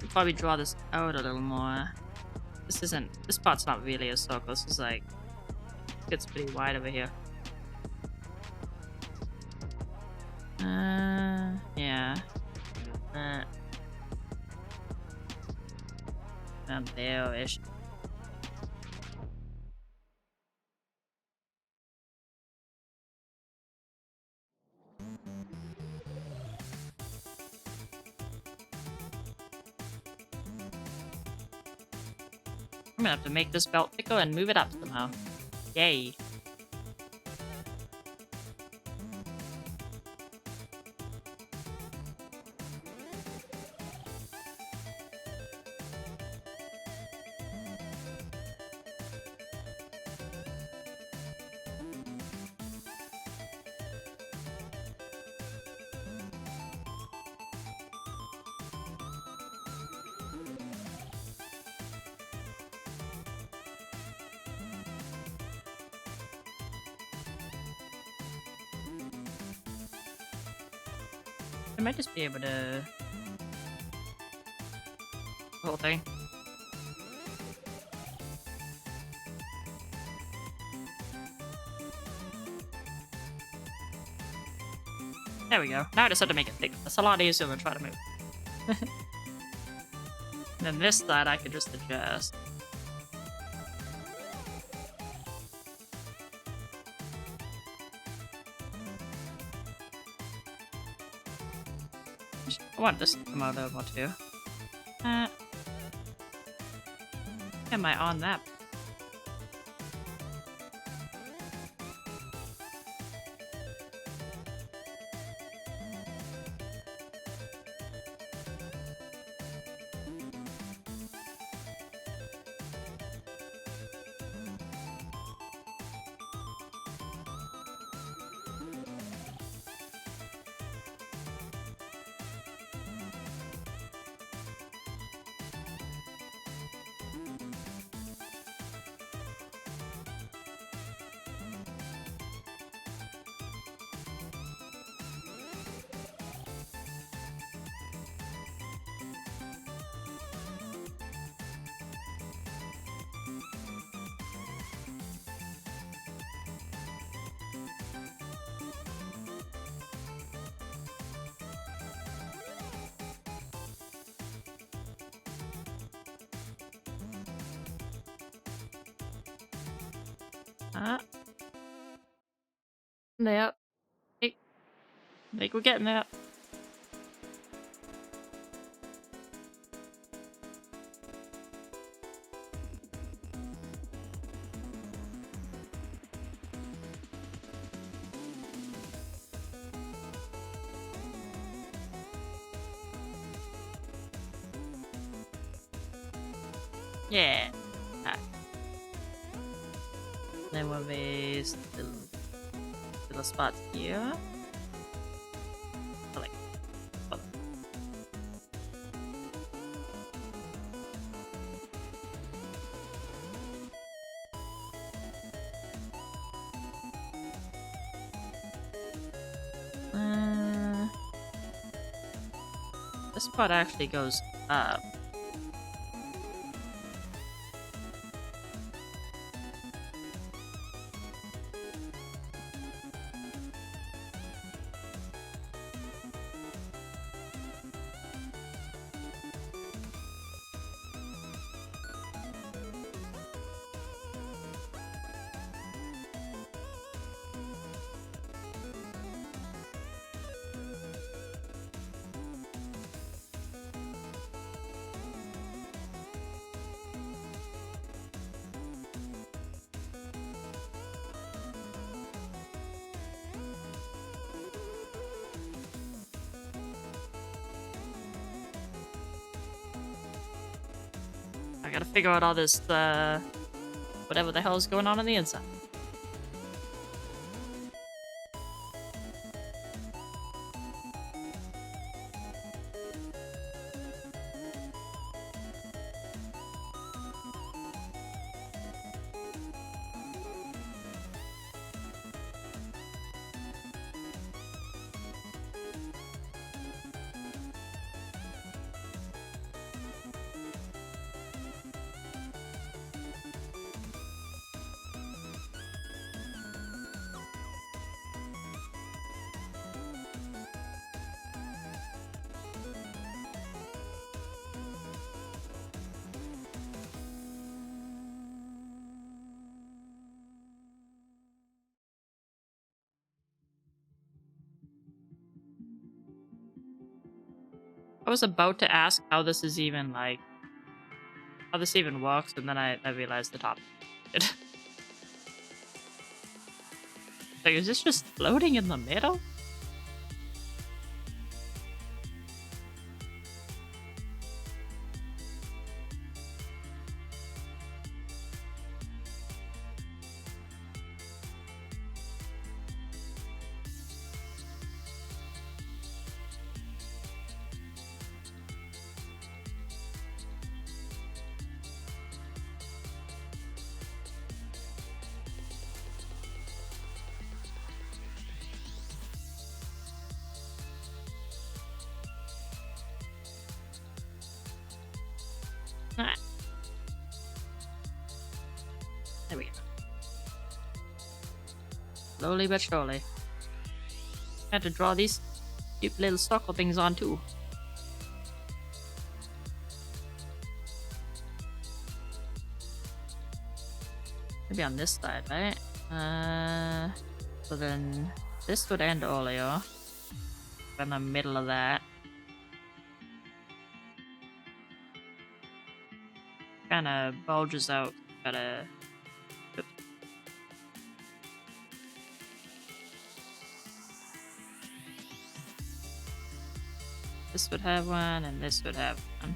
Probably draw this out a little more. This part's not really a circle. This is like, gets pretty wide over here. Yeah. About there-ish. I'm gonna have to make this belt thicker and move it up somehow. Yay. I might just be able to... the whole thing. There we go. Now I just have to make it thick. That's a lot easier than trying to move. And then this side I could just adjust. I want this to come out a little more too. Am I on that? Yep. I think we're getting that. Yeah. Alright. Then we'll raise the little spots here. I like. Oh. This spot actually goes up. I gotta figure out all this, whatever the hell is going on the inside. I was about to ask how this is even, like, how this even works, and then I realized the top. Like, is this just floating in the middle? Slowly but surely. I had to draw these cute little circle things on too. Maybe on this side, right? So then this would end earlier. In the middle of that. Kinda bulges out. Gotta. Oops. This would have one, and this would have one.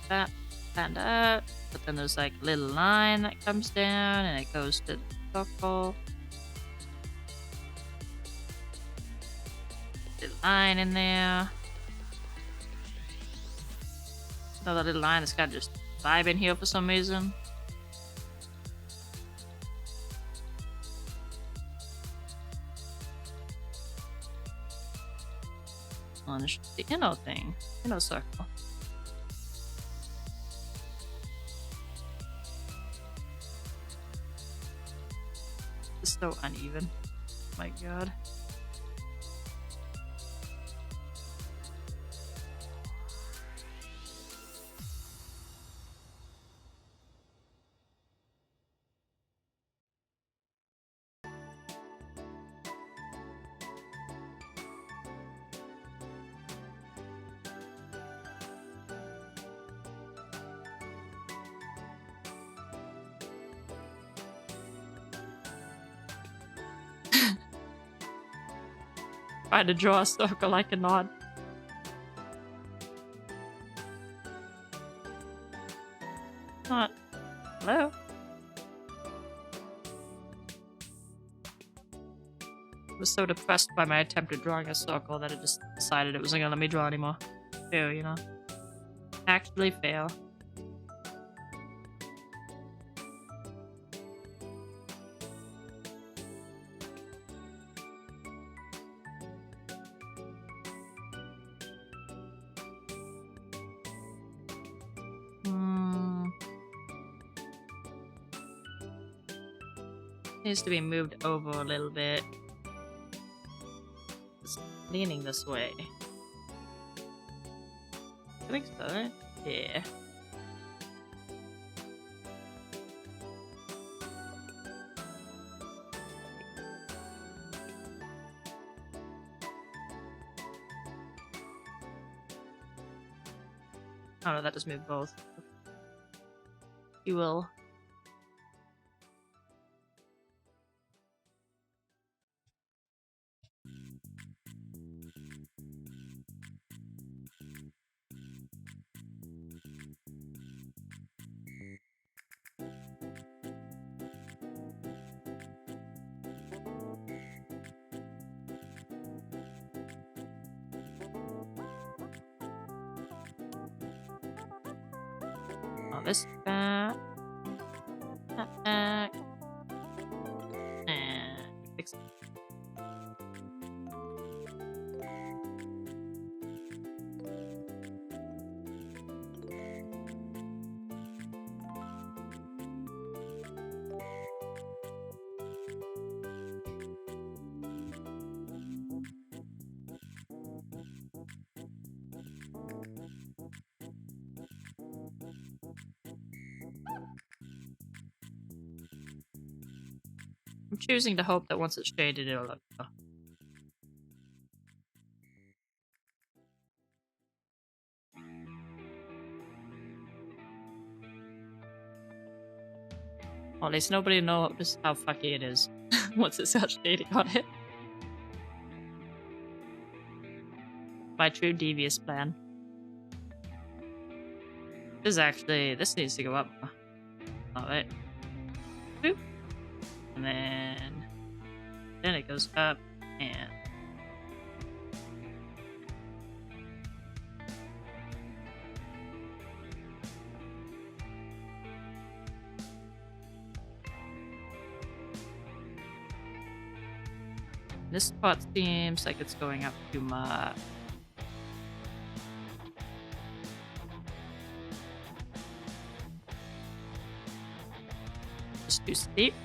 That and that. But then there's like a little line that comes down and it goes to the circle. Little line in there. Another little line that's got just vibe in here for some reason. Oh, and the inner thing. Inner circle. It's so uneven. My god. Try to draw a circle like a knot. Not. Hello? I was so depressed by my attempt at drawing a circle that it just decided it wasn't gonna let me draw anymore. Fail, you know? Actually fail. Needs to be moved over a little bit. It's leaning this way. I think so, right? Yeah. Oh no, that just moved both. You will. Oh, this back. That back. And fix it. I'm choosing to hope that once it's shaded, it'll look better. Well, at least nobody knows how fucky it is once it starts shading on it. My true devious plan. This needs to go up. Alright. Boop. And then it goes up and This spot seems like it's going up too much. Just too steep.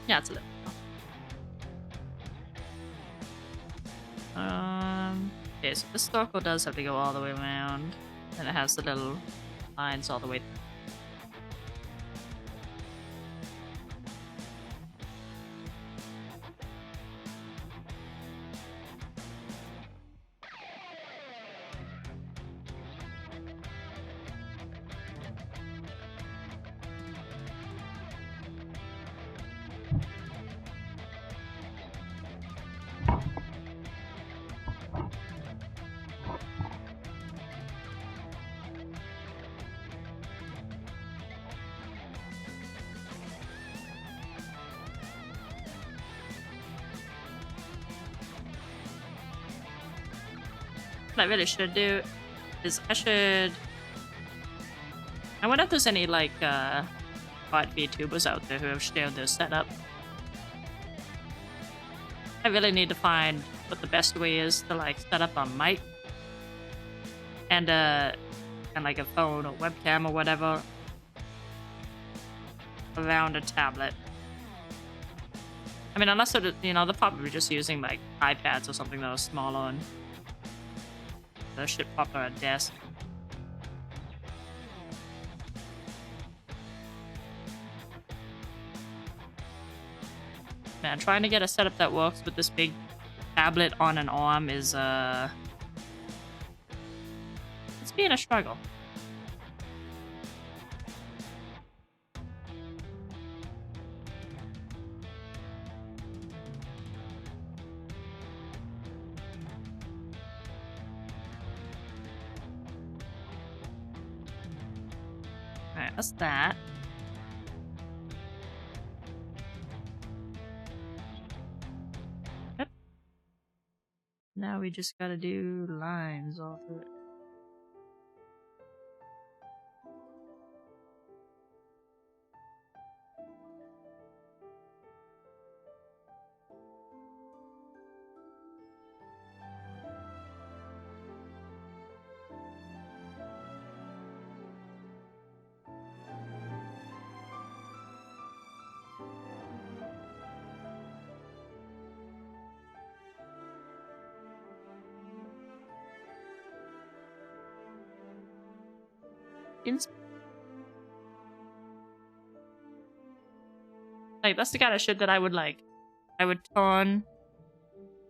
Yeah, it's a little. Okay, so this circle does have to go all the way around, and it has the little lines all the way through. What I really should do is I wonder if there's any like bot VTubers out there who have shared their setup. I really need to find what the best way is to like set up a mic and like a phone or webcam or whatever around a tablet. I mean, unless it, you know, they're probably just using like iPads or something that are smaller and that shit pop on a desk. Man, trying to get a setup that works with this big tablet on an arm is it's being a struggle. Alright, that's that. Yep. Now we just gotta do lines all through it. Like, that's the kind of shit that I would like. I would turn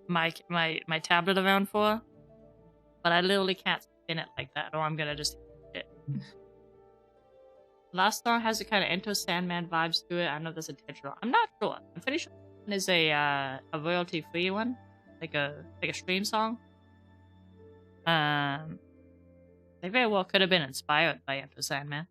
my tablet around for, but I literally can't spin it like that, or I'm gonna just hit it. Last song has a kind of Enter Sandman vibes to it. I know that's intentional. I'm not sure. I'm pretty sure it is a royalty free one, like a stream song. They very well could have been inspired by Enter Sandman.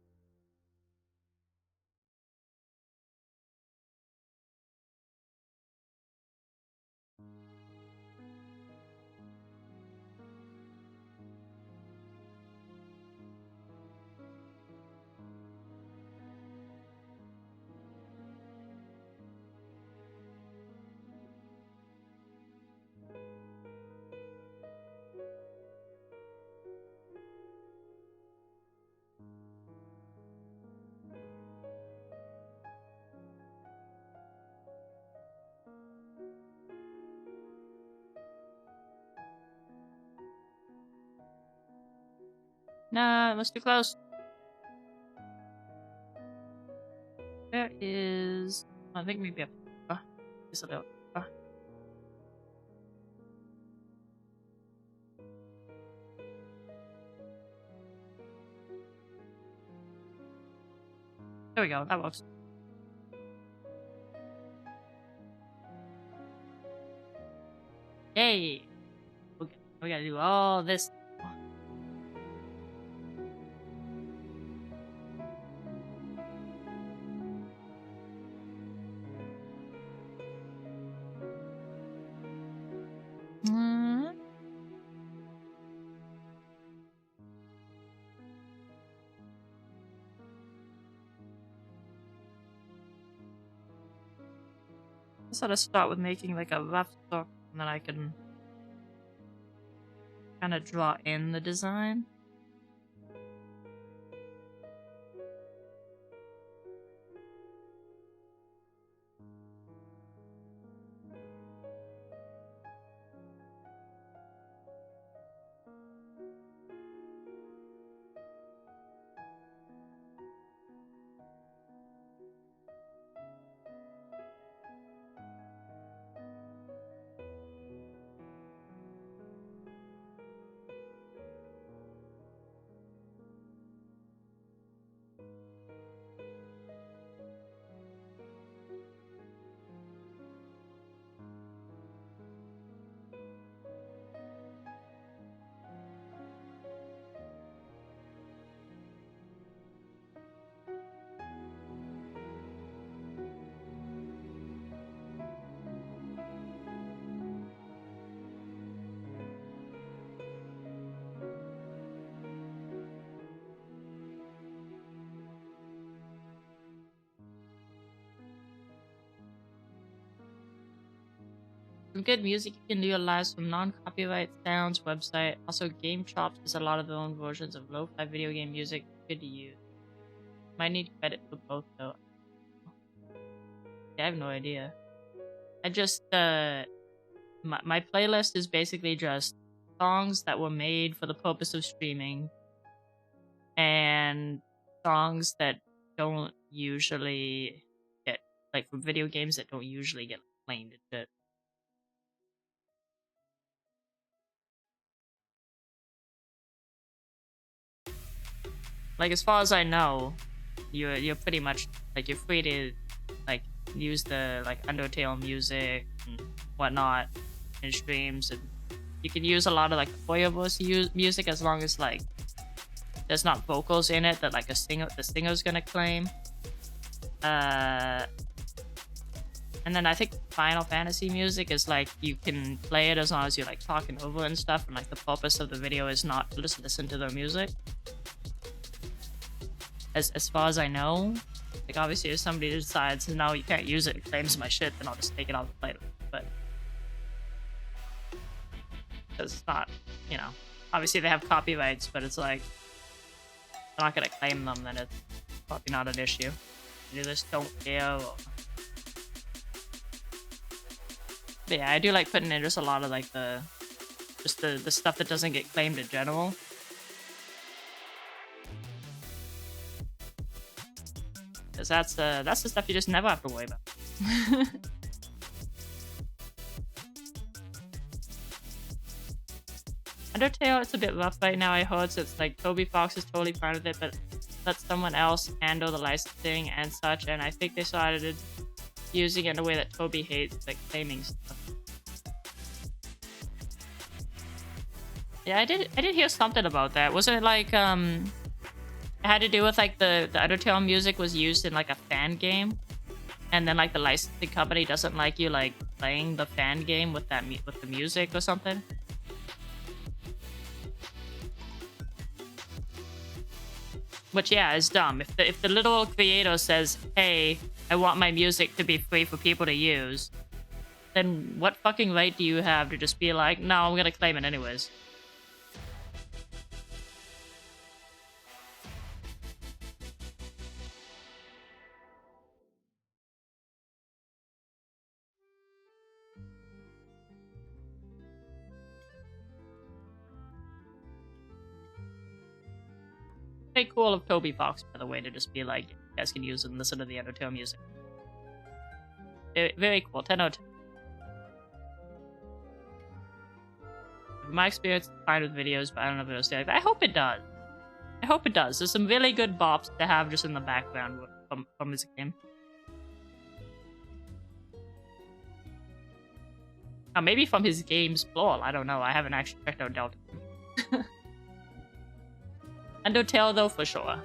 Nah, it must be close. There is... I think maybe just a little... There we go, that works. Yay! Okay, we gotta do all this. Guess I'll just start with making like a rough stock, and then I can kind of draw in the design. Some good music you can utilize from non-copyright sounds website. Also, Game Chops has a lot of their own versions of lo-fi video game music. Good to use. Might need credit for both though. Yeah, I have no idea. I just my playlist is basically just songs that were made for the purpose of streaming and songs that don't usually get like from video games that don't usually get claimed and shit. Like as far as I know, you're pretty much like you're free to like use the like Undertale music and whatnot in streams, and you can use a lot of like Feuerverse music as long as like there's not vocals in it that like the singer's gonna claim. And then I think Final Fantasy music is like you can play it as long as you're like talking over and stuff, and like the purpose of the video is not to just listen to their music. As far as I know, like obviously if somebody decides no you can't use it claims my shit, then I'll just take it off the playlist. But because it's not, you know, obviously they have copyrights, but it's like I'm not gonna claim them, then it's probably not an issue. You just don't care. But yeah, I do like putting in just a lot of like the stuff that doesn't get claimed in general. Because that's the stuff you just never have to worry about. Undertale, it's a bit rough right now, I heard, so it's like Toby Fox is totally fine with it, but let someone else handle the licensing and such, and I think they started using it in a way that Toby hates, like claiming stuff. Yeah, I did hear something about that. Wasn't it like it had to do with like the Undertale music was used in like a fan game, and then like the licensing company doesn't like you like playing the fan game with that with the music or something? Which yeah, is dumb. If the little creator says, "Hey, I want my music to be free for people to use," then what fucking right do you have to just be like, "No, I'm gonna claim it anyways"? Very cool of Toby Fox, by the way, to just be like, "You guys can use it and listen to the Undertale music." Very, very cool. 10 out of 10. From my experience, it's fine with videos, but I don't know if it'll stay like that. I hope it does. I hope it does. There's some really good bops to have just in the background from this game. Maybe from his games plural. I don't know. I haven't actually checked out Delta. Undertale, though, for sure.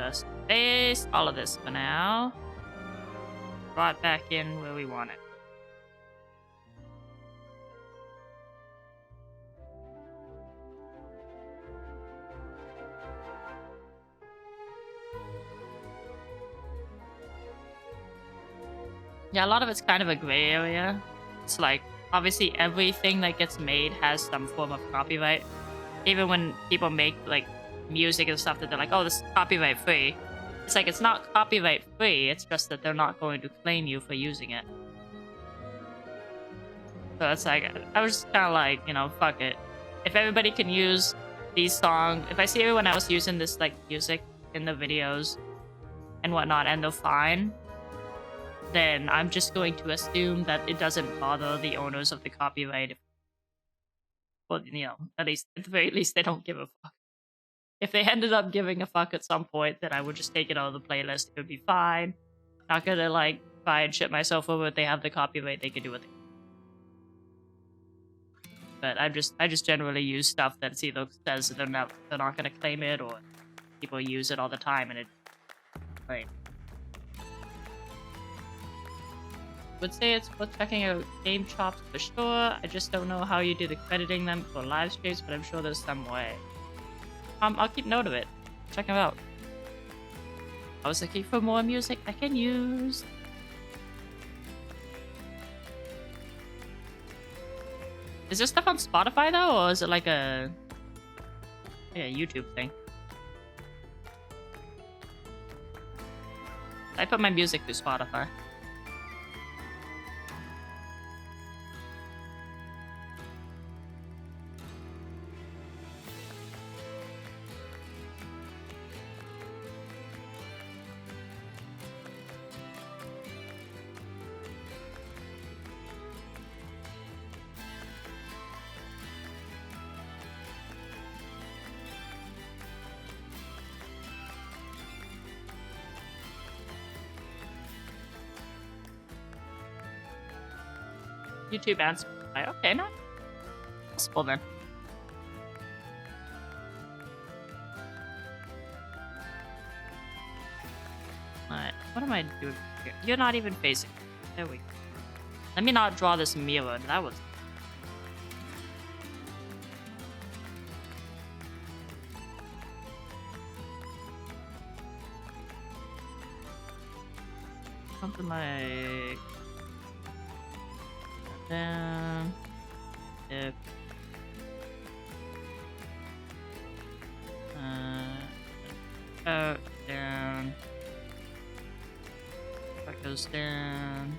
just paste all of this for now. Brought back in where we want it. Yeah, a lot of it's kind of a gray area. It's like, obviously everything that gets made has some form of copyright. Even when people make like music and stuff that they're like, oh, this is copyright free. It's like, it's not copyright free, it's just that they're not going to claim you for using it. So it's like, I was just kind of like, you know, fuck it. If everybody can use these songs, if I see everyone else using this like music in the videos and whatnot and they're fine, then I'm just going to assume that it doesn't bother the owners of the copyright. Well, you know, at the very least, they don't give a fuck. If they ended up giving a fuck at some point, then I would just take it out of the playlist. It would be fine. Not gonna like try and shit myself over if they have the copyright. They can do what they. But I just generally use stuff that's either says they're not gonna claim it, or people use it all the time and it. Right. Would say it's worth checking out Game Chops for sure. I just don't know how you do the crediting them for live streams, but I'm sure there's some way. I'll keep note of it. Check them out. I was looking for more music I can use. Is there stuff on Spotify though, or is it like a YouTube thing? I put my music through Spotify. YouTube and Spotify. Okay, not possible then. Alright, what am I doing here? You're not even facing. There we go. Let me not draw this mirror. That was. Something like. Down, dip, out, down, that goes down,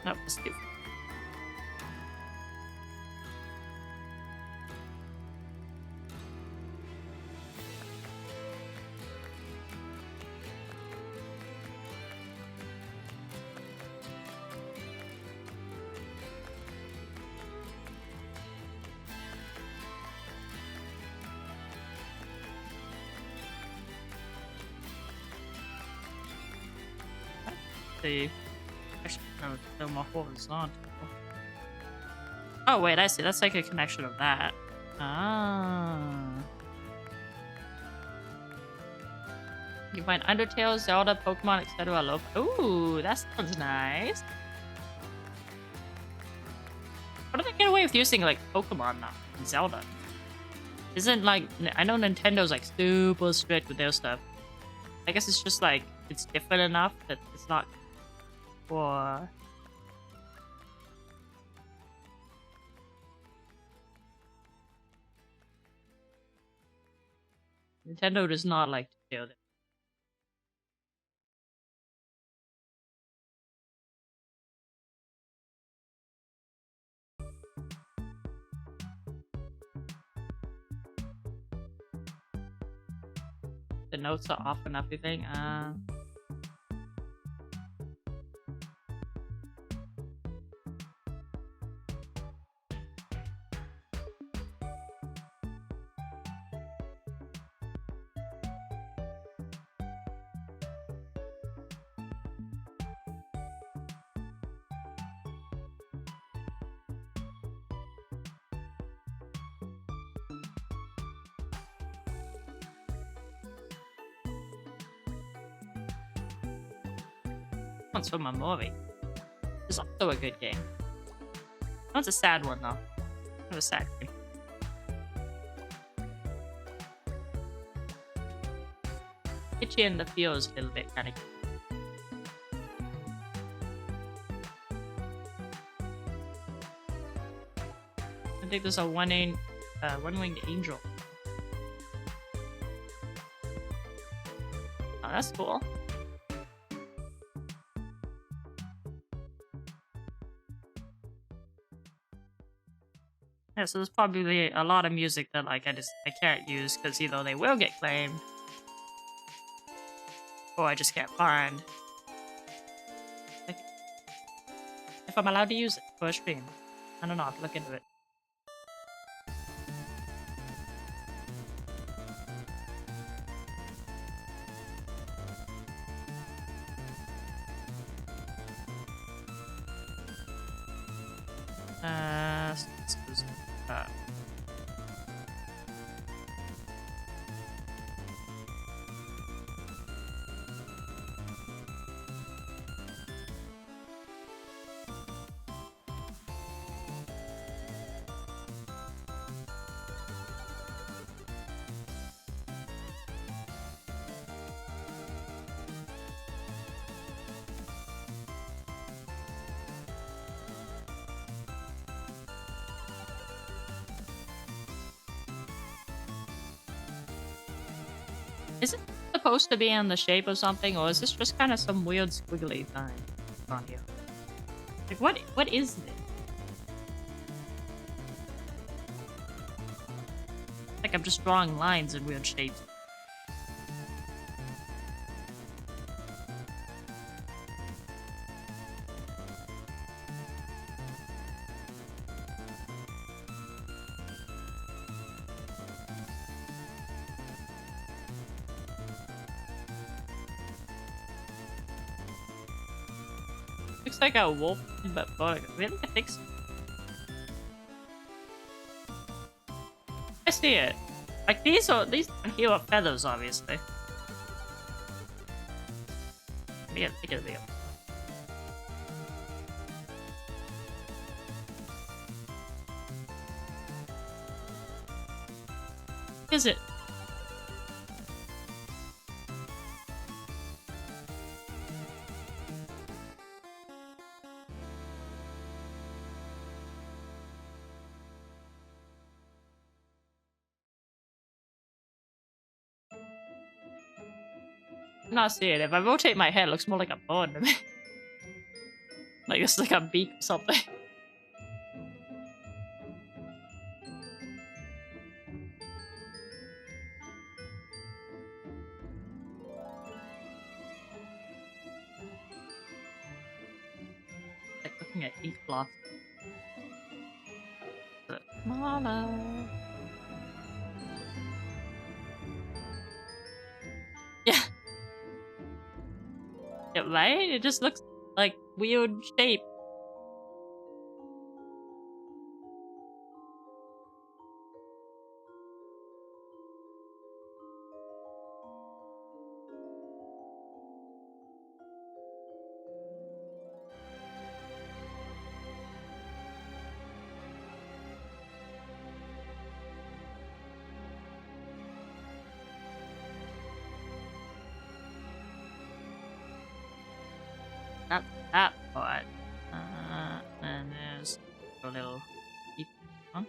nope, let's do. Actually, no, it's still more horizontal. Oh wait, I see. That's like a connection of that. Ah. You find Undertale, Zelda, Pokemon, etc. Love. Ooh, that sounds nice. How do they get away with using like Pokemon now? And Zelda. Isn't like I know Nintendo's like super strict with their stuff. I guess it's just like it's different enough that it's not. For Nintendo does not like to do that. The notes are off and everything. One's from a movie. It's also a good game. That one's a sad one though. It was a sad game. Hit you in the feels a little bit, kind of. I think there's a one-winged angel. Oh, that's cool. Yeah, so there's probably a lot of music that like I can't use because either they will get claimed or I just can't find. Like, if I'm allowed to use it for a stream. I don't know, I'll have to look into it. Is it supposed to be in the shape of something, or is this just kind of some weird squiggly thing on here? Like, what is this? Like, I'm just drawing lines in weird shapes. Looks like a wolf, but bug. Really? I think so. I see it. Like these here are feathers, obviously. Yeah, think of it. Is it? I'm not seeing it. If I rotate my head, it looks more like a bird to me. Like it's like a beak or something. Like looking at ink blast. Mama. Yeah. Yeah, right? It just looks like weird shape. Not that part. And there's a little deep one.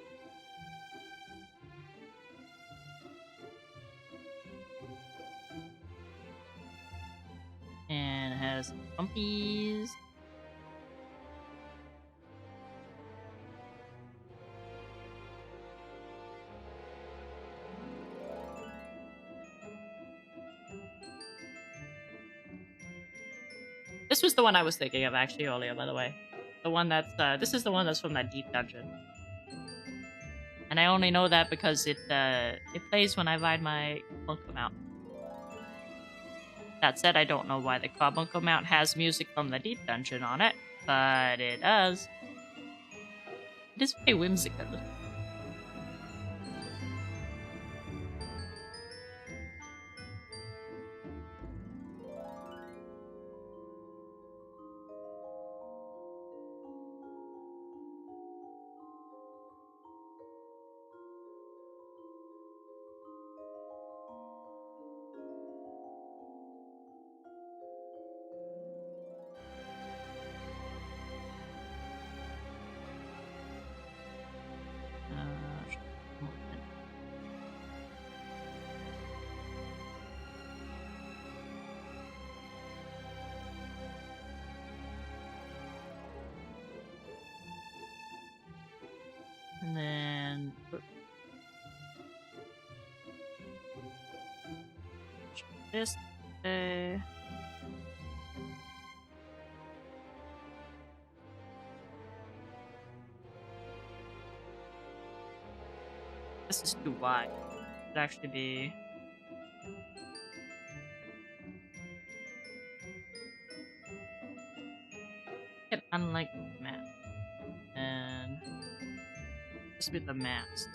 And it has some bumpies. This was the one I was thinking of actually earlier, by the way. The one that's this is the one that's from that deep dungeon. And I only know that because it plays when I ride my Bunko Mount. That said, I don't know why the Carbuncle Mount has music from the deep dungeon on it, but it does. It is very whimsical. This. This is too wide. It would actually be. Get unlike the map. And this would be the maps.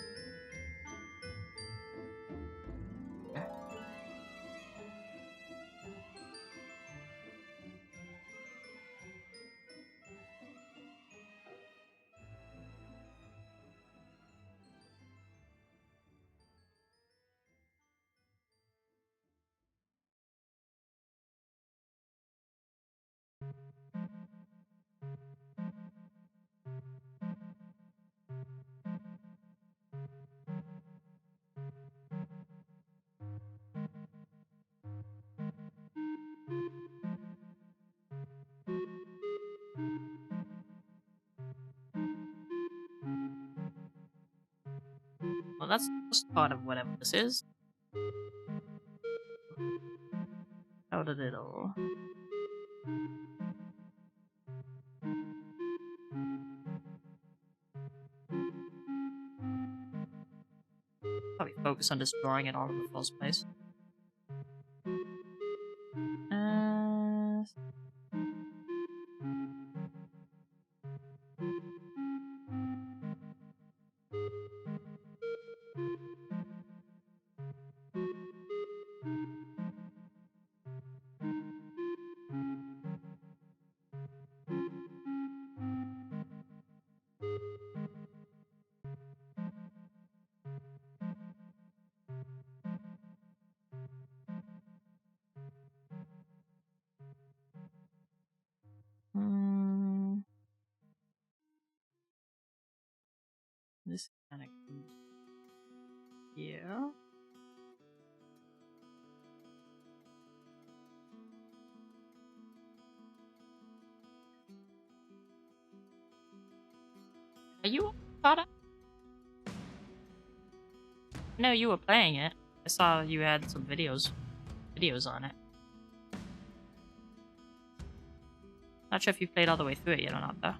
Well, that's just part of whatever this is. How did it all? Probably focus on destroying it all in the first place. This kind of. Yeah. Are you caught up? No, you were playing it. I saw you had some videos on it. Not sure if you played all the way through it yet or not, though.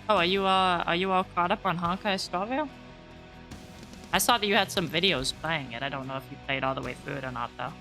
Oh, are you all caught up on Honkai Star Rail? I saw that you had some videos playing it. I don't know if you played all the way through it or not, though.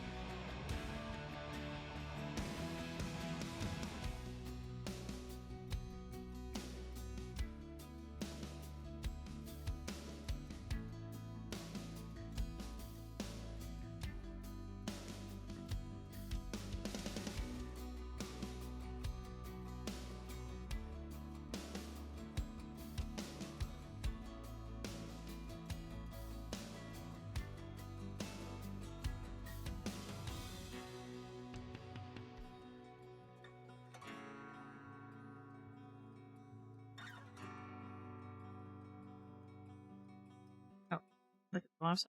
Oh, look at the website.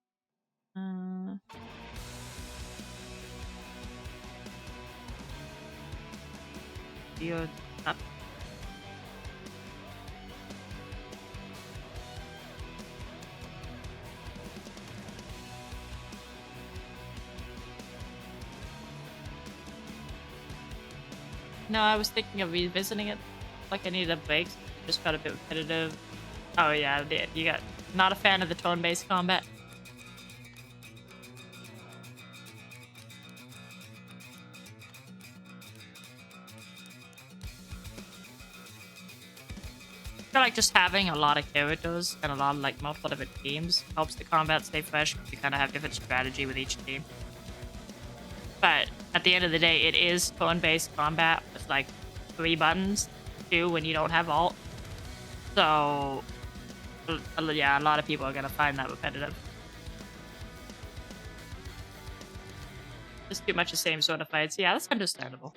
Video up. No, I was thinking of revisiting it. Like I needed a break. Just got a bit repetitive. Oh yeah, I did. You got not a fan of the turn-based combat. I feel like just having a lot of characters and a lot of like multiple different teams helps the combat stay fresh. You kind of have different strategy with each team. But at the end of the day, it is turn-based combat with like 3 buttons, 2 when you don't have alt. So yeah, a lot of people are gonna find that repetitive. Just too much the same sort of fights. Yeah, that's understandable.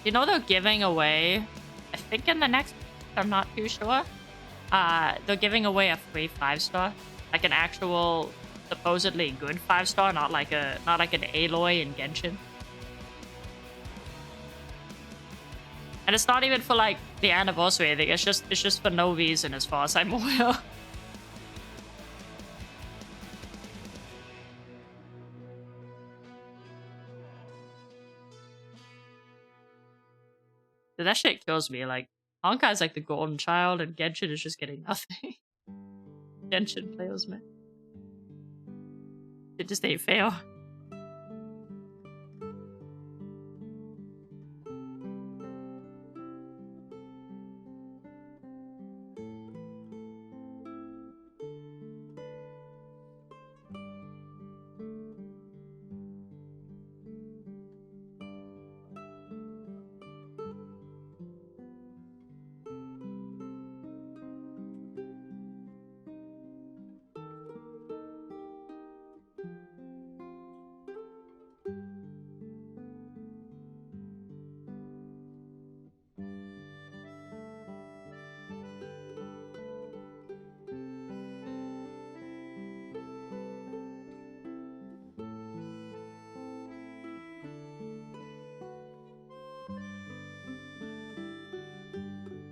You know they're giving away, I think in the next, I'm not too sure. They're giving away a free 5-star, like an actual supposedly good 5-star, not like an Aloy in Genshin. And it's not even for like the anniversary. I think it's just for no reason as far as I'm aware. That shit kills me. Like, Honkai's like the golden child, and Genshin is just getting nothing. Genshin players, man. It just ain't fair.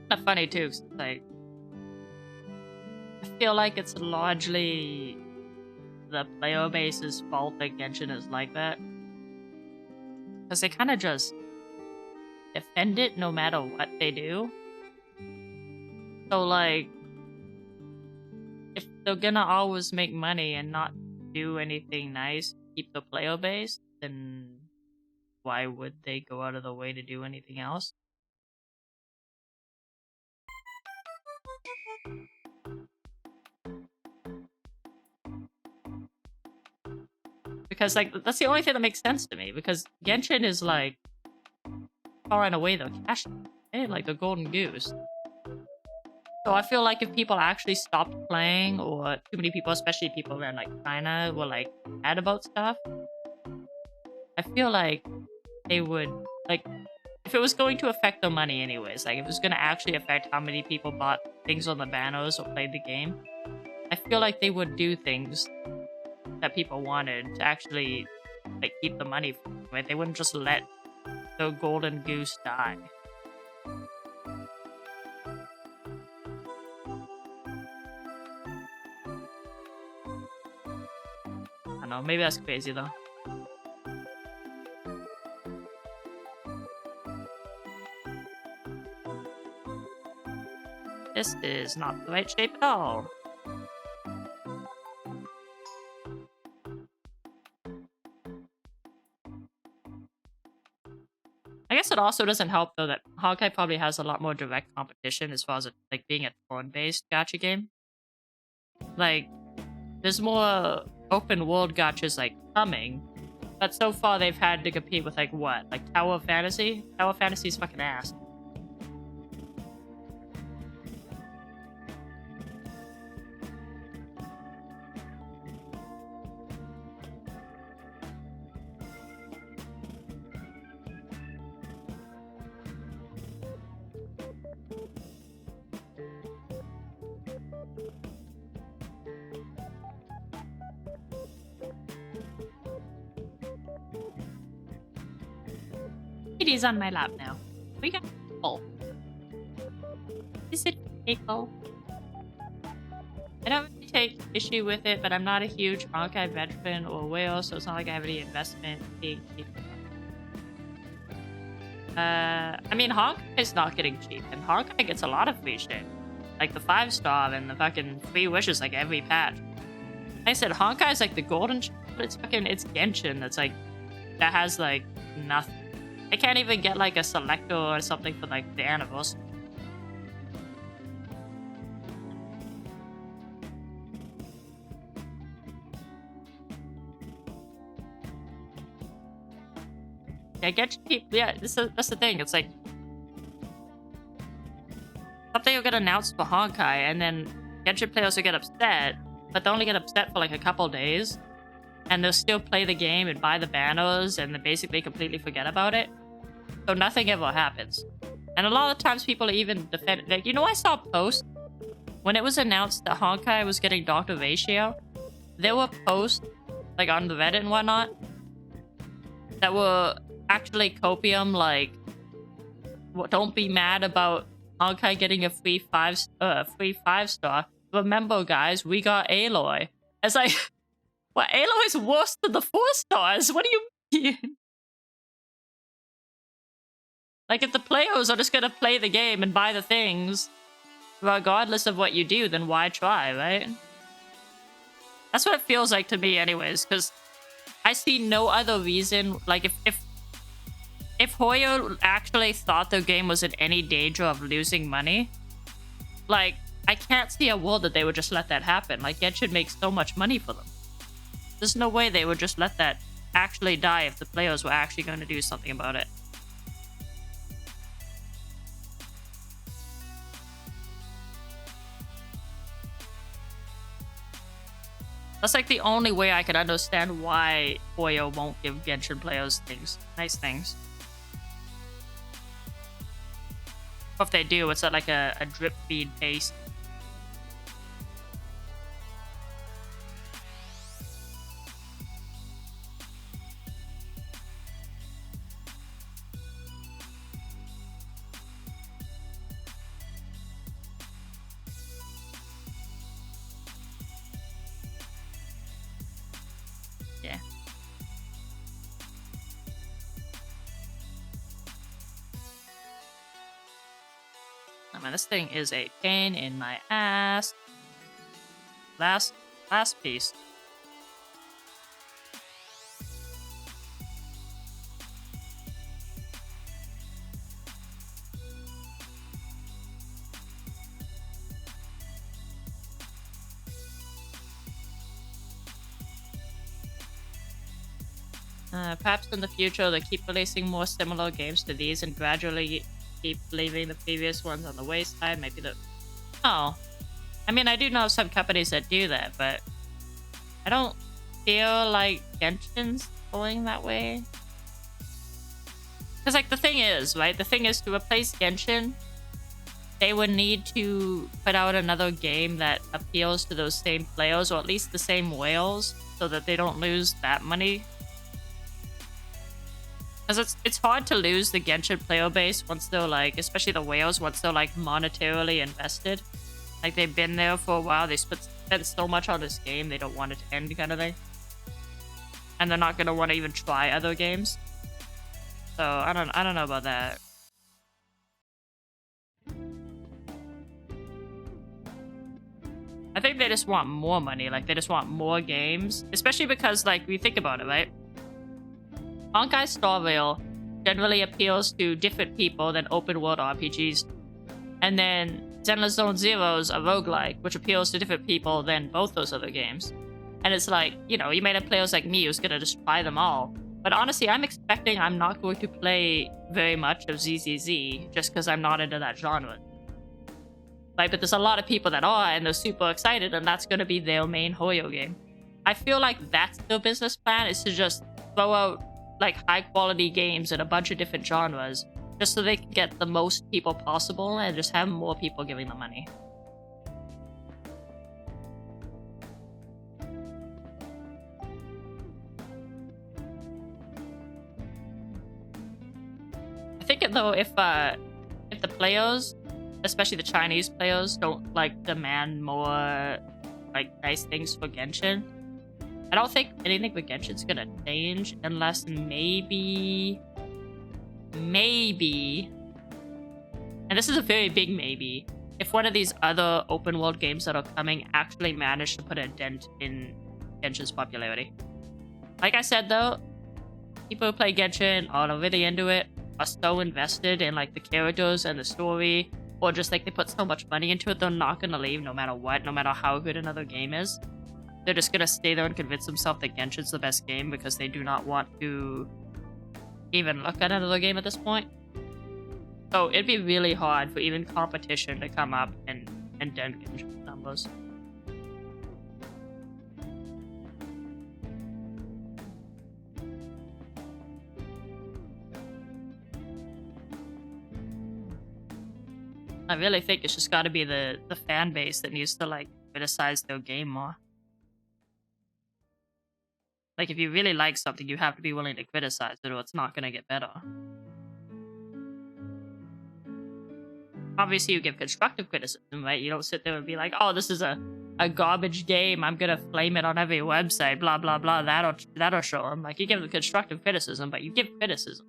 Kind of funny too, 'cause, like, I feel like it's largely the player base's fault that Genshin is like that, because they kind of just defend it no matter what they do. So like, if they're gonna always make money and not do anything nice, keep the player base, then why would they go out of the way to do anything else? Because like that's the only thing that makes sense to me. Because Genshin is like far and away the cash, like the golden goose. So I feel like if people actually stopped playing, or too many people, especially people around like China, were like mad about stuff, I feel like they would like, if it was going to affect their money anyways, like if it was going to actually affect how many people bought things on the banners or played the game, I feel like they would do things that people wanted to actually like keep the money from it. Right? They wouldn't just let the golden goose die. I don't know, maybe that's crazy though. This is not the right shape at all. I guess it also doesn't help though that Honkai probably has a lot more direct competition as far as like being a turn-based gacha game. Like, there's more open world gachas like coming, but so far they've had to compete with like what, like Tower of Fantasy. Tower of Fantasy's fucking ass. It is on my lap now. We got full. Is it pickle? I don't really take issue with it, but I'm not a huge Honkai veteran or whale, so it's not like I have any investment being cheap. I mean, Honkai is not getting cheap, and Honkai gets a lot of free shit. Like the 5-star and the fucking free wishes like every patch. Like I said, Honkai is like the golden child, but it's Genshin that's like, that has like nothing. I can't even get like a selector or something for like the anniversary. Yeah, Genshin, yeah, that's the thing. It's like get announced for Honkai, and then Genshin players will get upset, but they only get upset for like a couple days, and they'll still play the game and buy the banners, and they basically completely forget about it. So nothing ever happens. And a lot of times people even defend, like, I saw a post when it was announced that Honkai was getting Dr. Ratio. There were posts like on the Reddit and whatnot that were actually copium, like, don't be mad about Honkai getting a free five star. Remember, guys, we got Aloy. It's like, well, Aloy is worse than the 4 stars. What do you mean? Like, if the players are just gonna play the game and buy the things, regardless of what you do, then why try, right? That's what it feels like to me anyways, because I see no other reason. Like, if Hoyo actually thought their game was in any danger of losing money, like, I can't see a world that they would just let that happen. Like, Genshin makes so much money for them. There's no way they would just let that actually die if the players were actually going to do something about it. That's like the only way I can understand why Hoyo won't give Genshin players nice things. Or if they do, it's at like a drip feed pace. Yeah. Oh man, this thing is a pain in my ass. Last piece. Perhaps in the future they keep releasing more similar games to these and gradually keep leaving the previous ones on the wayside. Maybe the... Oh. I mean, I do know some companies that do that, but I don't feel like Genshin's going that way. Because, like, the thing is, right? The thing is, to replace Genshin, they would need to put out another game that appeals to those same players, or at least the same whales, so that they don't lose that money. Because it's hard to lose the Genshin player base once they're, like, especially the whales, once they're, like, monetarily invested. Like, they've been there for a while, they spent so much on this game, they don't want it to end, kind of thing. And they're not going to want to even try other games. So, I don't know about that. I think they just want more money, like, they just want more games. Especially because, like, we think about it, right? Honkai Star Rail generally appeals to different people than open world RPGs. And then Zenless Zone Zero's a roguelike, which appeals to different people than both those other games. And it's like, you may have players like me who's gonna just try them all. But honestly, I'm not going to play very much of ZZZ just because I'm not into that genre. Like, but there's a lot of people that are, and they're super excited, and that's gonna be their main Hoyo game. I feel like that's their business plan, is to just throw out like high quality games in a bunch of different genres just so they can get the most people possible and just have more people giving them money. I think though, if the players, especially the Chinese players, don't like demand more like nice things for Genshin, I don't think anything with Genshin's gonna change unless maybe, and this is a very big maybe, if one of these other open world games that are coming actually manage to put a dent in Genshin's popularity. Like I said though, people who play Genshin are really into it, are so invested in like the characters and the story, or just like they put so much money into it, they're not gonna leave no matter what, no matter how good another game is. They're just gonna stay there and convince themselves that Genshin's the best game because they do not want to even look at another game at this point. So it'd be really hard for even competition to come up and Denkin numbers. I really think it's just got to be the fan base that needs to like criticize their game more. Like if you really like something, you have to be willing to criticize it, or it's not gonna get better. Obviously, you give constructive criticism, right? You don't sit there and be like, "Oh, this is a garbage game. I'm gonna flame it on every website." Blah blah blah. That'll show them. Like you give them constructive criticism, but you give criticism.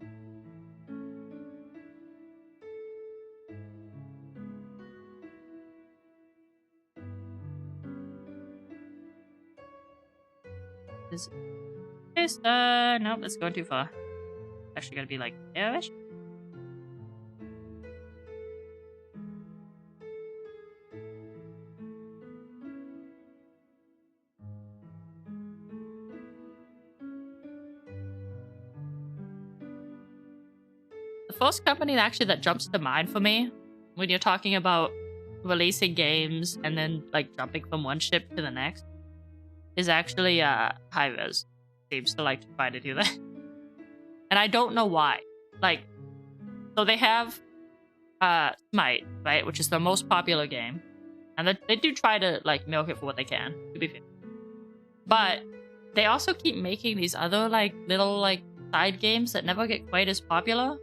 Is this no, that's going too far. Actually, gotta be like there-ish. The first company that jumps to mind for me when you're talking about releasing games and then like jumping from one ship to the next is actually Hi-Rez. Seems to like to try to do that. And I don't know why. Like, so they have Smite, right, which is their most popular game. And they do try to like milk it for what they can, to be fair. But they also keep making these other like little like side games that never get quite as popular.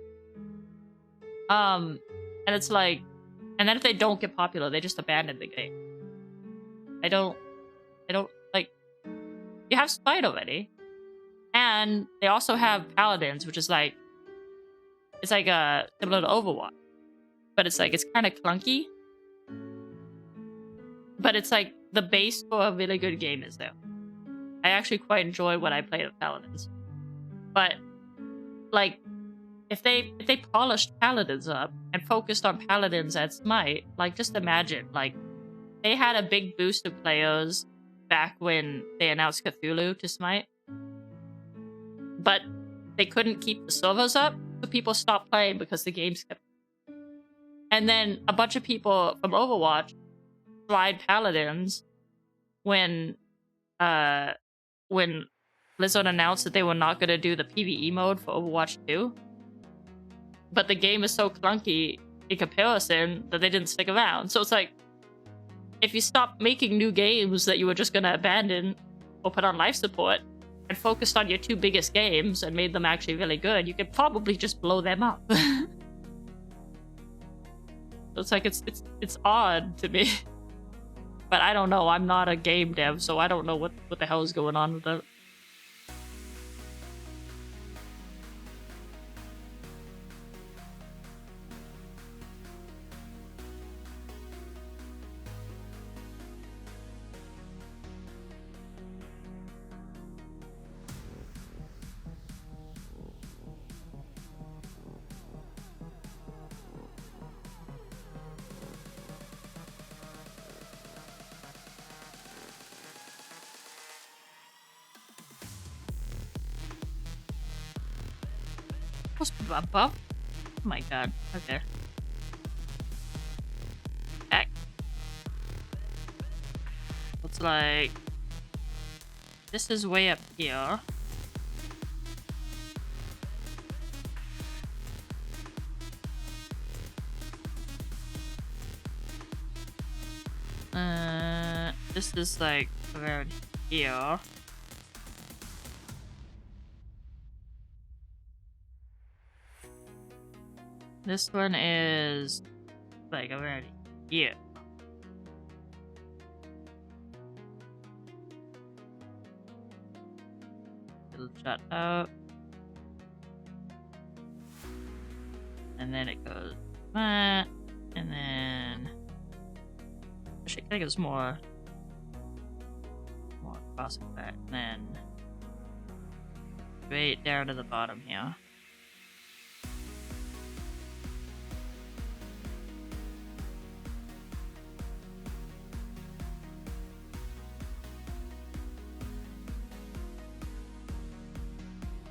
And it's like, and then if they don't get popular, they just abandon the game. I don't like. You have Smite already, and they also have Paladins, which is like, it's like similar to Overwatch, but it's like it's kind of clunky. But it's like the base for a really good game is there. I actually quite enjoy when I play with Paladins, but like if they polished Paladins up and focused on Paladins at Smite, like just imagine like they had a big boost of players back when they announced Cthulhu to Smite, but they couldn't keep the servers up, so people stopped playing because the games kept. And then a bunch of people from Overwatch tried Paladins when Blizzard announced that they were not going to do the PvE mode for Overwatch 2. But the game is so clunky in comparison that they didn't stick around. So it's like, if you stop making new games that you were just going to abandon or put on life support and focused on your two biggest games and made them actually really good, you could probably just blow them up. So it's like, it's odd to me. But I don't know. I'm not a game dev, so I don't know what the hell is going on with it. Above? Oh my god. Okay. Back. Looks like this is way up here. This is like around here. This one is like around here. It'll shut out. And then it goes that. And then actually I think it's more crossing back. And then straight down to the bottom here.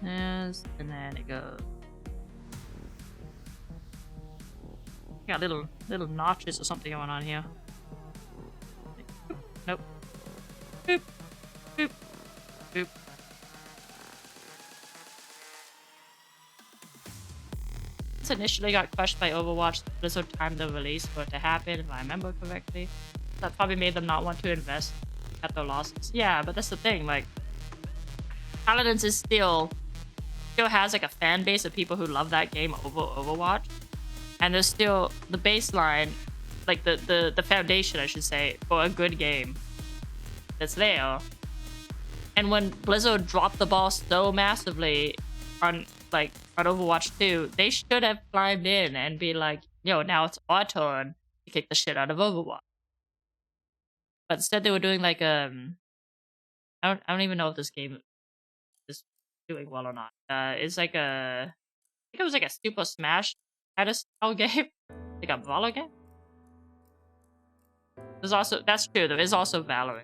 Yes, and then it goes. Got little notches or something going on here. Nope. Boop. Boop. Boop. This initially got crushed by Overwatch. Blizzard timed the release for it to happen, if I remember correctly. That probably made them not want to invest, cut their losses. Yeah, but that's the thing. Like, Paladins is still has like a fan base of people who love that game over Overwatch, and there's still the baseline, like the foundation, I should say, for a good game that's there. And when Blizzard dropped the ball so massively on Overwatch 2, they should have climbed in and be like, yo, now it's our turn to kick the shit out of Overwatch. But instead they were doing like I don't even know if this game is doing well or not. It's like I think it was like a Super Smash kind of style game, like a brawler game. There's also, that's true, there is also Valorant.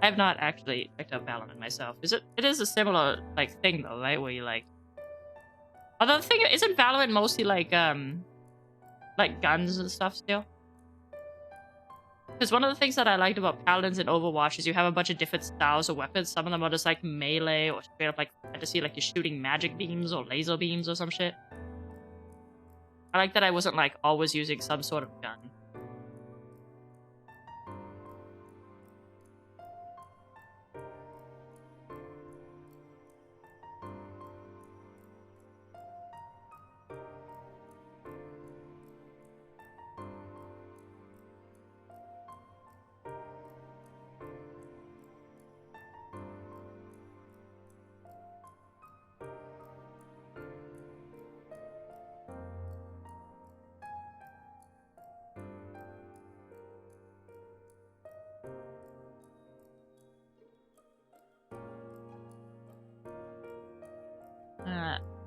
I have not actually picked up Valorant myself. It is a similar like thing though, right? Where you like, although the thing isn't Valorant mostly like guns and stuff still? Because one of the things that I liked about Paladins in Overwatch is you have a bunch of different styles of weapons. Some of them are just like melee or straight up like fantasy, like you're shooting magic beams or laser beams or some shit. I like that I wasn't like always using some sort of gun.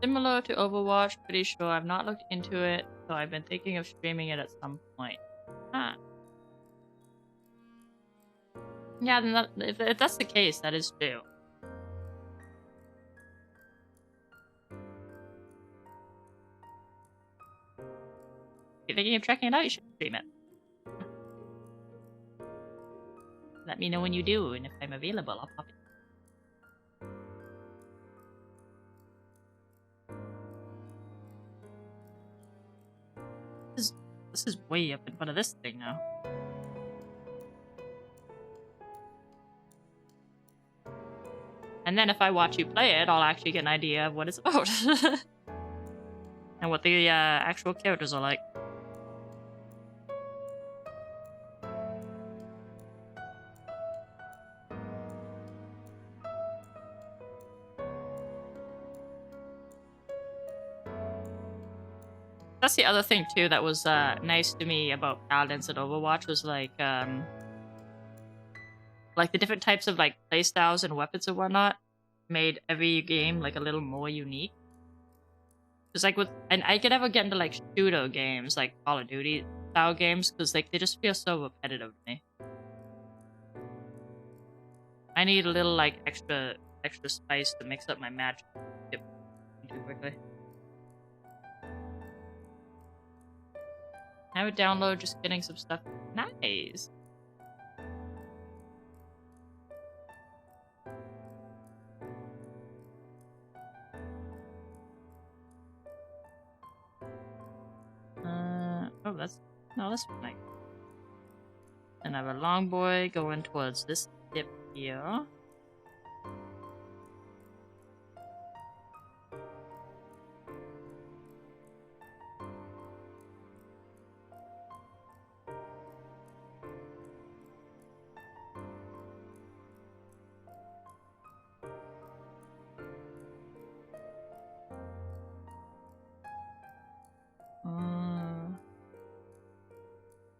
Similar to Overwatch, pretty sure. I've not looked into it, so I've been thinking of streaming it at some point. Huh. Yeah, then if that's the case, that is true. If you're thinking of checking it out, you should stream it. Let me know when you do, and if I'm available, I'll pop it. This is way up in front of this thing now. And then if I watch you play it, I'll actually get an idea of what it's about. And what the actual characters are like. That's the other thing too that was nice to me about Paladins and Overwatch was like the different types of like playstyles and weapons and whatnot made every game like a little more unique. Cause like and I could never get into like shooter games like Call of Duty style games because like they just feel so repetitive to me. I need a little like extra spice to mix up my magic too quickly. I would download just getting some stuff. Nice. Oh, that's nice. And I have a long boy going towards this dip here.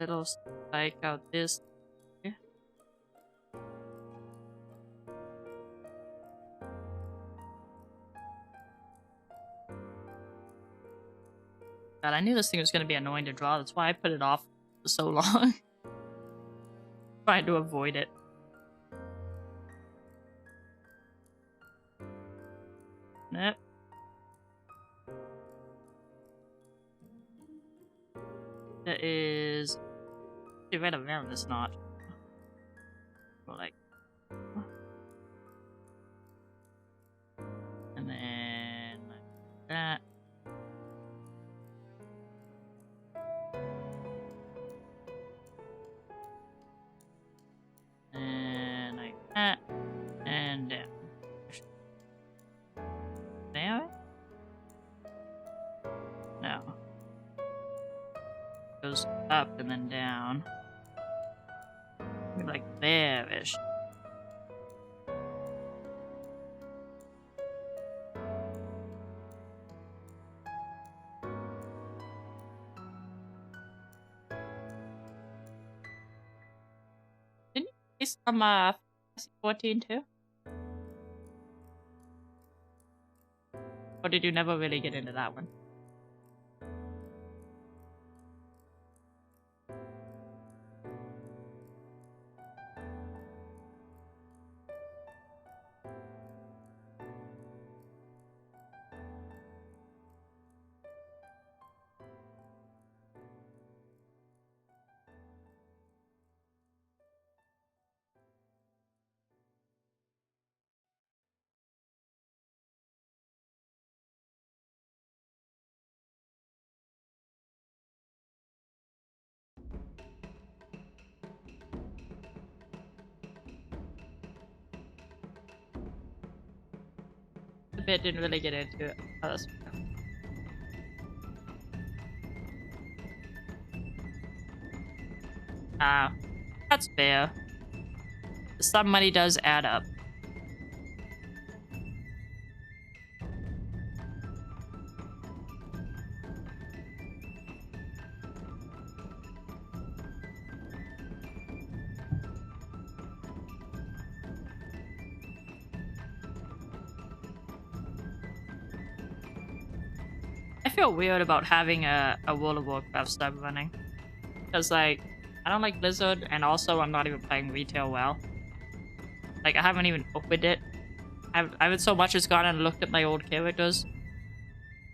Little spike out this. God, I knew this thing was going to be annoying to draw. That's why I put it off for so long. Trying to avoid it. Yep. There is... right around this notch. Go like... And then... like that. And like that. And down. Down? No. Goes up and then down. Maybe like there-ish. Didn't you see some 14 too? Or did you never really get into that one? The bit didn't really get into it. Oh, that's fair. That's fair. Some money does add up. I feel weird about having a World of Warcraft sub running. Because, like, I don't like Blizzard, and also I'm not even playing retail well. Like, I haven't even opened it. I haven't so much as gone and looked at my old characters.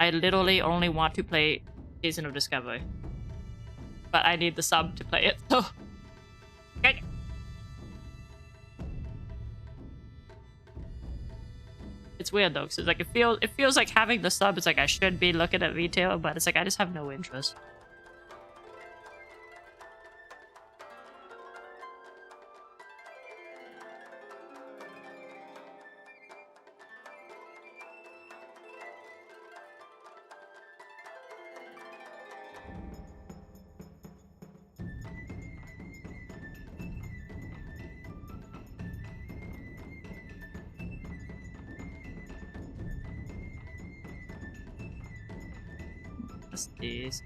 I literally only want to play Season of Discovery. But I need the sub to play it, so... Okay. It's weird though, because like it feels like having the sub is like I should be looking at retail, but it's like I just have no interest.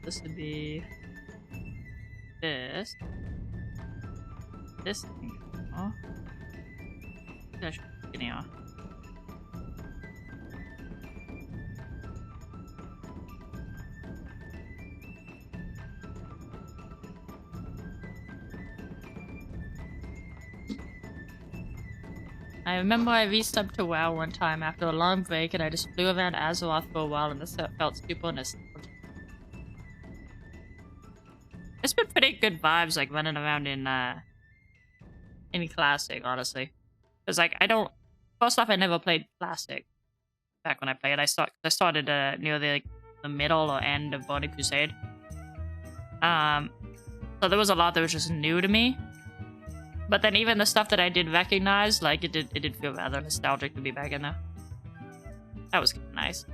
This would be this. This thing. Oh. I should be getting off. I remember I resubbed to WoW one time after a long break and I just flew around Azeroth for a while and this felt super nostalgic. It's been pretty good vibes, like running around in Classic, honestly. Because like first off, I never played Classic back when I played. I started near the middle or end of Burning Crusade. So there was a lot that was just new to me. But then even the stuff that I did recognize, like it did feel rather nostalgic to be back in there. That was nice.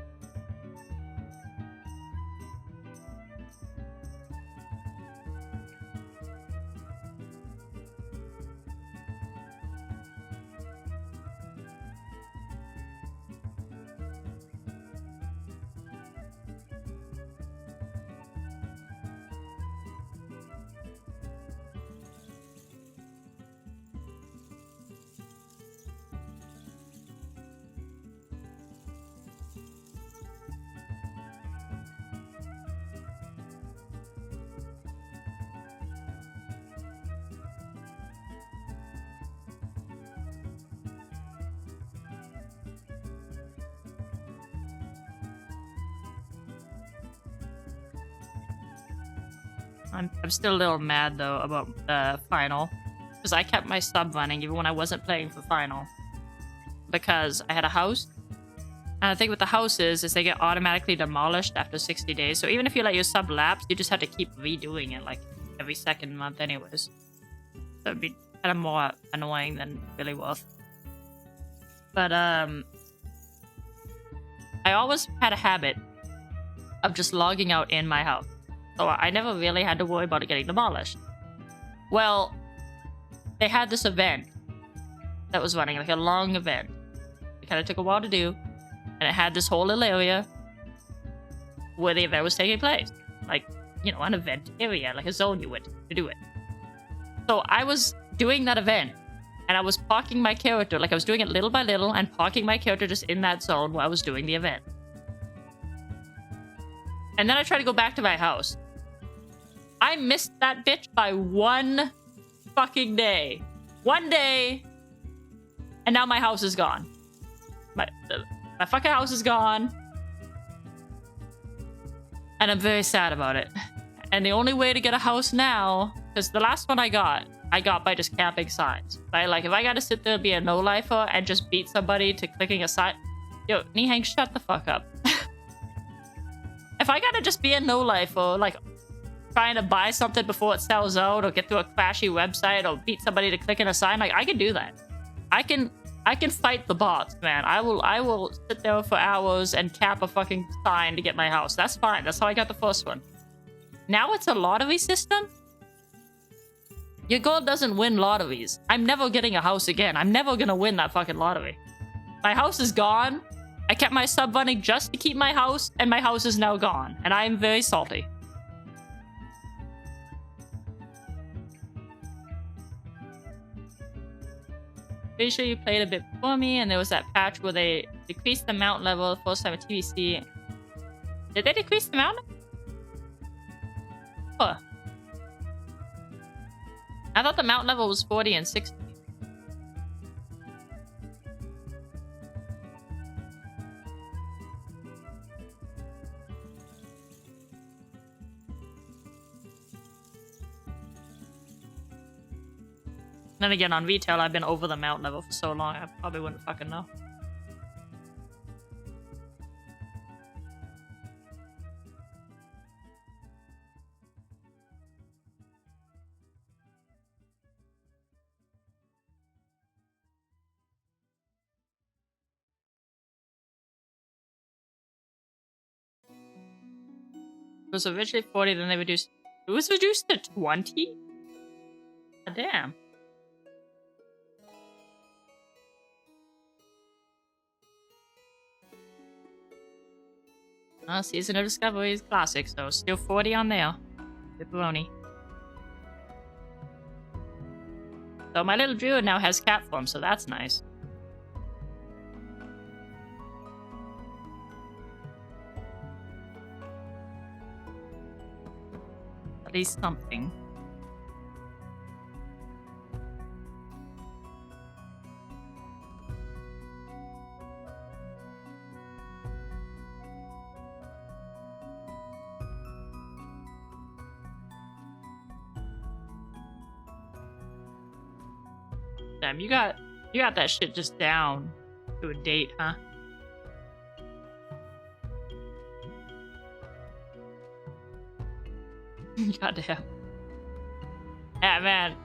I'm still a little mad though about the final, because I kept my sub running even when I wasn't playing for final, because I had a house. And the thing with the houses is they get automatically demolished after 60 days. So even if you let your sub lapse, you just have to keep redoing it like every second month anyways. So it'd be kind of more annoying than really worth. But I always had a habit of just logging out in my house. So I never really had to worry about it getting demolished. Well, they had this event that was running, like a long event. It kind of took a while to do. And it had this whole little area where the event was taking place. Like, you know, an event area, like a zone you went to do it. So I was doing that event, and I was parking my character, like I was doing it little by little, and parking my character just in that zone while I was doing the event. And then I tried to go back to my house. I missed that bitch by one fucking day. One day, and now my house is gone. My fucking house is gone. And I'm very sad about it. And the only way to get a house now, because the last one I got by just camping signs. Right? Like, if I gotta sit there and be a no-lifer and just beat somebody to clicking a sign... Yo, Nihang, shut the fuck up. If I gotta just be a no-lifer, like, trying to buy something before it sells out, or get to a flashy website, or beat somebody to clicking a sign, like, I can do that. I can fight the bots, man. I will sit there for hours and cap a fucking sign to get my house. That's fine. That's how I got the first one. Now it's a lottery system? Your goal doesn't win lotteries. I'm never getting a house again. I'm never gonna win that fucking lottery. My house is gone. I kept my sub running just to keep my house, and my house is now gone. And I am very salty. Pretty sure you played a bit before me, and there was that patch where they decreased the mount level the first time at TVC. Did they decrease the mount? Huh. I thought the mount level was 40 and 60. Then again, on retail, I've been over the mount level for so long, I probably wouldn't fucking know. It was originally 40, then they reduced... It was reduced to 20? God damn. Season of Discovery is classic, so still 40 on there. Pepperoni. So my little druid now has cat form, so that's nice. At least something. Damn, you got that shit just down to a date, huh? Goddamn. Yeah, man.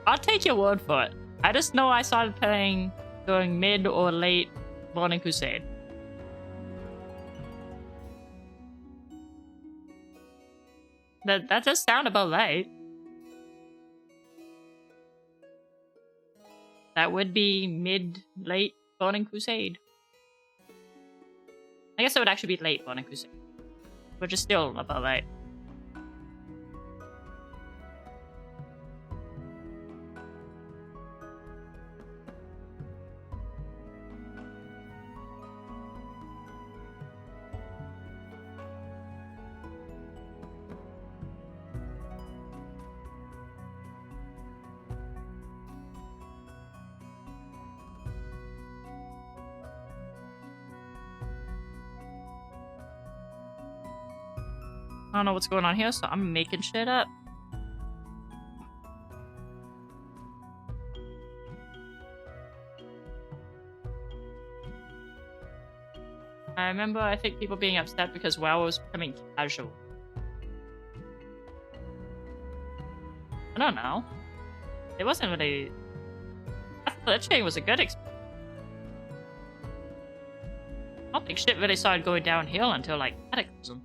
I'll take your word for it. I just know I started playing during mid or late Burning Crusade. That does sound about right. That would be mid-late Burning Crusade. I guess it would actually be late Burning Crusade. Which is still about right. I don't know what's going on here, so I'm making shit up. I remember, I think, people being upset because WoW was becoming casual. I don't know. It wasn't really... That chain was a good experience. I don't think shit really started going downhill until, like, Cataclysm.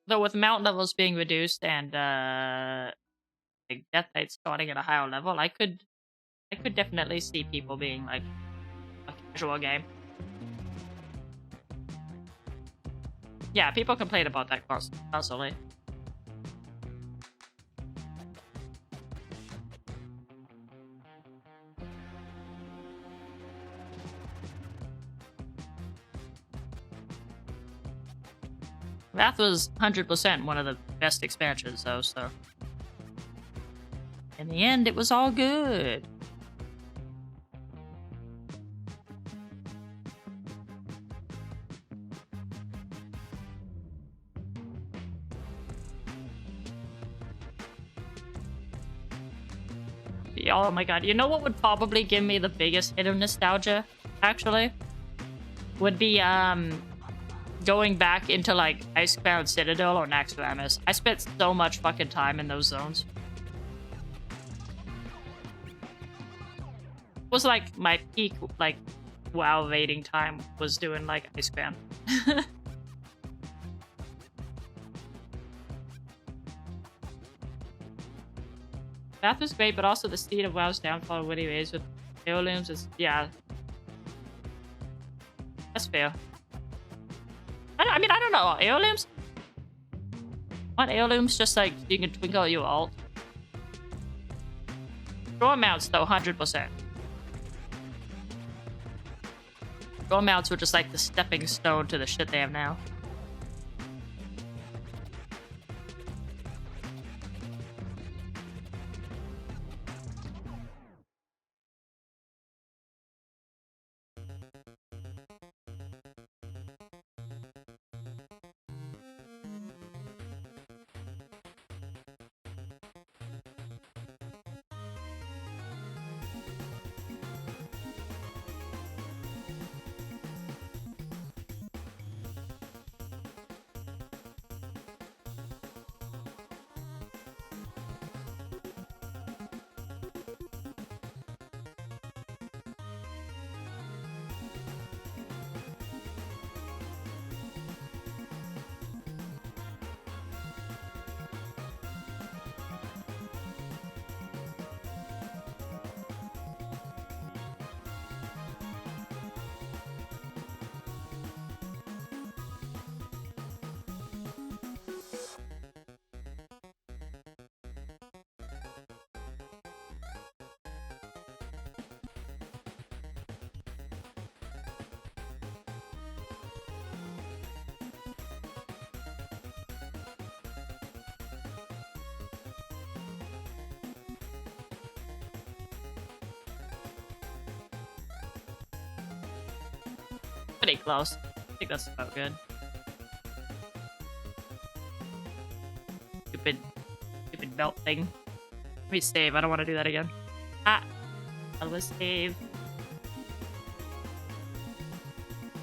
Though with mount levels being reduced and like death rate starting at a higher level, I could definitely see people being like a casual game. Yeah, people complain about that constantly. Wrath was 100% one of the best expansions, though, so... In the end, it was all good. Oh my god, you know what would probably give me the biggest hit of nostalgia, actually? Would be, going back into, like, Icebound Citadel or Naxxramas. I spent so much fucking time in those zones. It was, like, my peak, like, WoW raiding time was doing, like, Icebound. Bath was great, but also the speed of WoW's downfall when he raised with heirlooms is... yeah. That's fair. I mean, I don't know. Heirlooms? Aren't heirlooms just like you can twinkle your alt? Draw mounts, though, 100%. Draw mounts were just like the stepping stone to the shit they have now. Pretty close. I think that's about good. Stupid belt thing. Let me save. I don't want to do that again. Ah! Always save.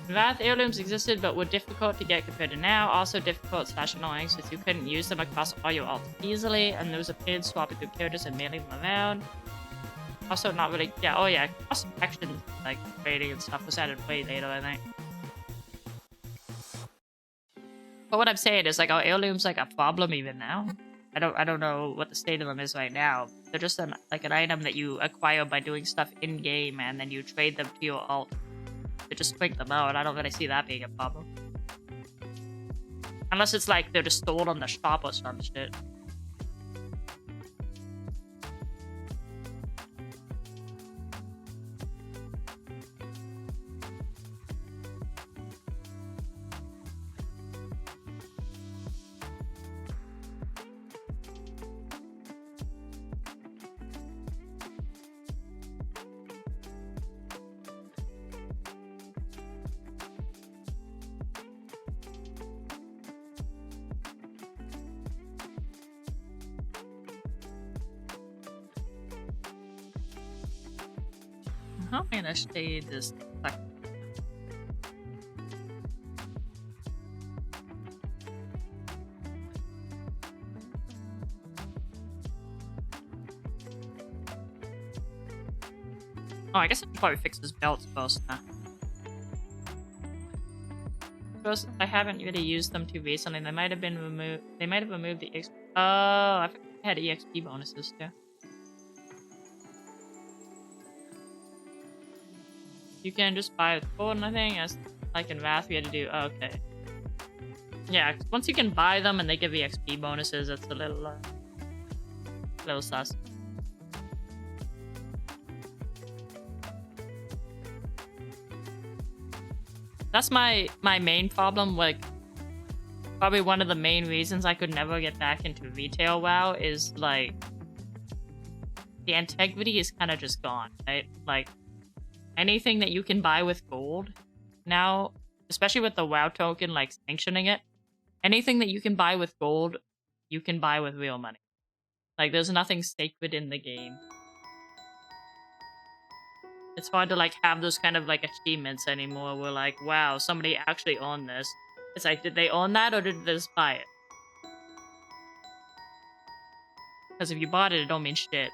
Wrath heirlooms existed but were difficult to get compared to now. Also difficult / annoying since you couldn't use them across all your alts easily, and there was a pain swapping through characters and mailing them around. Also not really... yeah, oh yeah. Cross action, like, trading and stuff was added way later, I think. But what I'm saying is, like, are heirlooms, like, a problem even now? I don't know what the state of them is right now. They're just an item that you acquire by doing stuff in-game, and then you trade them to your alt. To just twink them out. I don't really see that being a problem. Unless it's like they're just stored on the shop or some shit. How am I gonna stay this? Oh, I guess I should probably fix his belts first. Because I haven't really used them too recently. They might have been removed. They might have removed the XP. Oh, I forgot I had EXP bonuses too. You can just buy with gold, and I think as like in Wrath we had to do. Oh, okay. Yeah, once you can buy them and they give EXP bonuses, it's a little sus. That's my main problem. Like, probably one of the main reasons I could never get back into retail WoW is like the integrity is kind of just gone, right? Like anything that you can buy with gold now, especially with the WoW token like sanctioning it, anything that you can buy with gold, you can buy with real money. Like there's nothing sacred in the game. It's hard to like have those kind of like achievements anymore where like, wow, somebody actually owned this. It's like, did they own that or did they just buy it? Because if you bought it, it don't mean shit.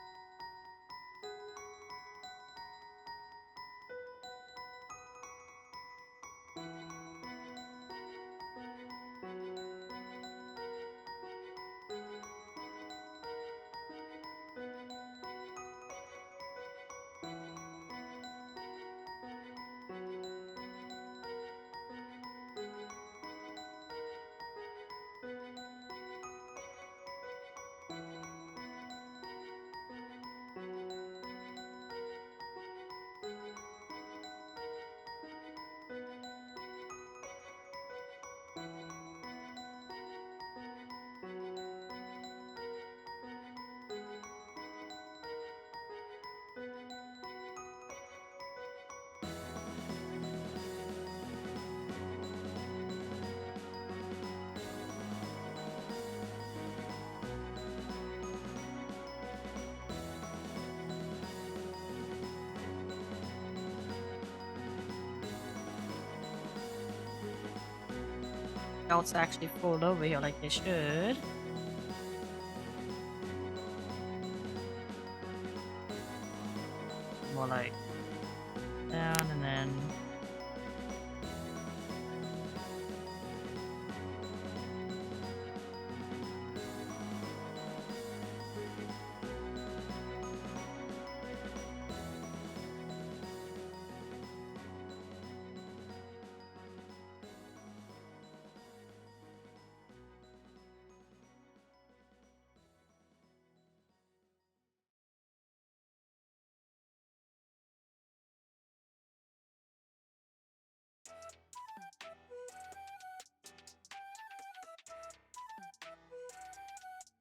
Belts actually fall over here like they should. More like down and then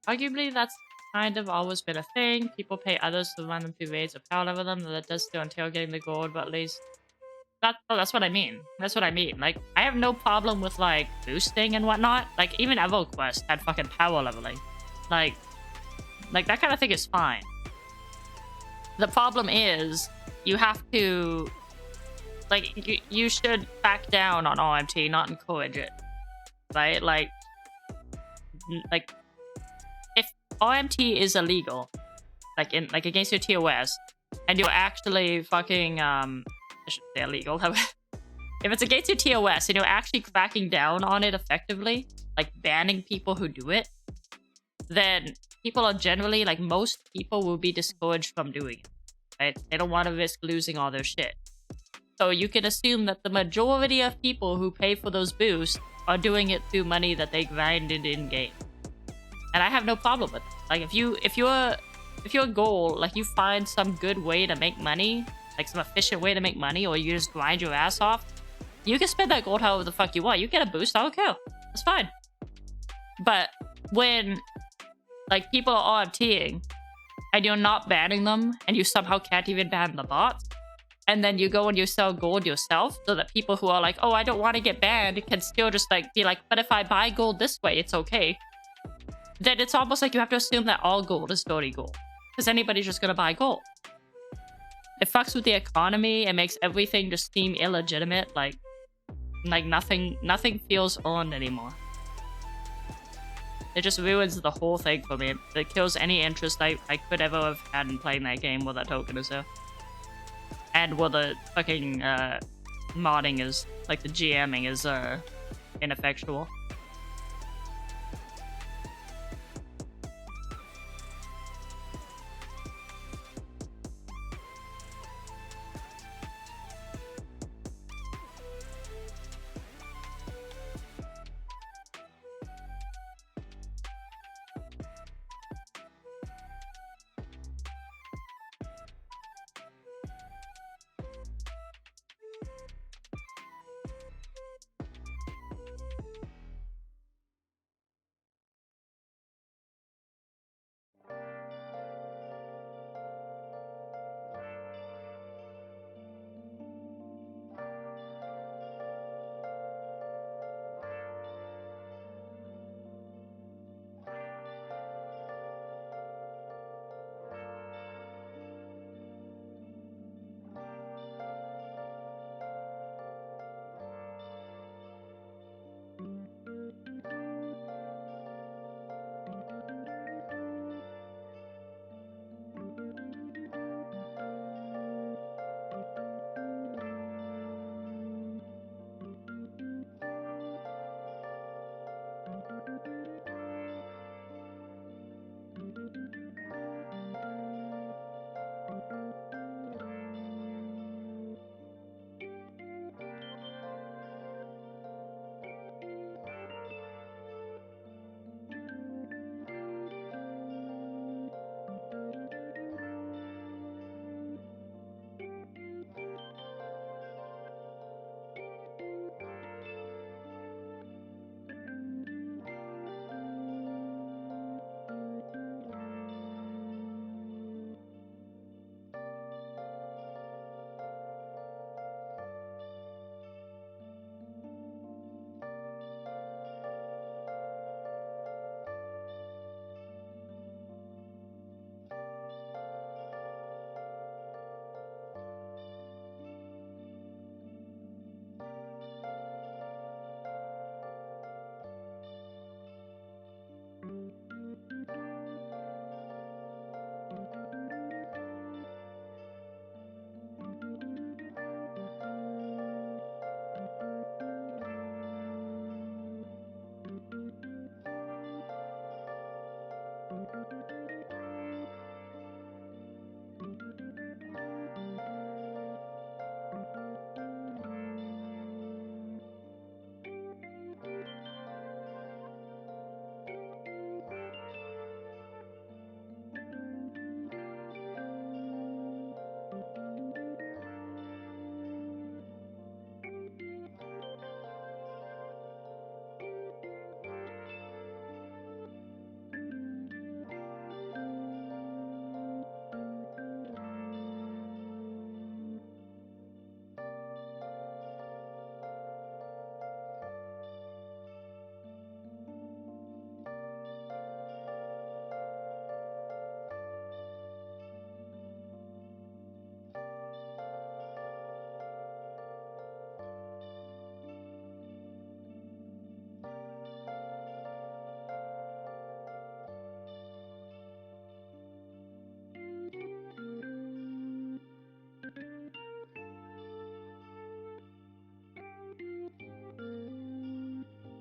arguably that's kind of always been a thing. People pay others to run them through raids or power level them. That does still entail getting the gold, but at least that's what I mean. That's what I mean. Like, I have no problem with like boosting and whatnot. Like even EvoQuest had fucking power leveling. Like that kind of thing is fine. The problem is you have to like you should back down on OMT, not encourage it. Right? Like if OMT is illegal, like against your TOS, and you're actually fucking I should say illegal. If it's against your TOS and you're actually cracking down on it effectively, like banning people who do it, then people are generally like most people will be discouraged from doing it. Right? They don't want to risk losing all their shit. So you can assume that the majority of people who pay for those boosts are doing it through money that they grinded in game. And I have no problem with it. Like if your goal, like you find some good way to make money, like some efficient way to make money, or you just grind your ass off, you can spend that gold however the fuck you want. You get a boost, I don't care. That's fine. But when like people are OMTing and you're not banning them and you somehow can't even ban the bots, and then you go and you sell gold yourself so that people who are like, oh, I don't want to get banned can still just like be like, but if I buy gold this way, it's okay. Then it's almost like you have to assume that all gold is dirty gold. Because anybody's just going to buy gold. it fucks with the economy. It makes everything just seem illegitimate. Like nothing feels earned anymore. It just ruins the whole thing for me. It kills any interest I could ever have had in playing that game where that token is there. And where the fucking modding is, like the GMing is ineffectual.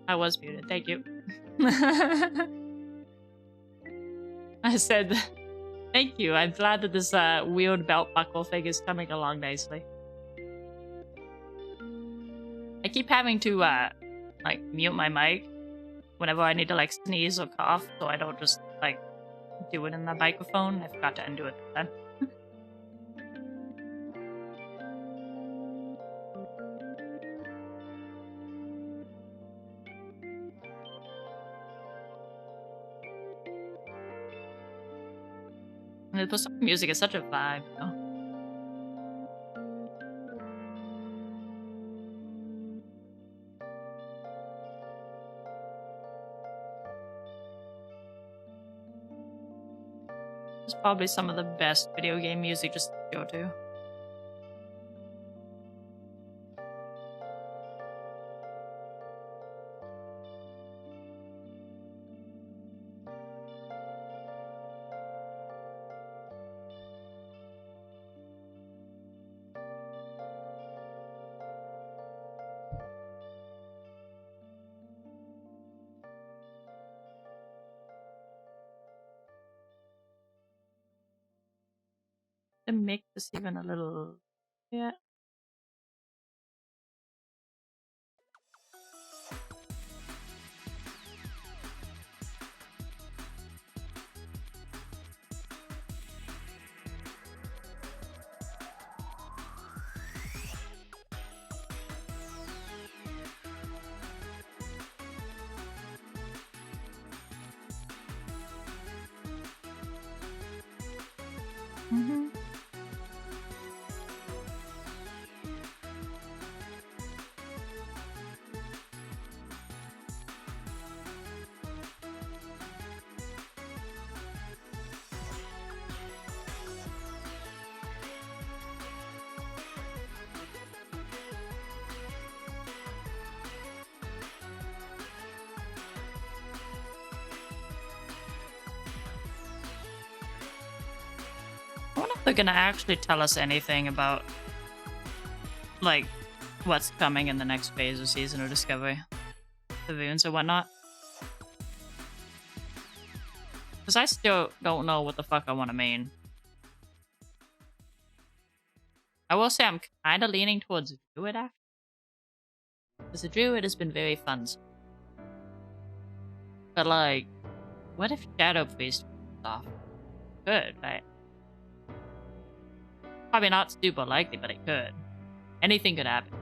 I was muted. Thank you. I said, thank you. I'm glad that this weird belt buckle thing is coming along nicely. I keep having to like mute my mic whenever I need to like sneeze or cough, so I don't just like do it in the microphone. I forgot to undo it then. And the song music is such a vibe, though. It's probably some of the best video game music just to go to. to make this even a little... Yeah. Mm-hmm. I wonder if they're gonna actually tell us anything about, like, what's coming in the next phase of Season of Discovery. The runes or whatnot. Because I still don't know what the fuck I want to main. I will say I'm kind of leaning towards Druid, actually. Because the Druid has been very fun. But, like, what if Shadow Priest off? Could, right? Probably not super likely, but it could. Anything could happen.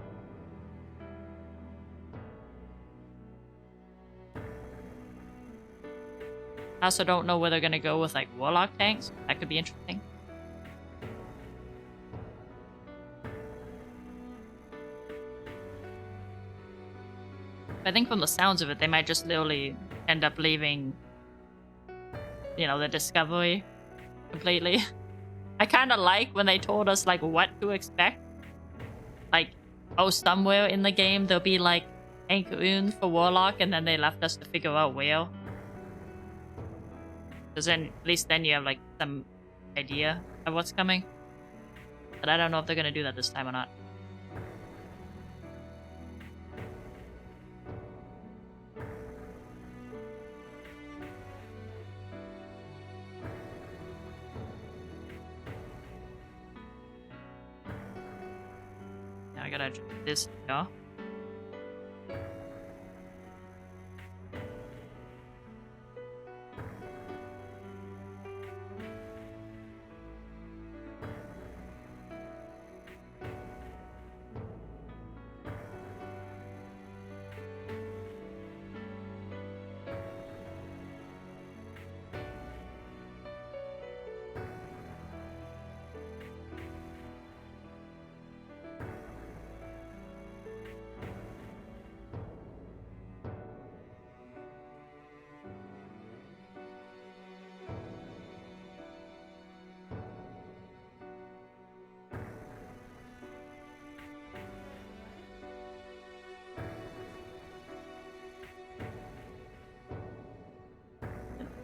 I also don't know where they're gonna go with, like, Warlock tanks. That could be interesting. I think from the sounds of it, they might just literally end up leaving, you know, the Discovery completely. I kind of like when they told us, like, what to expect. Like, oh, somewhere in the game there'll be, like, tank runes for Warlock, and then they left us to figure out where. Because then, at least then you have, like, some idea of what's coming. But I don't know if they're going to do that this time or not. Now I gotta adjust this here.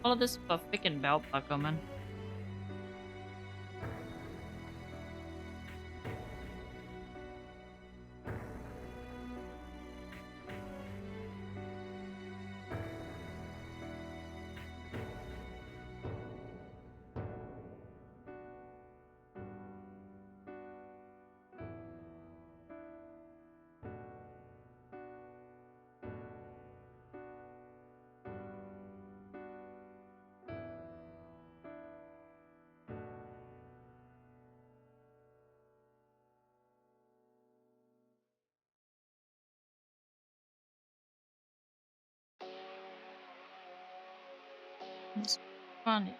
All of this for freaking belt buckle, man. It's funny.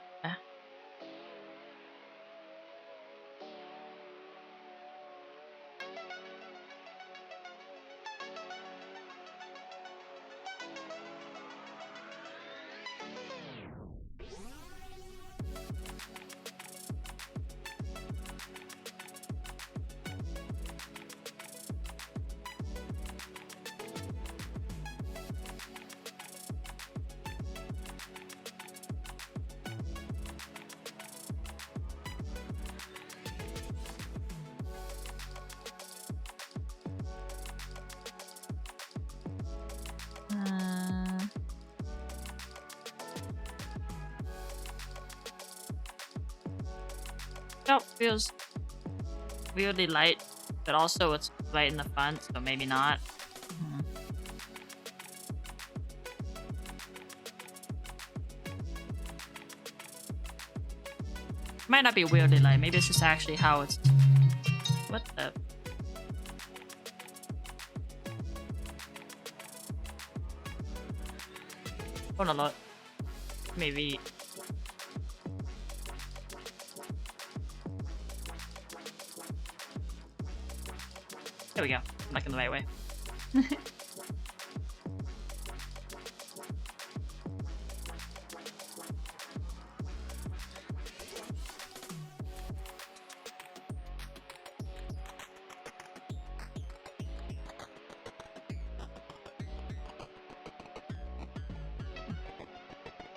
Belt feels weirdly light, but also it's right in the front, so maybe not. Hmm. Might not be weirdly light. Maybe it's just actually how it's. What the? Hold on, lot. Maybe. There we go. I'm looking the right way.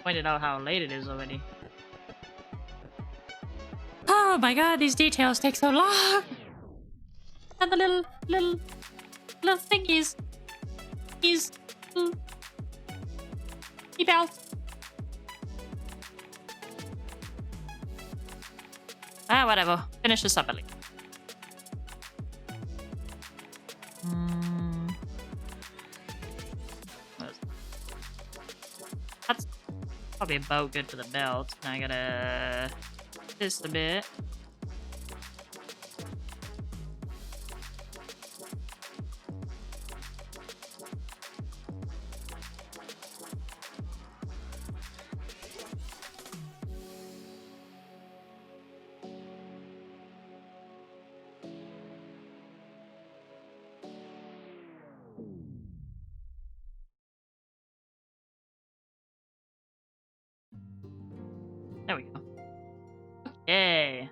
Pointed out how late it is already. Oh my god, these details take so long! And the little thingies. He's... He belt. Ah, whatever. Finish this up at least. That's probably about good for the belt. Now I gotta... this a bit. There we go. Okay.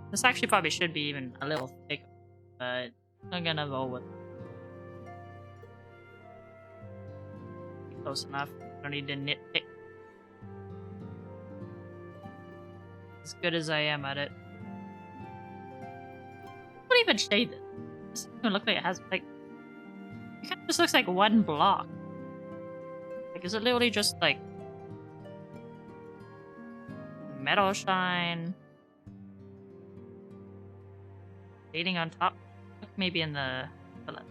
This actually probably should be even a little thicker, but I'm gonna roll with it. Close enough. Don't need to nitpick. As good as I am at it. What even shade this? This doesn't even look like it has like. It kind of just looks like one block. Like, is it literally just like metal shine? Shading on top? Look maybe in the left.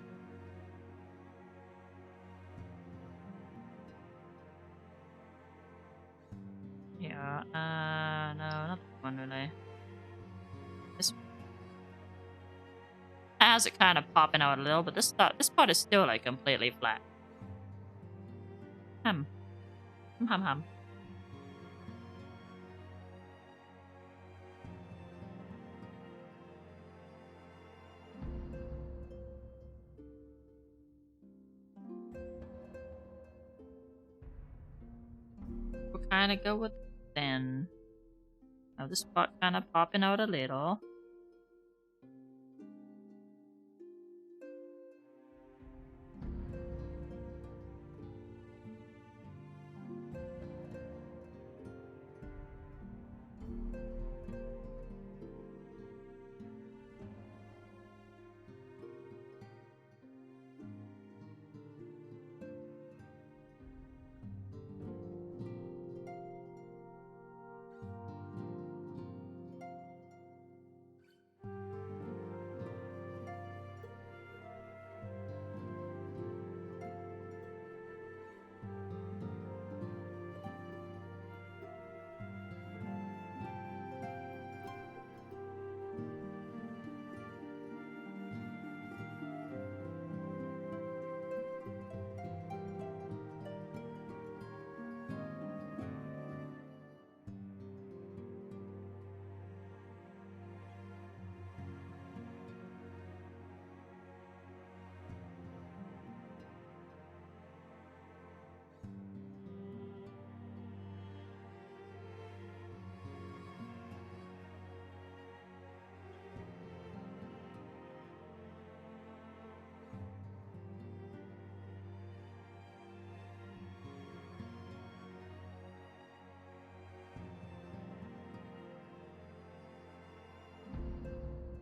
Yeah, no, not that one really. This has it kind of popping out a little, but this part is still like completely flat. Hum. Hum hum. We'll kind of go with then. Now this part kind of popping out a little.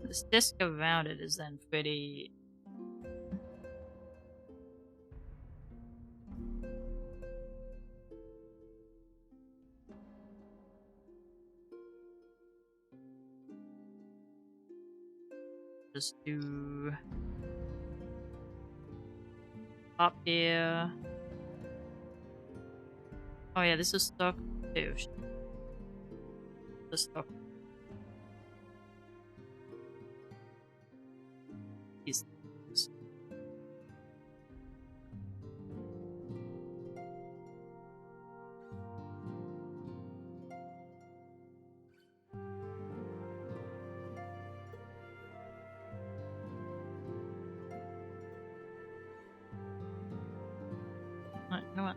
This disc around it is then pretty. Just do up here. Oh yeah, this is stuck too. This is stuck. These things. Alright, you know what?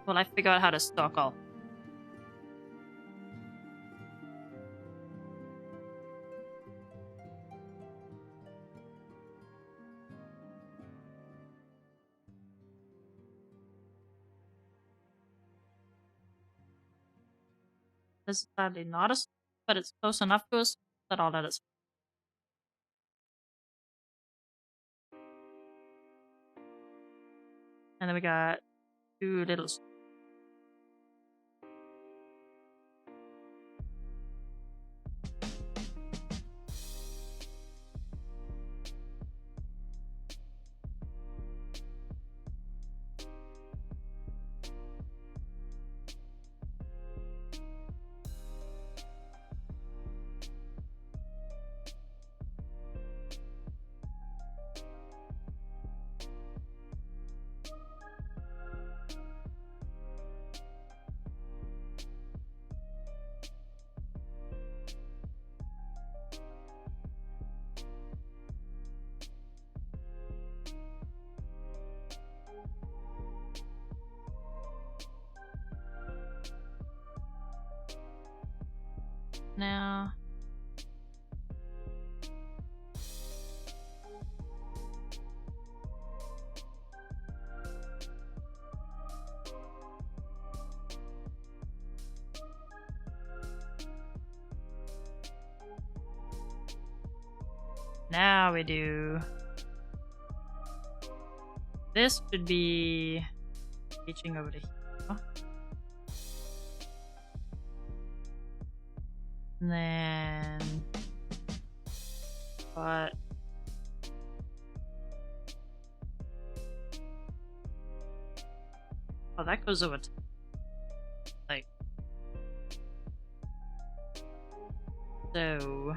Well, I figure out how to stock all. This is sadly not a, but it's close enough to us that I'll let it. And then we got two little. Now. Now we do. This should be reaching over to here. And then. But. Oh, that goes over to. Like. So.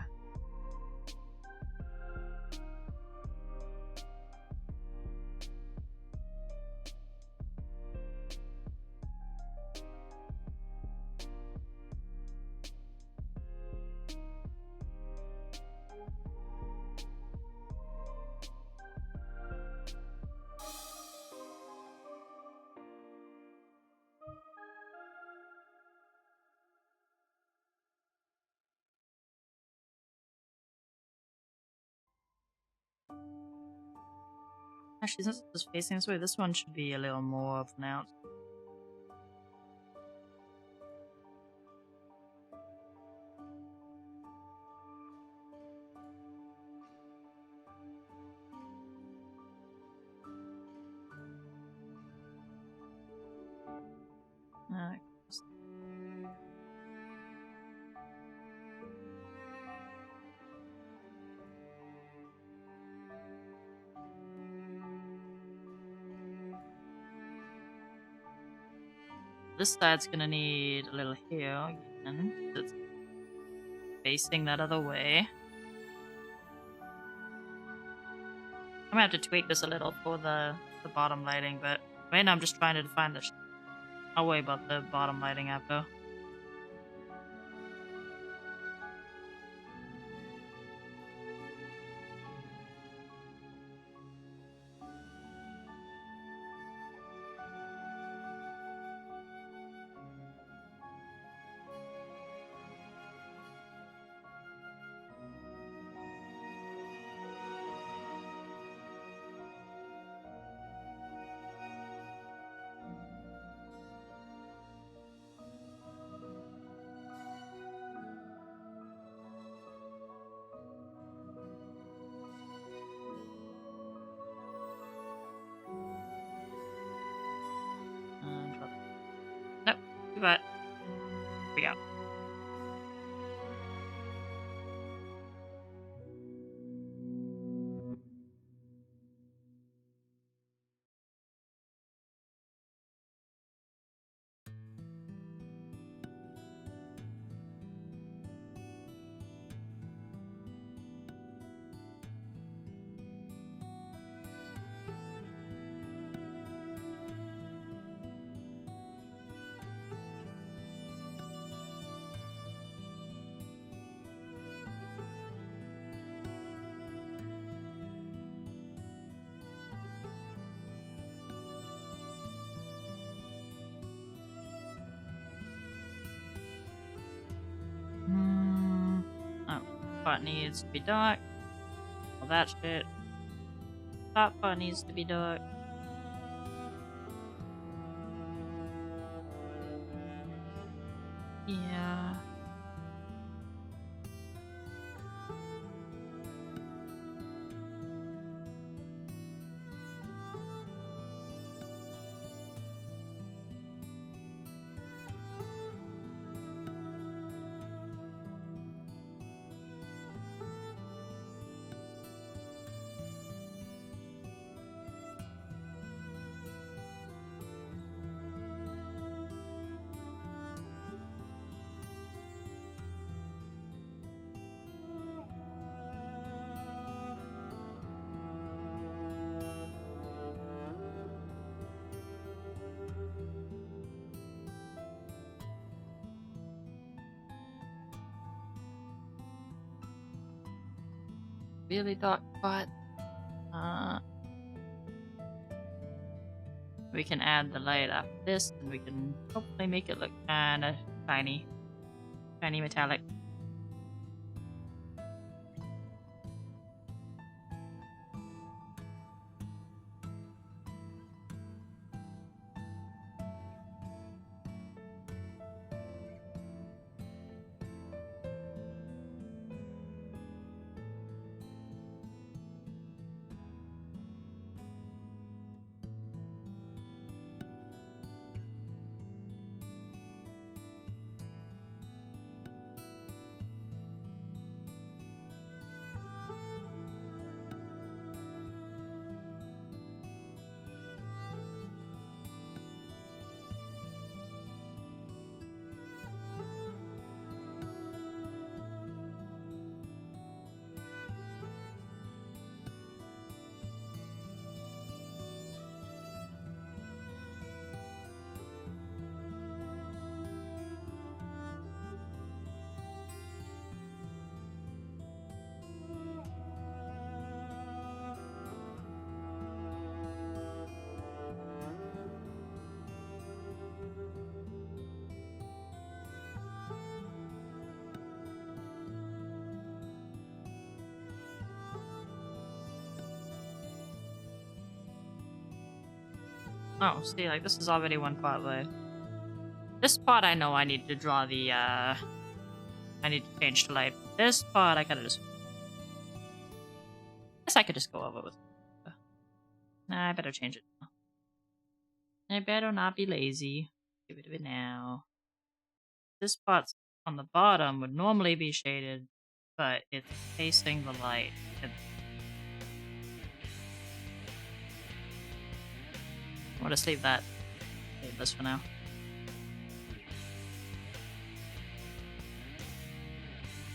Actually, since it's facing this way, this one should be a little more pronounced. Uh, This side's gonna need a little here again. It's facing that other way. I'm gonna have to tweak this a little for the bottom lighting, but right now I'm just trying to find the. I'll worry about the bottom lighting after. part needs to be dark. All that shit. Top part needs to be dark. Yeah. Really dark spot. We can add the light after this, and we can hopefully make it look kind of shiny, shiny metallic. Oh, see, like, this is already one part away. This part I know I need to draw the, I need to change the light. This part I gotta just... guess I could just go over with... Nah, I better change it now. I better not be lazy. Get rid of it now. This part on the bottom would normally be shaded, but it's facing the light. I'll just leave that. Save this for now.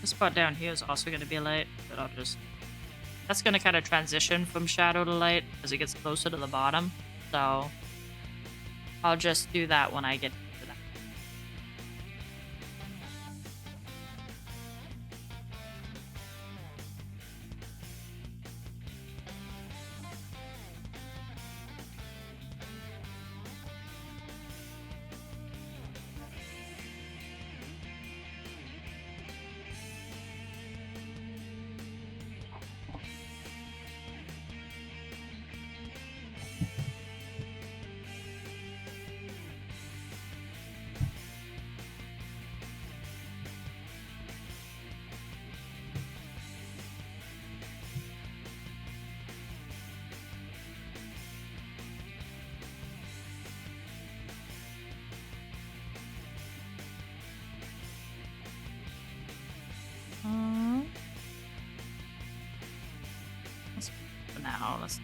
This part down here is also going to be light, but I'll just... that's going to kind of transition from shadow to light as it gets closer to the bottom. So I'll just do that when I get to that. For now, let's see.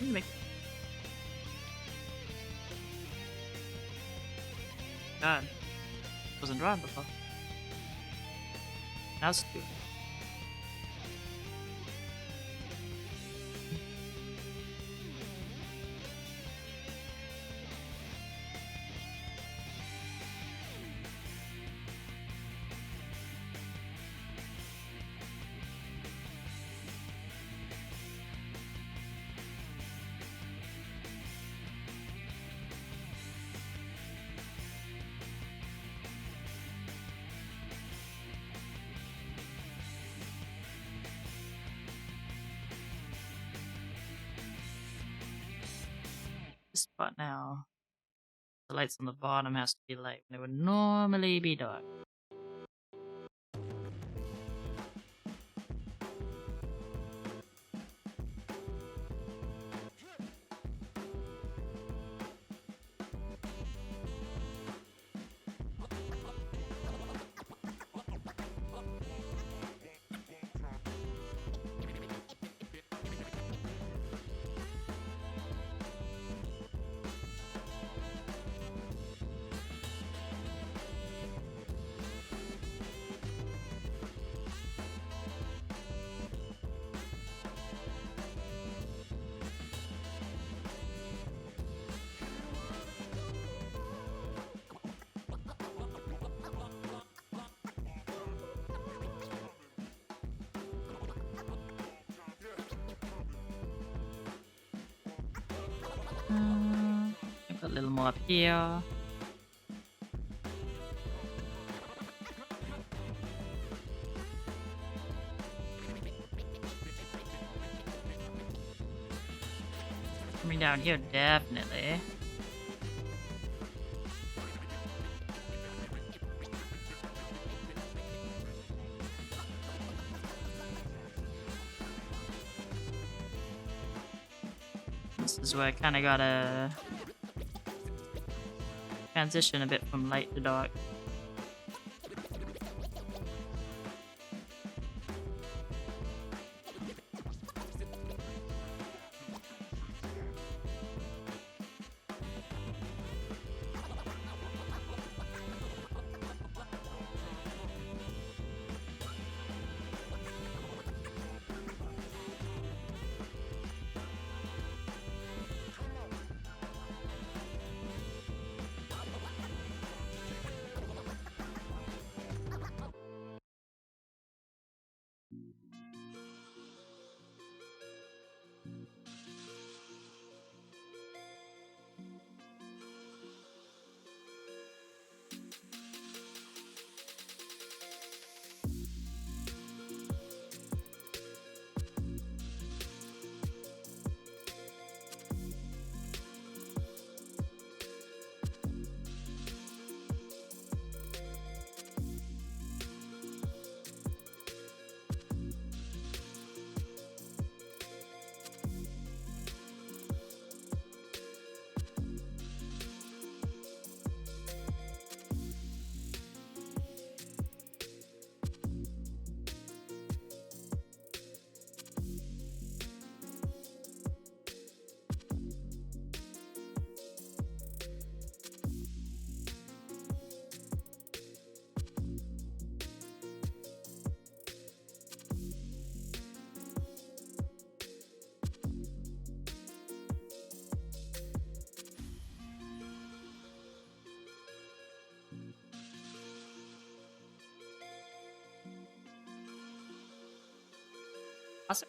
Make... God. Wasn't drawn before. Now it's stupid. This spot now. The lights on the bottom has to be light when it would normally be dark. I've got a little more up here. Coming down here, definitely. This is where I kind of gotta transition a bit from light to dark. Awesome.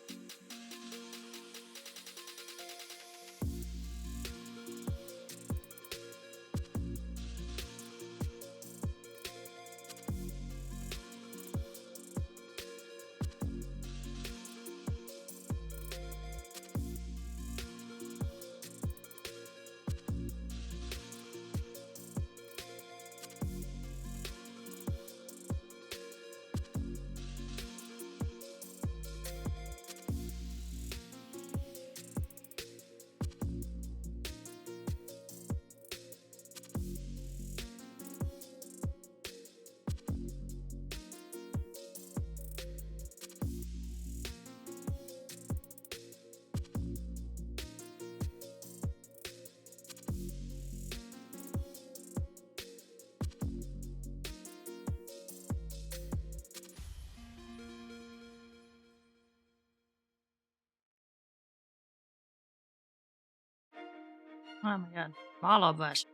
Oh my god. All of us.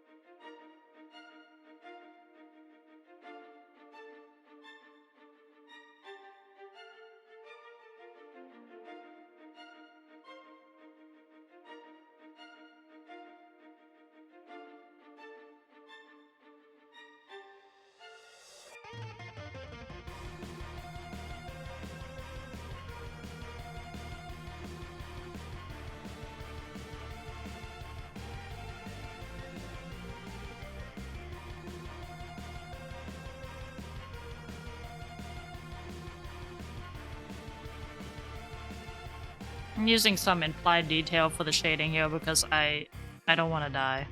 I'm using some implied detail for the shading here because I don't want to die.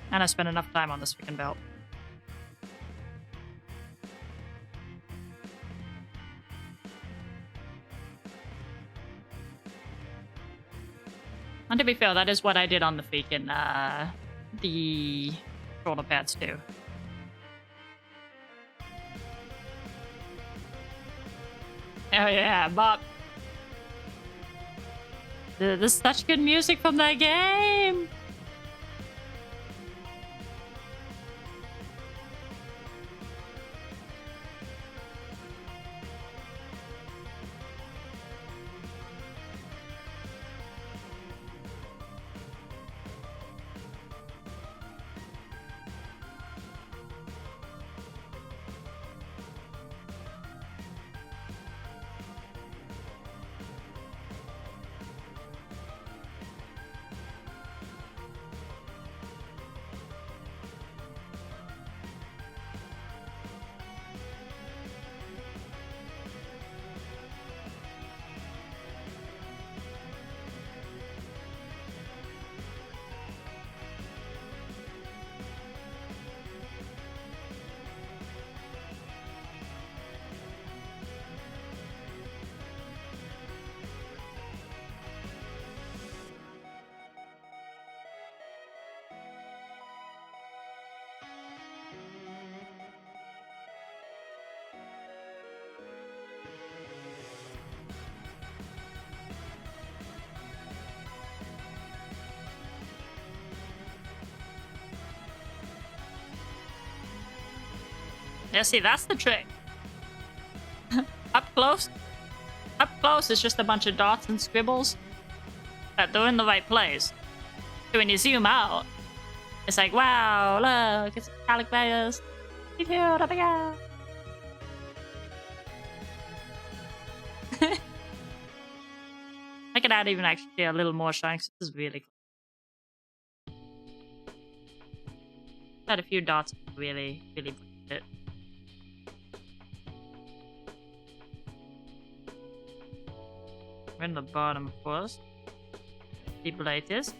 And I spent enough time on this freaking belt. And to be fair, that is what I did on the freaking, the shoulder pads too. Oh yeah, Bob. There's such good music from that game! Yeah, see, that's the trick. Up close it's just a bunch of dots and scribbles. But they're in the right place. So when you zoom out, it's like, wow, look, it's metallic layers. Detailed, oh my god. I could add even actually a little more shine, 'cause this is really cool. Add a few dots, really boost it. We're in the bottom, of course. Deep latest.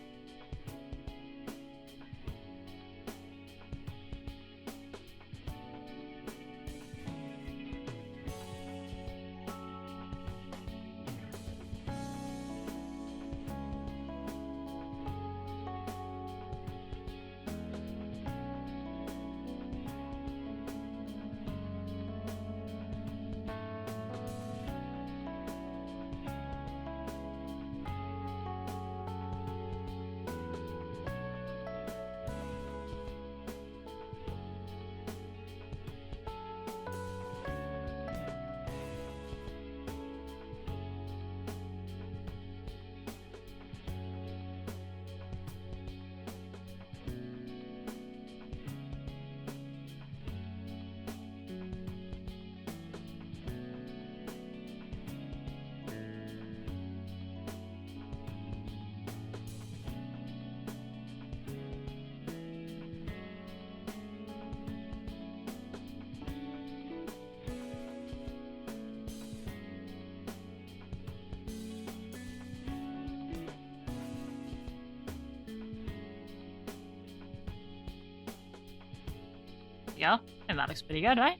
Go. And that looks pretty good, right?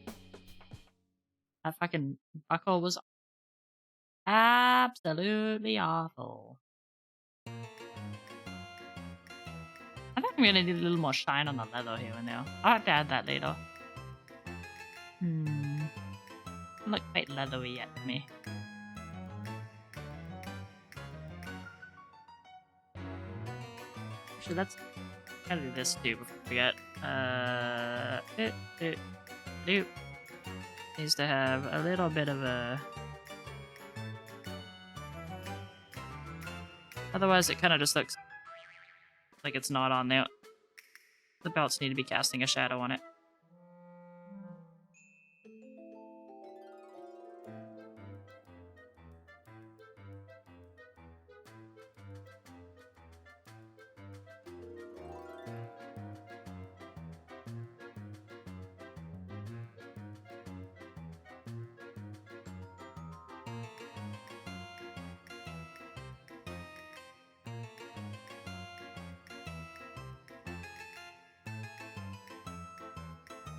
That fucking buckle was absolutely awful. I think I'm gonna need a little more shine on the leather here and there. I'll have to add that later. Doesn't look quite leathery yet to me. Actually, let's gotta do this too before we forget. It needs to have a little bit of a. Otherwise, it kind of just looks like it's not on there. The belts need to be casting a shadow on it.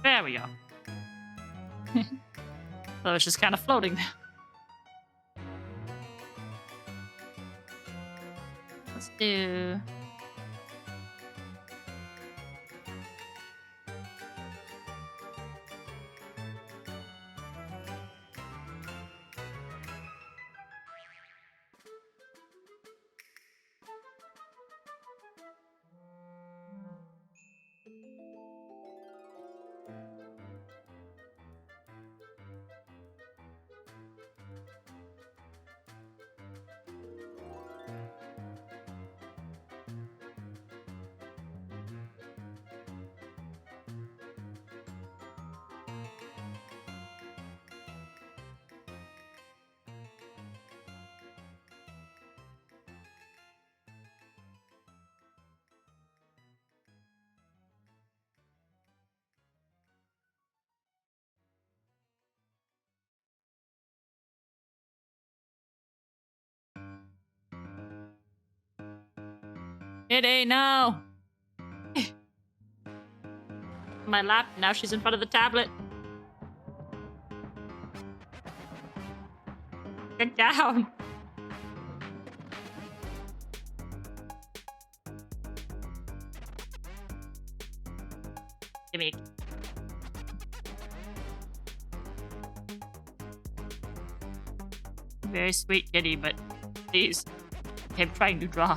There we go. So it's just kind of floating there. Let's do... It ain't now. My lap. Now she's in front of the tablet. Get down. Give me. Very sweet kitty, but please, I'm trying to draw.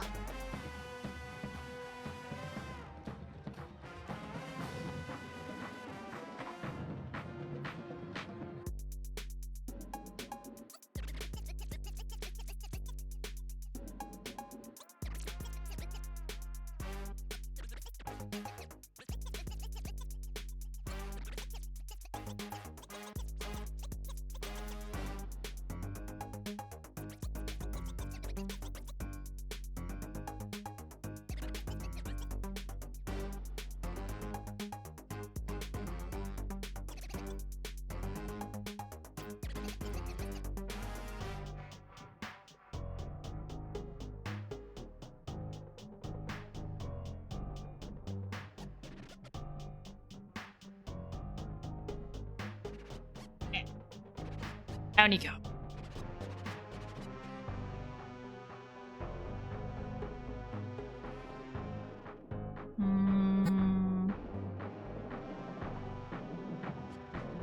Down you go.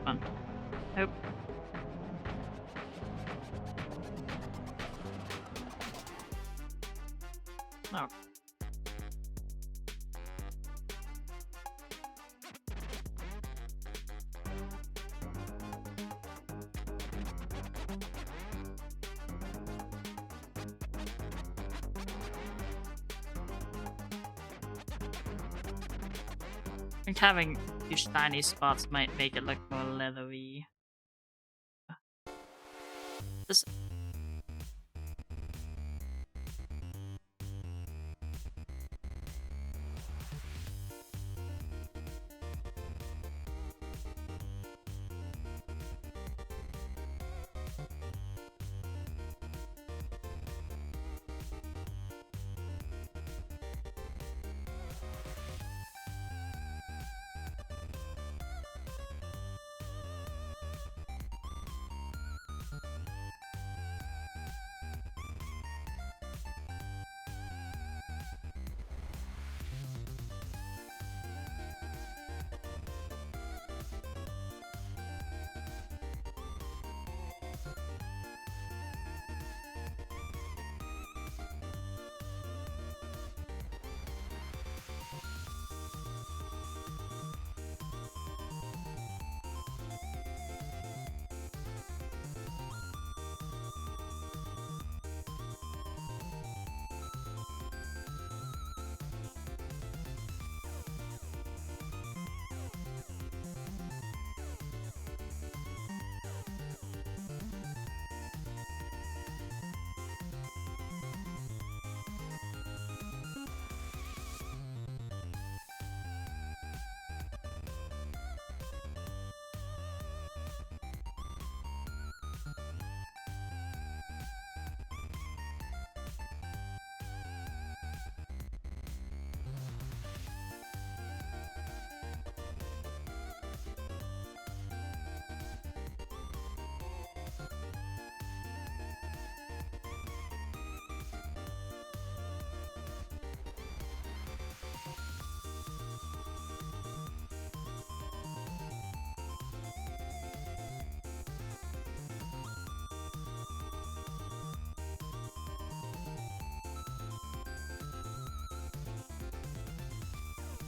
Fun. Nope. Oh. I think having these shiny spots might make it look more leathery. This.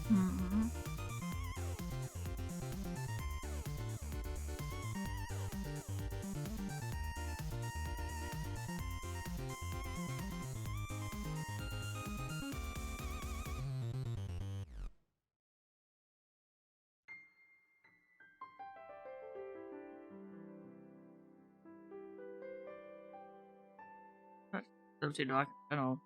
Hmm. Still too dark. I don't know.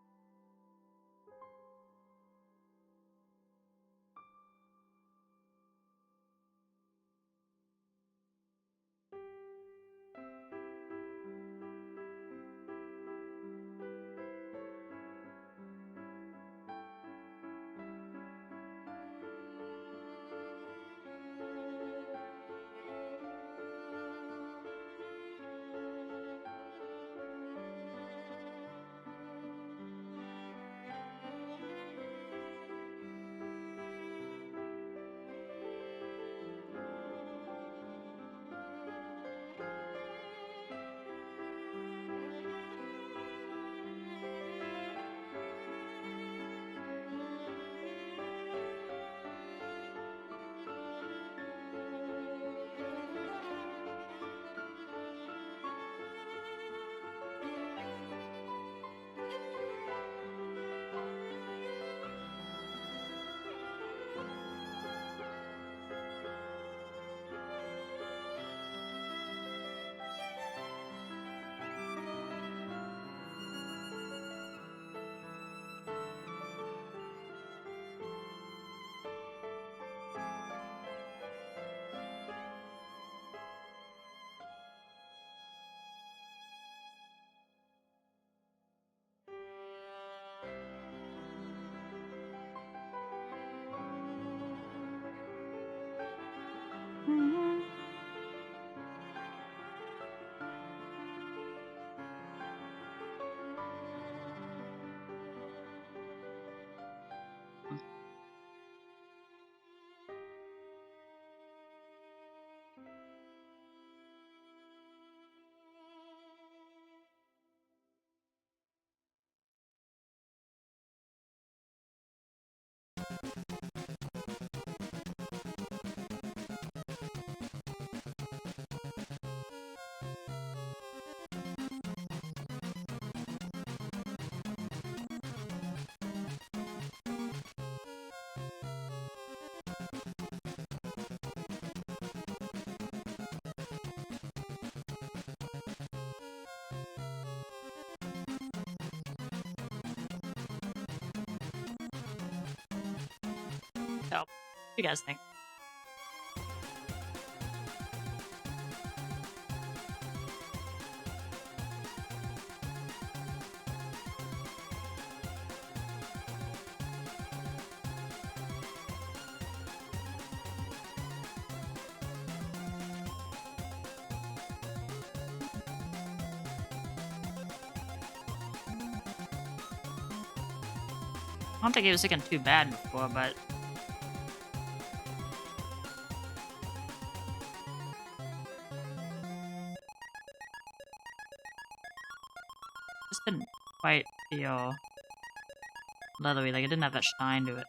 So, what do you guys think? I don't think he was looking too bad before, but just didn't quite feel leathery. Like it didn't have that shine to it.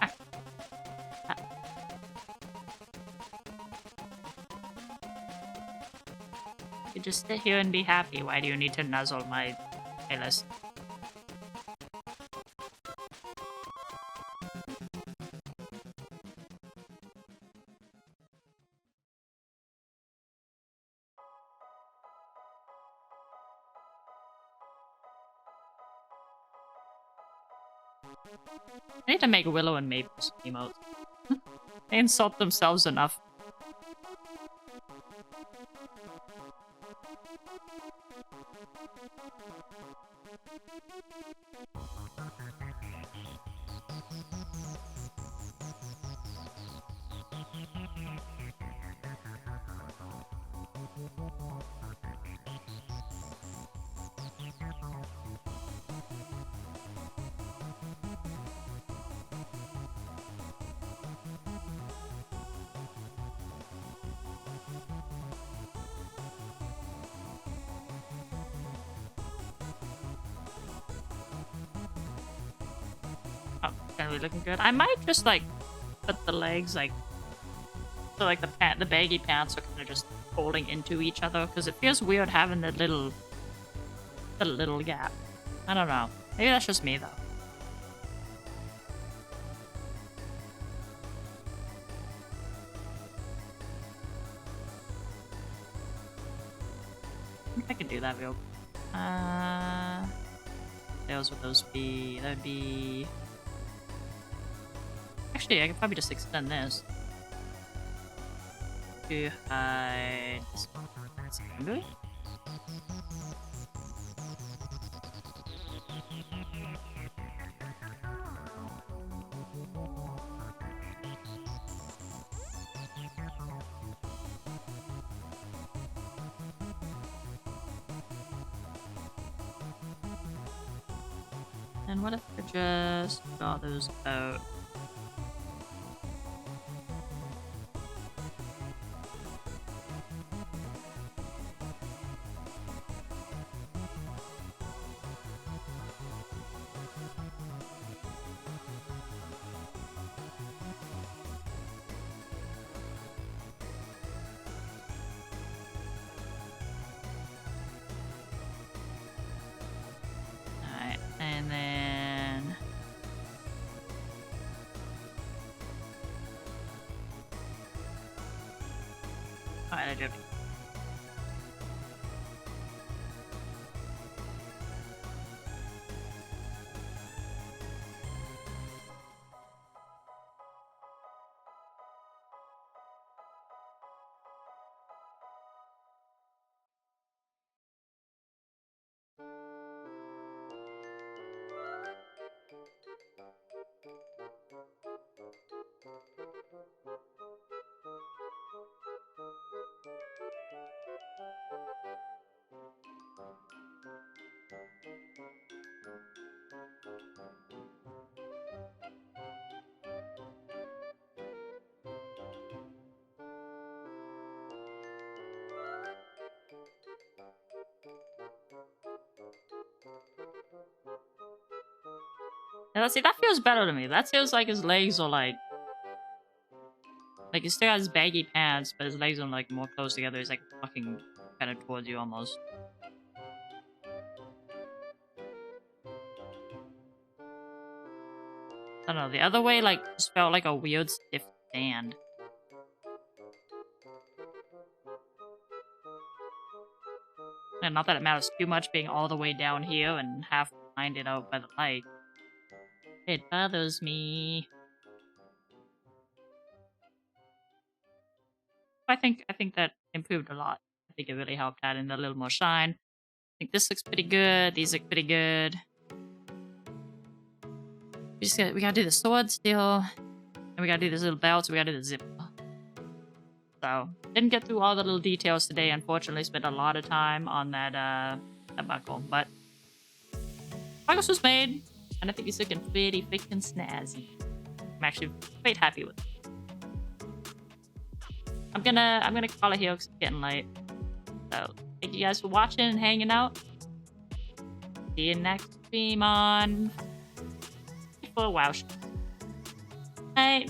Ah, ah. You just sit here and be happy. Why do you need to nuzzle my playlist? I need to make Willow and Maple emotes. They insult themselves enough. Oh, it's gonna be looking good. I might just like put the legs like so like the baggy pants are kind of just folding into each other because it feels weird having the little gap. I don't know. Maybe that's just me though. I can do that real. What would those be? That'd be. Actually, I could probably just extend this. To hide this one. That's good. And what if I just got those out? Alright, and then alright, I do. Yeah, let's see, that feels better to me. That feels like his legs are like he still has baggy pants, but his legs are like more close together. He's like walking kind of towards you almost. I don't know. The other way like just felt like a weird stiff stand. And not that it matters too much being all the way down here and half blinded out by the light. It bothers me. I think that improved a lot. I think it really helped add in a little more shine. I think this looks pretty good. These look pretty good. We gotta do the sword still. And we gotta do this little belt, so we gotta do the zip. So didn't get through all the little details today, unfortunately. Spent a lot of time on that buckle. But progress was made, and I think he's looking pretty freaking snazzy. I'm actually quite happy with it. I'm gonna call it here because it's getting late. So thank you guys for watching and hanging out. See you next stream on for WoW. Bye.